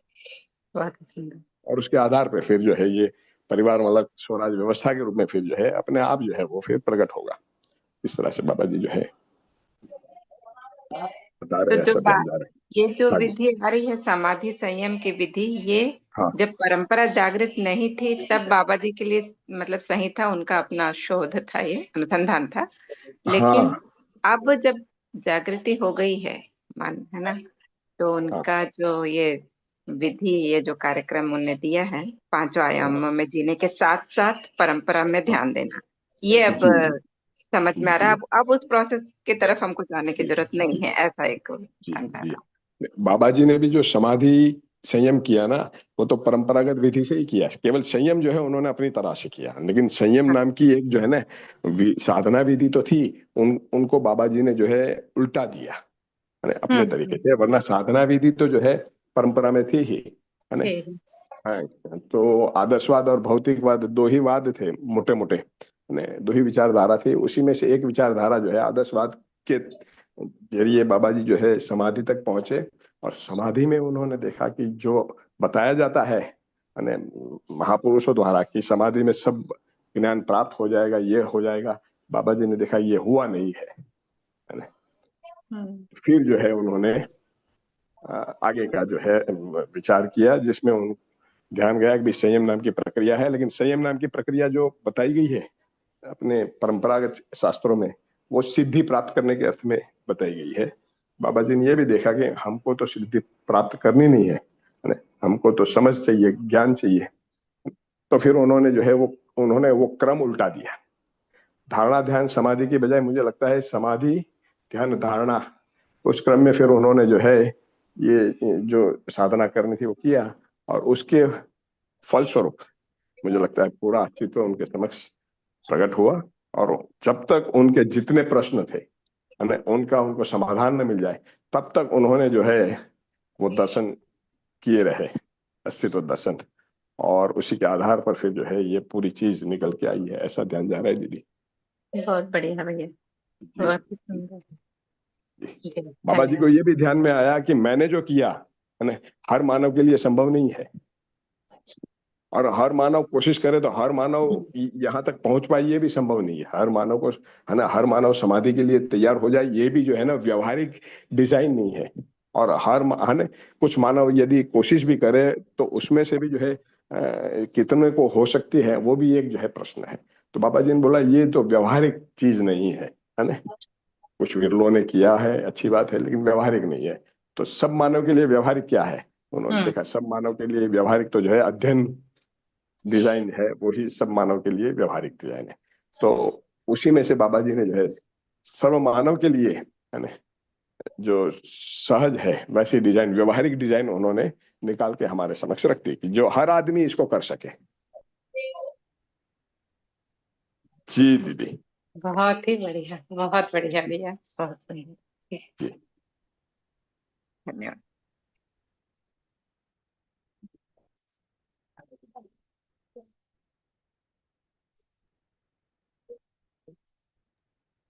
बहुत सुंदर। और उसके आधार पे फिर जो है ये परिवार मतलब स्वराज व्यवस्था के रूप में फिर जो है अपने आप जो है वो फिर प्रकट होगा। इस तरह से बाबा जी जो है बता तो रहे हैं, जो सत्यान जा रहे ये जो हैं। हाँ जी। विधि आ रही है समाधि संयम की विधि, ये हाँ जब परंपरा जागृत नहीं थी तब बाबा जी के लिए मतलब सही था, उनका अपना शोध था, ये अनुसंधान था। लेकिन हाँ अब जब जागृति हो गई है, मान है ना, तो हाँ उनका जो ये विधि, ये जो कार्यक्रम उन्होंने दिया है, 5 आयामों में जीने के साथ साथ परंपरा में हाँ ध्यान देना, ये अब जी जी समझ में आ रहा है। जी अब उस प्रोसेस की तरफ हमको जाने की जरूरत नहीं है, ऐसा एक जी अंदाजा। जी। बाबा जी ने भी जो समाधि संयम किया ना, वो तो परंपरागत विधि से ही किया। केवल संयम जो है उन्होंने अपनी तरह से किया, लेकिन संयम हाँ, नाम की एक जो है ना साधना विधि तो थी, उनको बाबा जी ने जो है उल्टा दिया, है ना, अपने तरीके हम्म, से। वरना साधना विधि तो जो है परंपरा में थी ही, है ना। ठीक है। हाँ, तो आदर्शवाद और भौतिकवाद दो ही वाद थे, मोटे मोटे, है ना, दो ही विचारधारा थी। उसी में से एक विचारधारा जो है आदर्शवाद के जरिए बाबा जी जो है समाधि तक पहुंचे। और समाधि में उन्होंने देखा कि जो बताया जाता है ना महापुरुषों द्वारा कि समाधि में सब ज्ञान प्राप्त हो जाएगा, ये हो जाएगा, बाबा जी ने देखा ये हुआ नहीं है ना। हम्म, फिर जो है उन्होंने आगे का जो है विचार किया, जिसमें उन ध्यान गया कि भी संयम नाम की प्रक्रिया है, लेकिन संयम नाम की प्रक्रिया जो बताई गई है अपने परंपरागत शास्त्रों में, वो सिद्धि प्राप्त करने के अर्थ में बताई गई है। बाबा जी ने यह भी देखा कि हमको तो सिद्धि प्राप्त करनी नहीं है, हमको तो समझ चाहिए, ज्ञान चाहिए। तो फिर उन्होंने जो है वो क्रम उल्टा दिया। धारणा ध्यान समाधि की बजाय मुझे लगता है समाधि ध्यान धारणा, उस क्रम में फिर उन्होंने जो है ये जो साधना करनी थी वो किया। और उसके फलस्वरूप मुझे लगता है पूरा अस्तित्व उनके समक्ष प्रकट हुआ। और जब तक उनके जितने प्रश्न थे, है ना, उनका उनको समाधान न मिल जाए, तब तक उन्होंने जो है वो दर्शन किए रहे, अस्तित्व दर्शन। और उसी के आधार पर फिर जो है ये पूरी चीज निकल के आई है, ऐसा ध्यान जा रहा है दीदी। बहुत बढ़िया भैया, जी बहुत ही सुंदर। जी। ठीक है, बाबा जी धन्यवाद। को ये भी ध्यान में आया कि मैंने जो किया, है ना, हर मानव के लिए संभव नहीं है। और हर मानव कोशिश करे तो हर मानव यहाँ तक पहुंच पाए, ये भी संभव नहीं है। हर मानव को, है ना, हर मानव समाधि के लिए तैयार हो जाए, ये भी जो है ना व्यवहारिक डिजाइन नहीं है। और है ना, कुछ मानव यदि कोशिश भी करे तो उसमें से भी जो है कितने को हो सकती है, वो भी एक जो है प्रश्न है। तो बाबा जी ने बोला ये तो व्यवहारिक चीज नहीं है ना। कुछ विरलों ने किया है, अच्छी बात है, लेकिन व्यवहारिक नहीं है। तो सब मानव के लिए व्यवहारिक क्या है, उन्होंने हम्म, देखा सब मानव के लिए व्यवहारिक तो जो है अध्ययन डिजाइन है, वही सब मानव के लिए व्यवहारिक डिजाइन है। तो उसी में से बाबा जी ने जो है सर्व मानव के लिए, है ना, जो सहज है वैसी डिजाइन, व्यवहारिक डिजाइन उन्होंने निकाल के हमारे समक्ष रख दी कि जो हर आदमी इसको कर सके। जी दीदी। बहुत ही बढ़िया, बहुत बढ़िया भैया, बहुत बढ़िया। ठीक, जी। धन्यवाद।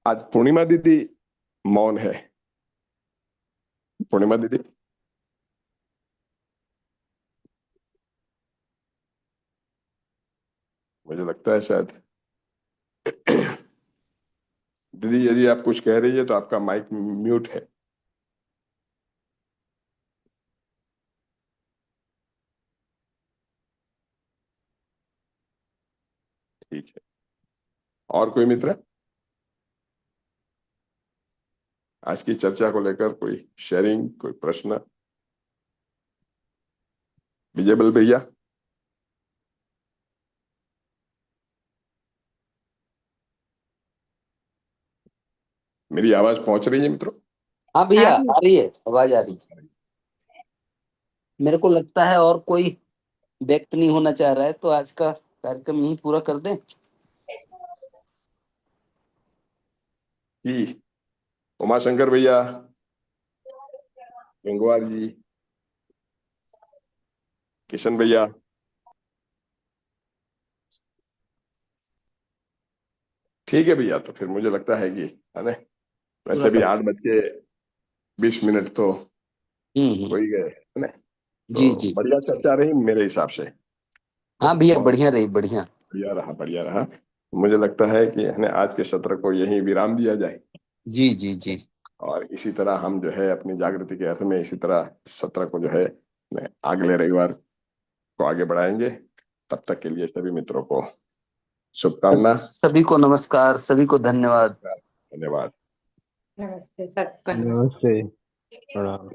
आज पूर्णिमा दीदी मौन है। पूर्णिमा दीदी। मुझे लगता है शायद दीदी यदि आप कुछ कह रही है तो आपका माइक म्यूट है। ठीक है। और कोई मित्र आज की चर्चा को लेकर कोई शेयरिंग, कोई प्रश्न? विजयबल भैया। मेरी आवाज पहुंच रही है मित्रों? हाँ हाँ भैया, भैया, आ रही है, आवाज आ रही है। मेरे को लगता है और कोई व्यक्त नहीं होना चाह रहा है, तो आज का कार्यक्रम यहीं पूरा कर दें। जी। उमाशंकर भैया, गंगवार जी, किशन भैया, ठीक है भैया, तो फिर मुझे लगता है कि है ना, वैसे भी पूरा 8:20 तो हो ही गए, है ना। जी तो जी। बढ़िया चर्चा रही मेरे हिसाब से। हाँ भैया, और बढ़िया रही, बढ़िया। बढ़िया रहा, बढ़िया रहा। मुझे लगता है कि है ना, आज के सत्र को यहीं विराम दिया जाए। जी जी जी। और इसी तरह हम जो है अपनी जागृति के अर्थ में इसी तरह सत्र को जो है अगले रविवार को आगे बढ़ाएंगे। तब तक के लिए सभी मित्रों को शुभकामना। सभी को नमस्कार, सभी को धन्यवाद। धन्यवाद। नमस्ते सबको, नमस्ते। नमस्ते, प्रणाम।